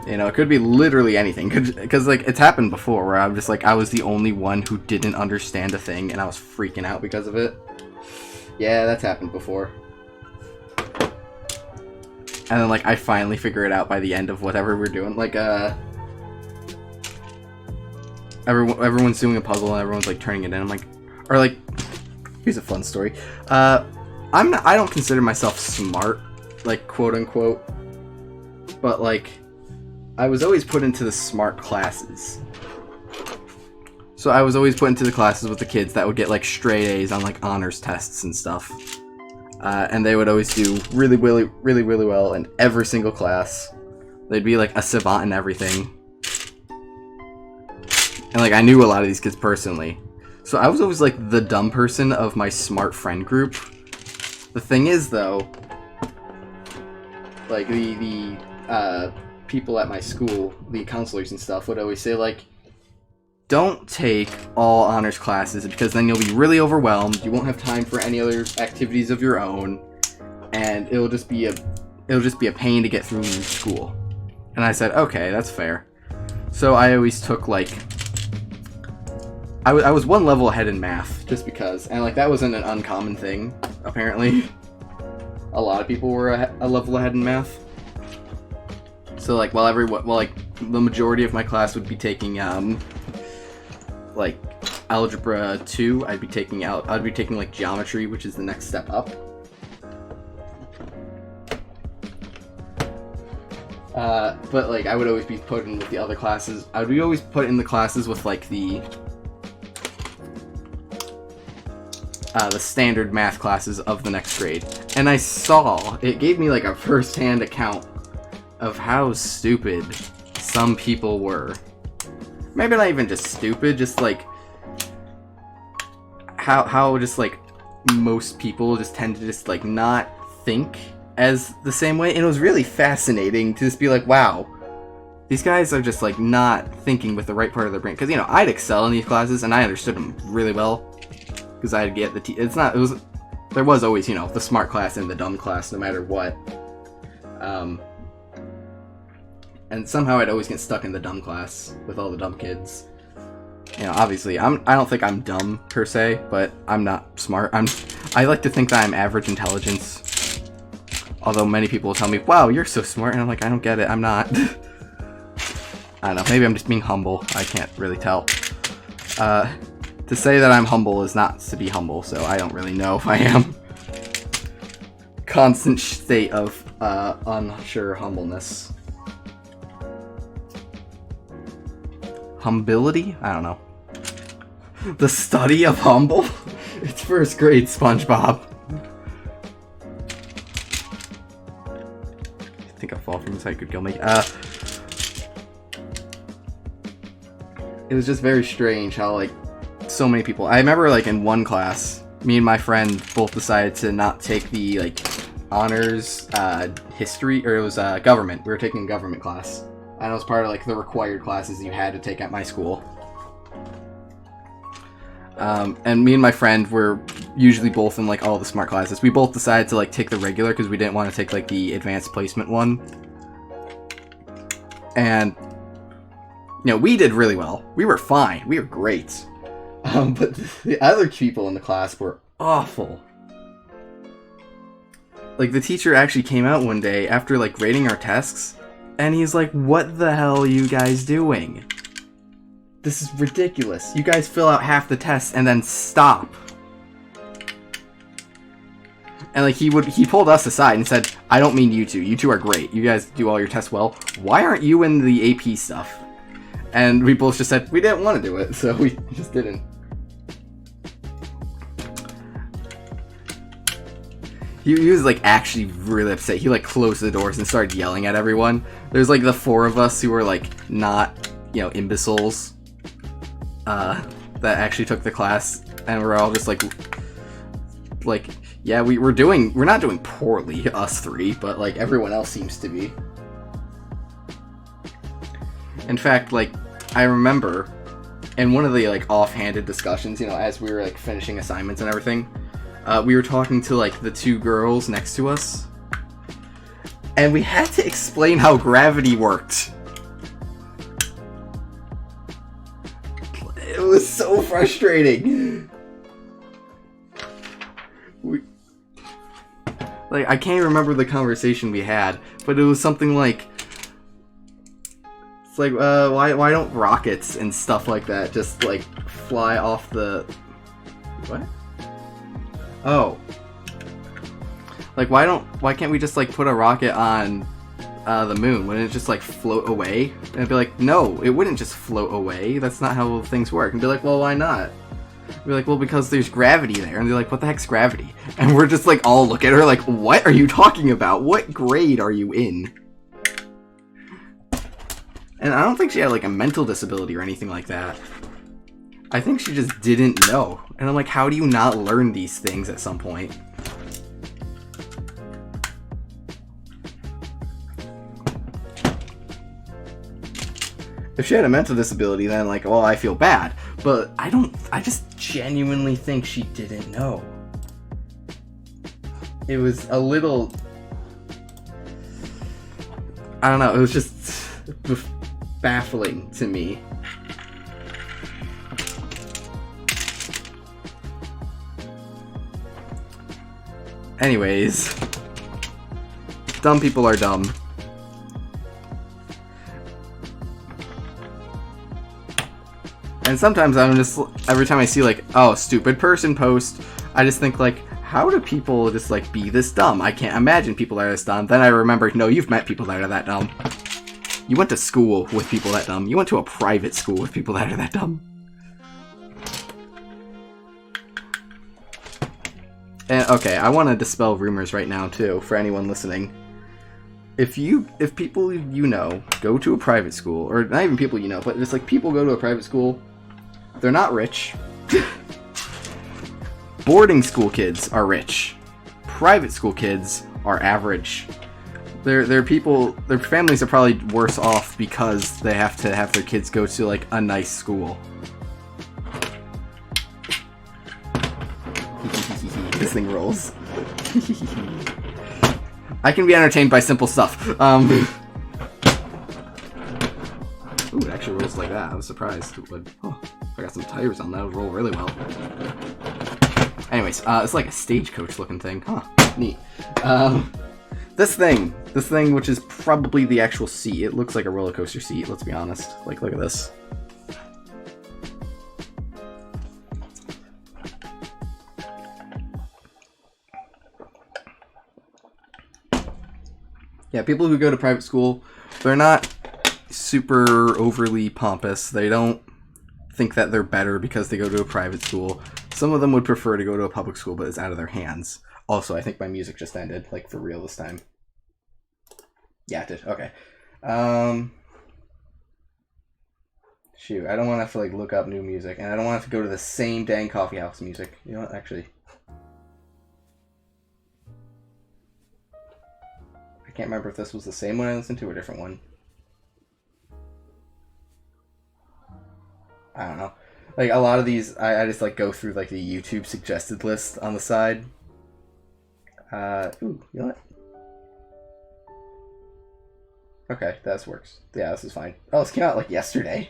A: You know, it could be literally anything, because, like, it's happened before, where I'm just, like, I was the only one who didn't understand a thing, and I was freaking out because of it. Yeah, that's happened before. And then, like, I finally figure it out by the end of whatever we're doing. Like, everyone's doing a puzzle and everyone's, like, turning it in. I'm like, or, like, here's a fun story. I don't consider myself smart, like, quote unquote. But, like, I was always put into the smart classes. So I was always put into the classes with the kids that would get, like, straight A's on, like, honors tests and stuff. And they would always do really well in every single class. They'd be like a savant in everything. And like I knew a lot of these kids personally. So I was always like the dumb person of my smart friend group. The thing is though, like the people at my school, the counselors and stuff would always say like, don't take all honors classes because then you'll be really overwhelmed. You won't have time for any other activities of your own, and it'll just be a pain to get through school. And I said, okay, that's fair. So I always took like I was one level ahead in math just because, and like that wasn't an uncommon thing. Apparently, a lot of people were a level ahead in math. So like like the majority of my class would be taking like algebra 2, I'd be taking like geometry, which is the next step up. But like I would always be put in with the other classes. I would be always put in the classes with like the standard math classes of the next grade. And I saw, it gave me like a first-hand account of how stupid some people were. Maybe not even just stupid, just like how just like most people just tend to just like not think as the same way. And it was really fascinating to just be like, wow, these guys are just like not thinking with the right part of their brain. Because, you know, I'd excel in these classes and I understood them really well. Because I'd get there was always, you know, the smart class and the dumb class no matter what. And somehow I'd always get stuck in the dumb class with all the dumb kids. You know, obviously, I don't think I'm dumb per se, but I'm not smart. I like to think that I'm average intelligence. Although many people will tell me, wow, you're so smart. And I'm like, I don't get it. I'm not. I don't know. Maybe I'm just being humble. I can't really tell. To say that I'm humble is not to be humble, so I don't really know if I am. Constant state of unsure humbleness. Humility? I don't know. The study of humble? It's first grade, SpongeBob. I think a fall from this height could kill me. It was just very strange how, like, so many people... I remember, like, in one class, me and my friend both decided to not take the, like, honors, history, or it was, government. We were taking a government class. And it was part of, like, the required classes you had to take at my school. And me and my friend were usually both in, like, all the smart classes. We both decided to, like, take the regular because we didn't want to take, like, the advanced placement one. And, you know, we did really well. We were fine. We were great. But the other people in the class were awful. Like, the teacher actually came out one day after, like, grading our tests, and he's like, what the hell are you guys doing? This is ridiculous. You guys fill out half the tests and then stop. And, like, he pulled us aside and said, I don't mean you two. You two are great. You guys do all your tests well. Why aren't you in the AP stuff? And we both just said, we didn't want to do it, so we just didn't. He was, like, actually really upset. He, like, closed the doors and started yelling at everyone. There's, like, the four of us who were, like, not, you know, imbeciles, that actually took the class, and we're all just, like, yeah, we're not doing poorly, us three, but, like, everyone else seems to be. In fact, like, I remember in one of the, like, offhanded discussions, you know, as we were, like, finishing assignments and everything, we were talking to, like, the two girls next to us, and we had to explain how gravity worked. It was so frustrating. Like, I can't remember the conversation we had, but it was something like, it's like, why don't rockets and stuff like that just, like, fly off the... What? Oh. Like, why can't we just, like, put a rocket on the moon? Wouldn't it just, like, float away? And I'd be like, no, it wouldn't just float away. That's not how things work. And be like, well, why not? We're like, well, because there's gravity there. And they're like, what the heck's gravity? And we're just, like, all look at her like, what are you talking about? What grade are you in? And I don't think she had, like, a mental disability or anything like that. I think she just didn't know. And I'm like, how do you not learn these things at some point? If she had a mental disability, then, like, well, I feel bad. But I just genuinely think she didn't know. It was a little... I don't know, it was just baffling to me. Anyways, dumb people are dumb. And sometimes I'm just, every time I see, like, oh, stupid person post, I just think, like, how do people just, like, be this dumb? I can't imagine people that are this dumb. Then I remember, no, you've met people that are that dumb.
B: You went to school with people that dumb. You went to a private school with people that are that dumb. And, okay, I want to dispel rumors right now, too, for anyone listening. If people you know go to a private school, or not even people you know, but just like people go to a private school, they're not rich. Boarding school kids are rich. Private school kids are average. Their families are probably worse off because they have to have their kids go to like a nice school. This thing rolls. I can be entertained by simple stuff. Ooh, it actually rolls like that. I was surprised. But, oh, if I got some tires on that, it would roll really well. Anyways, it's like a stagecoach looking thing. Huh, neat. This thing, which is probably the actual seat. It looks like a roller coaster seat, let's be honest. Like, look at this. Yeah, people who go to private school, they're not super overly pompous. They don't think that they're better because they go to a private school. Some of them would prefer to go to a public school, but it's out of their hands. Also, I think my music just ended, like, for real this time. Yeah, it did. Okay. Shoot, I don't want to have to, like, look up new music, and I don't want to have to go to the same dang coffee house music. You know what, actually... I can't remember if this was the same one I listened to or a different one. I don't know. Like, a lot of these, I just, like, go through, like, the YouTube suggested list on the side. Ooh, you know what? Okay, that works. Yeah, this is fine. Oh, this came out, like, yesterday.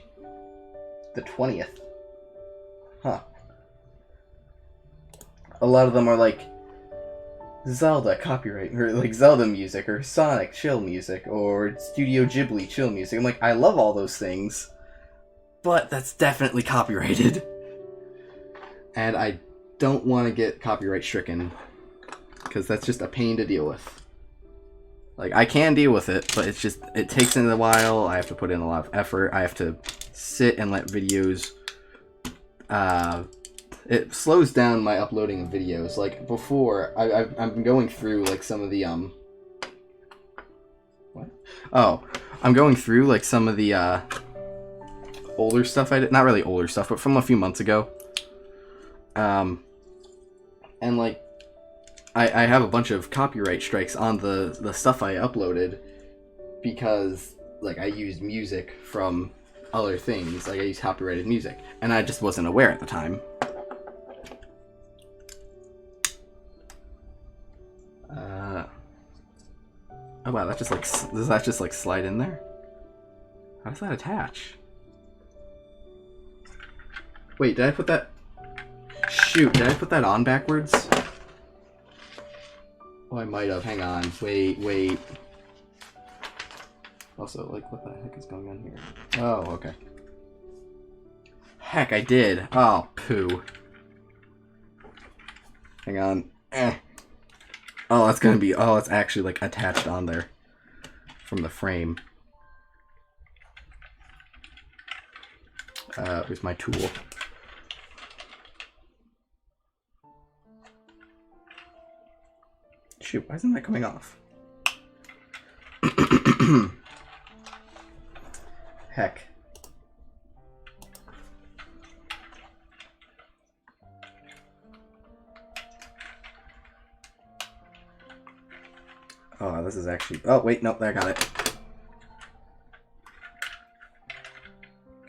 B: The 20th. Huh. A lot of them are, like, Zelda copyright, or like Zelda music, or Sonic chill music, or Studio Ghibli chill music. I'm like, I love all those things, but that's definitely copyrighted. And I don't want to get copyright stricken, because that's just a pain to deal with. Like, I can deal with it, but it's just, it takes a while, I have to put in a lot of effort, I have to sit and let videos, it slows down my uploading of videos. Like, before, I'm going through, like, some of the, what? Oh, I'm going through, like, some of the, older stuff I did. Not really older stuff, but from a few months ago. And, like, I have a bunch of copyright strikes on the stuff I uploaded because, like, I used music from other things. Like, I used copyrighted music. And I just wasn't aware at the time. Oh wow, that just like, does that just like slide in there? How does that attach? Wait, did I put that? Shoot, did I put that on backwards? Oh, I might have. Hang on. Wait. Also, like, what the heck is going on here? Oh, okay. Heck, I did. Oh, poo. Hang on. Oh, that's gonna be... Oh, it's actually, like, attached on there. From the frame. Here's my tool. Shoot, why isn't that coming off? Heck. Oh, this is actually... Oh, wait, nope, I got it.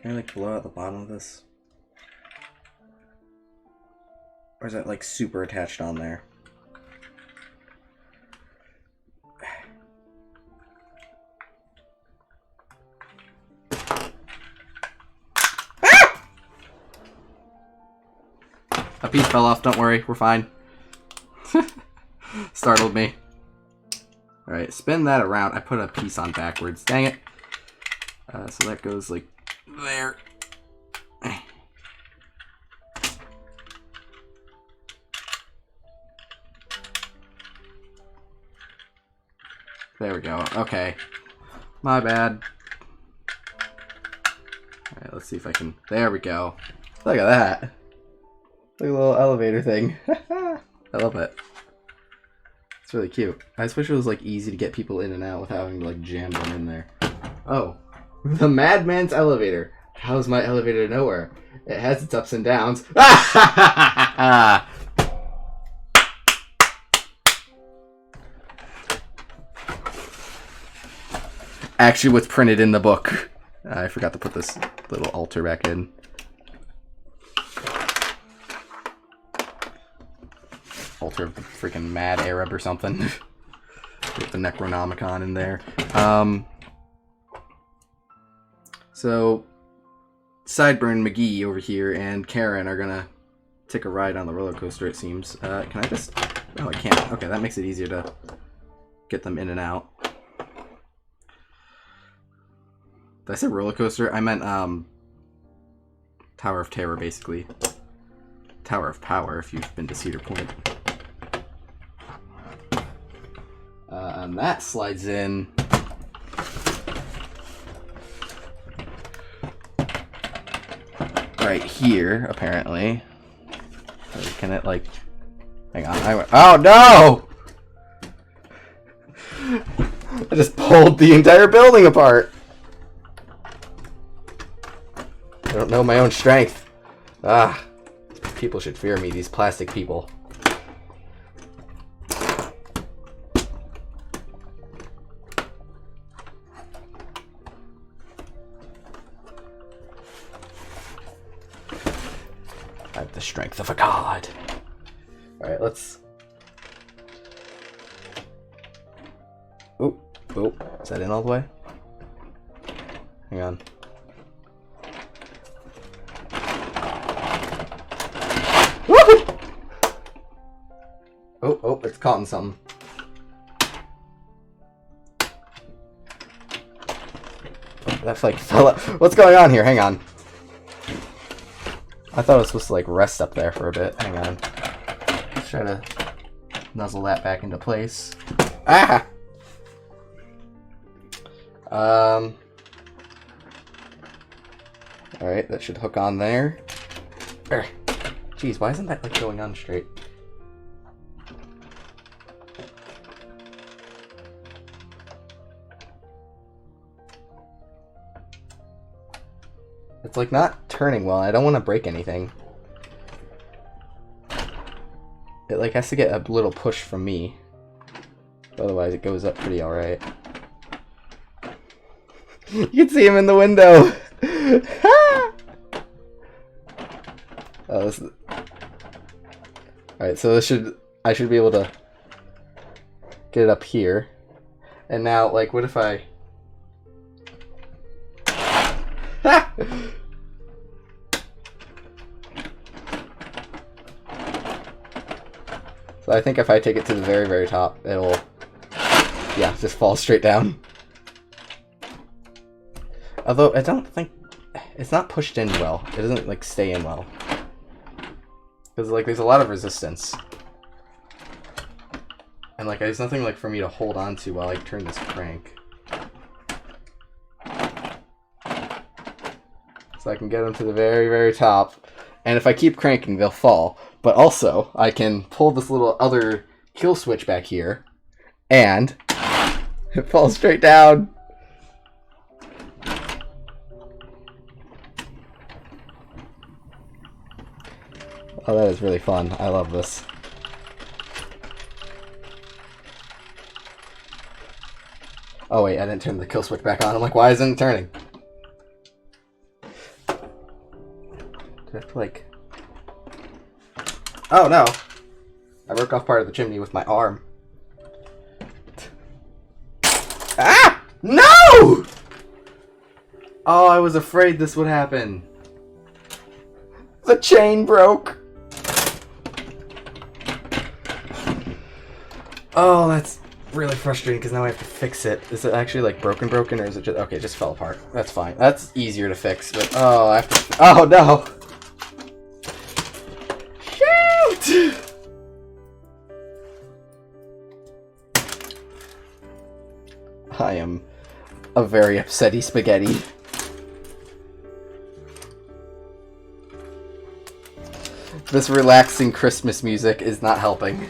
B: Can I, like, blow out the bottom of this? Or is that, like, super attached on there? A piece fell off, don't worry, we're fine. Startled me. Alright, spin that around. I put a piece on backwards, dang it. So that goes like there. There we go, okay. My bad. Let's see if I can... There we go. Look at that. Look at the little elevator thing. I love it. It's really cute. I just wish it was like easy to get people in and out without having to like jam them in there. Oh. The Madman's elevator. How's my elevator to nowhere? It has its ups and downs. Actually, what's printed in the book. I forgot to put this little altar back in. Altar of the freaking Mad Arab or something. With the Necronomicon in there. So, Sideburn McGee over here and Karen are gonna take a ride on the roller coaster, it seems. Can I just... Oh, I can't. Okay, that makes it easier to get them in and out. Did I say roller coaster? I meant, Tower of Terror, basically. Tower of Power, if you've been to Cedar Point. And that slides in... right here, apparently. Can it, like... Hang on, oh, no! I just pulled the entire building apart! I don't know my own strength. Ah, people should fear me, these plastic people. I have the strength of a god. Alright, let's... Oh, is that in all the way? Hang on. Oh, it's caught in something. Oh, that like fell up. What's going on here? Hang on. I thought it was supposed to like rest up there for a bit. Hang on. Let's try to nuzzle that back into place. Ah! Alright, that should hook on there. Jeez, why isn't that like going on straight? It's like not turning well. I don't want to break anything. It like has to get a little push from me. Otherwise it goes up pretty alright. You can see him in the window! Oh, this is... Alright, so I should be able to get it up here. And now, like, what if I... So I think if I take it to the very, very top, it'll, yeah, just fall straight down. Although, I don't think, it's not pushed in well. It doesn't, like, stay in well. Because, like, there's a lot of resistance. And, like, there's nothing, like, for me to hold on to while I turn this crank. So I can get them to the very, very top. And if I keep cranking, they'll fall. But also, I can pull this little other kill switch back here. And it falls straight down. Oh, that is really fun. I love this. Oh wait, I didn't turn the kill switch back on. I'm like, why isn't it turning? Do I have to like... Oh no! I broke off part of the chimney with my arm. Ah! No! Oh, I was afraid this would happen. The chain broke. Oh, that's really frustrating because now I have to fix it. Is it actually like broken or is it just... Okay, it just fell apart. That's fine. That's easier to fix, but... Oh, I have to... Oh, no! Shoot! I am a very upsetty spaghetti. This relaxing Christmas music is not helping.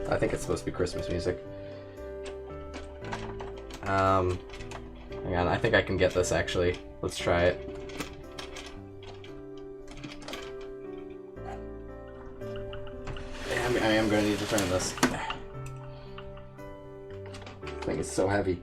B: I think it's supposed to be Christmas music. Hang on, I think I can get this actually. Let's try it. I am going to need to turn this. This thing is so heavy.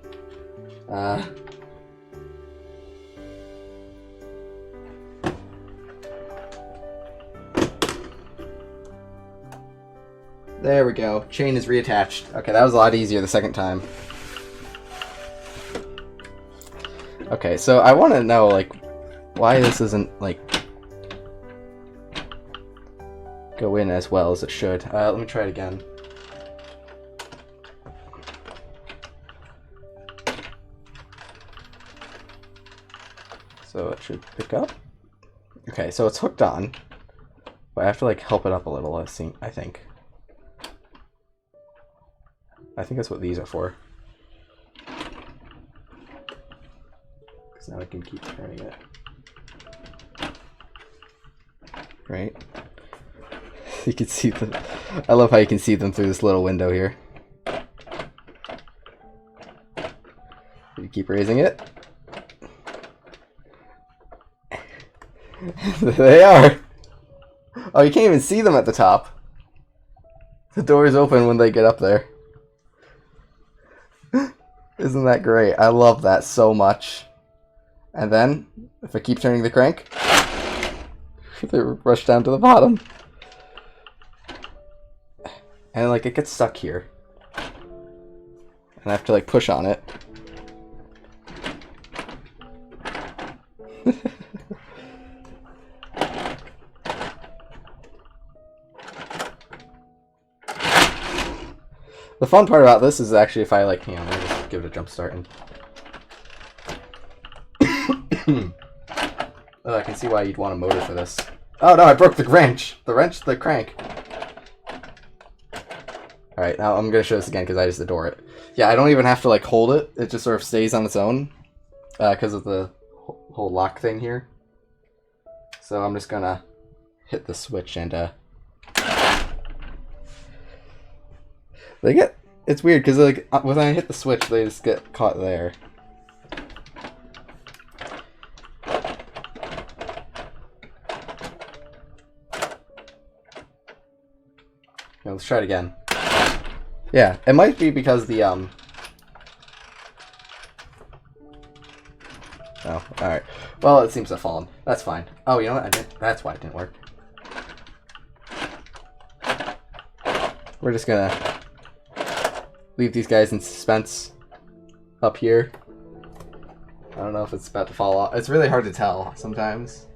B: There we go. Chain is reattached. Okay, that was a lot easier the second time. Okay, so I want to know, like, why this isn't, like, go in as well as it should. Let me try it again. So it should pick up. Okay, so it's hooked on. But I have to, like, help it up a little, I think. I think that's what these are for. Because now I can keep turning it. Right? You can see them. I love how you can see them through this little window here. You keep raising it. There they are! Oh, you can't even see them at the top. The door is open when they get up there. Isn't that great? I love that so much. And then, if I keep turning the crank, they rush down to the bottom. And like it gets stuck here. And I have to like push on it. The fun part about this is actually if I like, hang on, let me just give it a jump start. And oh, I can see why you'd want a motor for this. Oh no, I broke the wrench. The crank. Alright, now I'm going to show this again because I just adore it. Yeah, I don't even have to like hold it. It just sort of stays on its own because of the whole lock thing here. So I'm just going to hit the switch and it's weird because like when I hit the switch, they just get caught there. Okay, let's try it again. Yeah, it might be because the Oh, alright. Well, it seems to have fallen. That's fine. Oh, you know what? That's why it didn't work. We're just gonna leave these guys in suspense up here. I don't know if it's about to fall off. It's really hard to tell sometimes.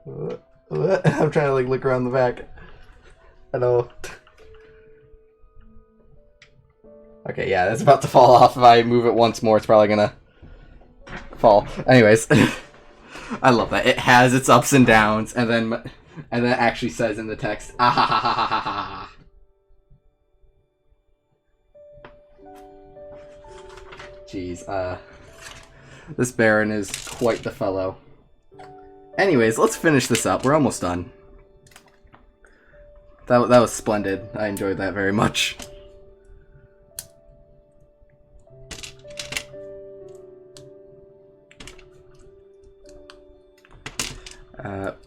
B: I'm trying to like look around the back. I know. Okay, yeah, that's about to fall off. If I move it once more, it's probably gonna fall. Anyways, I love that. It has its ups and downs, and then it actually says in the text, ah ha ha ha ha ha ha. Jeez, this Baron is quite the fellow. Anyways, let's finish this up. We're almost done. That was splendid. I enjoyed that very much.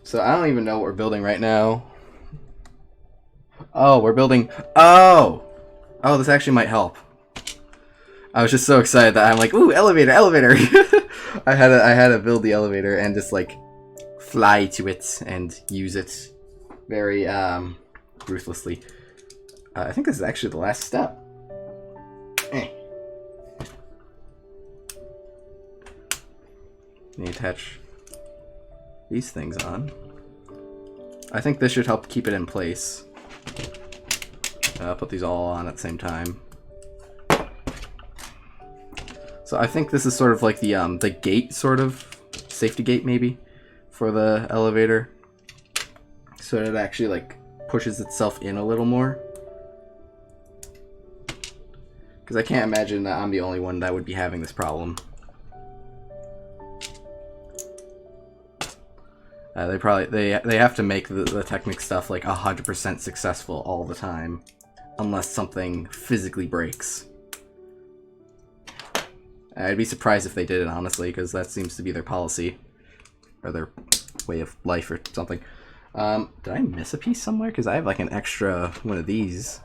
B: So I don't even know what we're building right now. Oh, we're building... Oh! Oh, this actually might help. I was just so excited that I'm like, ooh, elevator, elevator! I had to build the elevator and just like fly to it and use it very ruthlessly. I think this is actually the last step. Need to attach these things on. I think this should help keep it in place. Put these all on at the same time. So I think this is sort of like the gate, sort of safety gate maybe, for the elevator. So it actually like pushes itself in a little more. Because I can't imagine that I'm the only one that would be having this problem. They have to make the Technic stuff like 100% successful all the time, unless something physically breaks. I'd be surprised if they did it, honestly, because that seems to be their policy or their way of life or something. Did I miss a piece somewhere? Because I have like an extra one of these.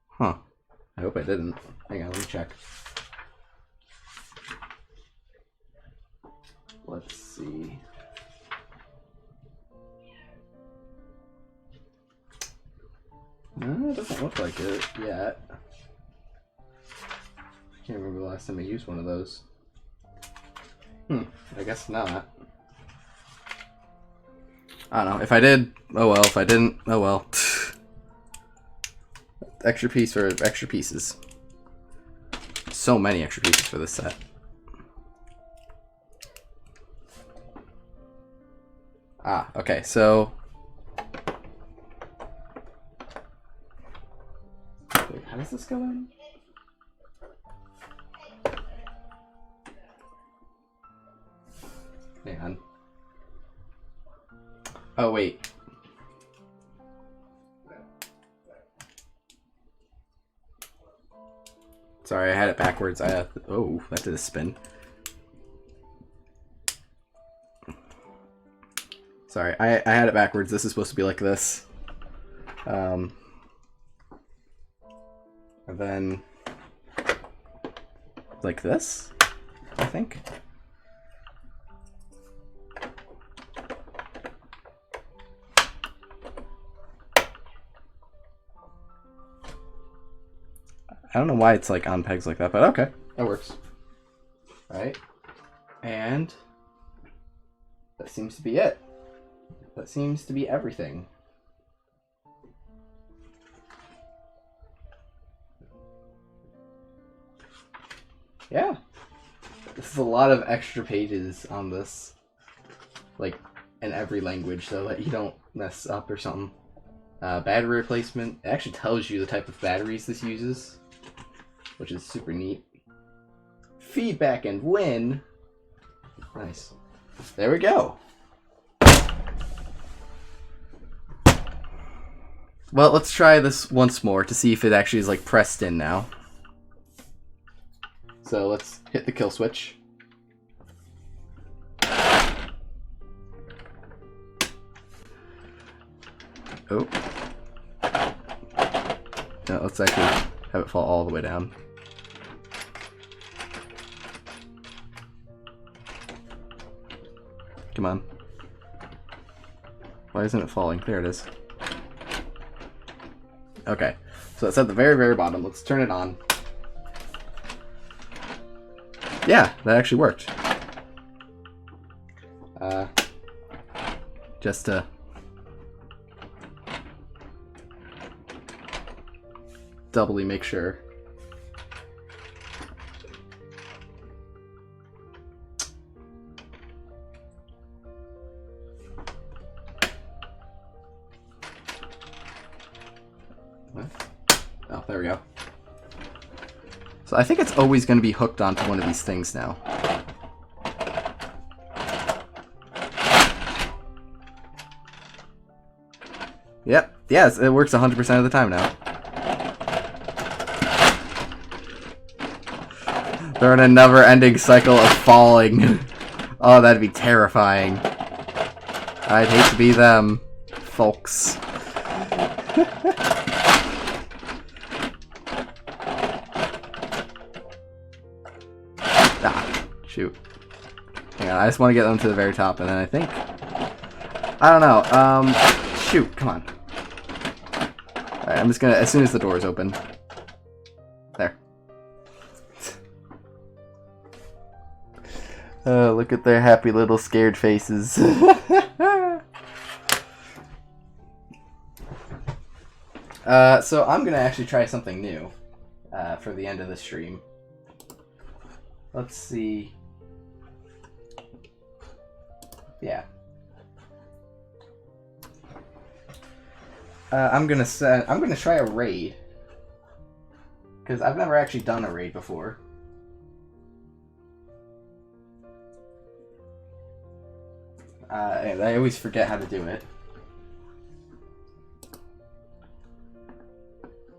B: Huh. I hope I didn't. Hang on, let me check. Let's see. No, it doesn't look like it yet. I can't remember the last time I used one of those. I guess not. I don't know. If I did, oh well. If I didn't, oh well. Extra piece for extra pieces. So many extra pieces for this set. Ah, okay, so... Wait, how does this go in? Hang on. Oh, wait. Sorry, I had it backwards. Oh, that did a spin. Sorry, I had it backwards. This is supposed to be like this. And then like this, I think. I don't know why it's like on pegs like that, but okay, that works. All right, and that seems to be it. That seems to be everything. Yeah, this is a lot of extra pages on this, like in every language, so that you don't mess up or something. Battery replacement. It actually tells you the type of batteries this uses, which is super neat. Feedback and win. Nice. There we go. Well, let's try this once more to see if it actually is like pressed in now. So let's hit the kill switch. Oh. No, let's actually have it fall all the way down. Come on. Why isn't it falling? There it is. Okay, so it's at the very, very bottom. Let's turn it on. Yeah, that actually worked. Just to doubly make sure. Oh, there we go. So I think it's always going to be hooked onto one of these things now. Yep. Yes, it works 100% of the time now. They're in a never-ending cycle of falling. Oh, that'd be terrifying. I'd hate to be them, folks. Ah, shoot. Hang on, I just want to get them to the very top, and then I think... I don't know, shoot, come on. Alright, I'm just gonna, as soon as the door is open. There. Oh, look at their happy little scared faces. So I'm gonna actually try something new for the end of the stream. Let's see. Yeah. I'm gonna try a raid. because I've never actually done a raid before. And I always forget how to do it.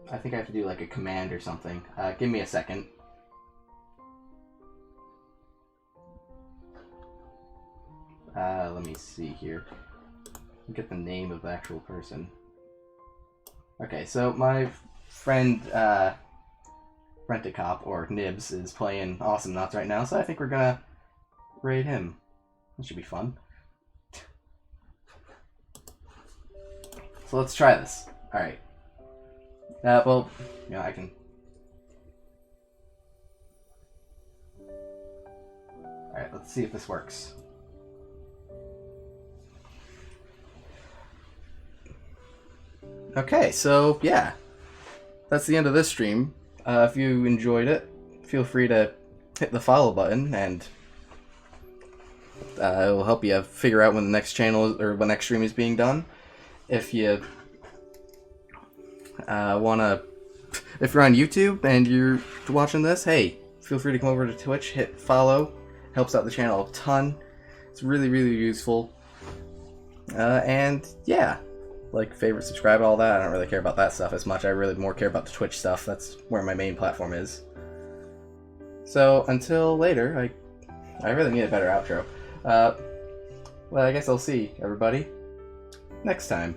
B: I think I have to do like a command or something. Give me a second. Let me see here. Get the name of the actual person. Okay, so my friend Rent-A-Cop, or Nibs, is playing Awesome Nuts right now, so I think we're gonna raid him. That should be fun. So let's try this. Alright. Well, you know, I can... Alright, let's see if this works. Okay, so yeah, that's the end of this stream. If you enjoyed it, feel free to hit the follow button, and it will help you figure out when the next channel or when next stream is being done. If you if you're on YouTube and you're watching this, hey, feel free to come over to Twitch, hit follow. Helps out the channel a ton. It's really, really useful. And yeah. Like, favorite, subscribe, all that. I don't really care about that stuff as much. I really more care about the Twitch stuff. That's where my main platform is. So, until later, I really need a better outro. Well, I guess I'll see everybody next time.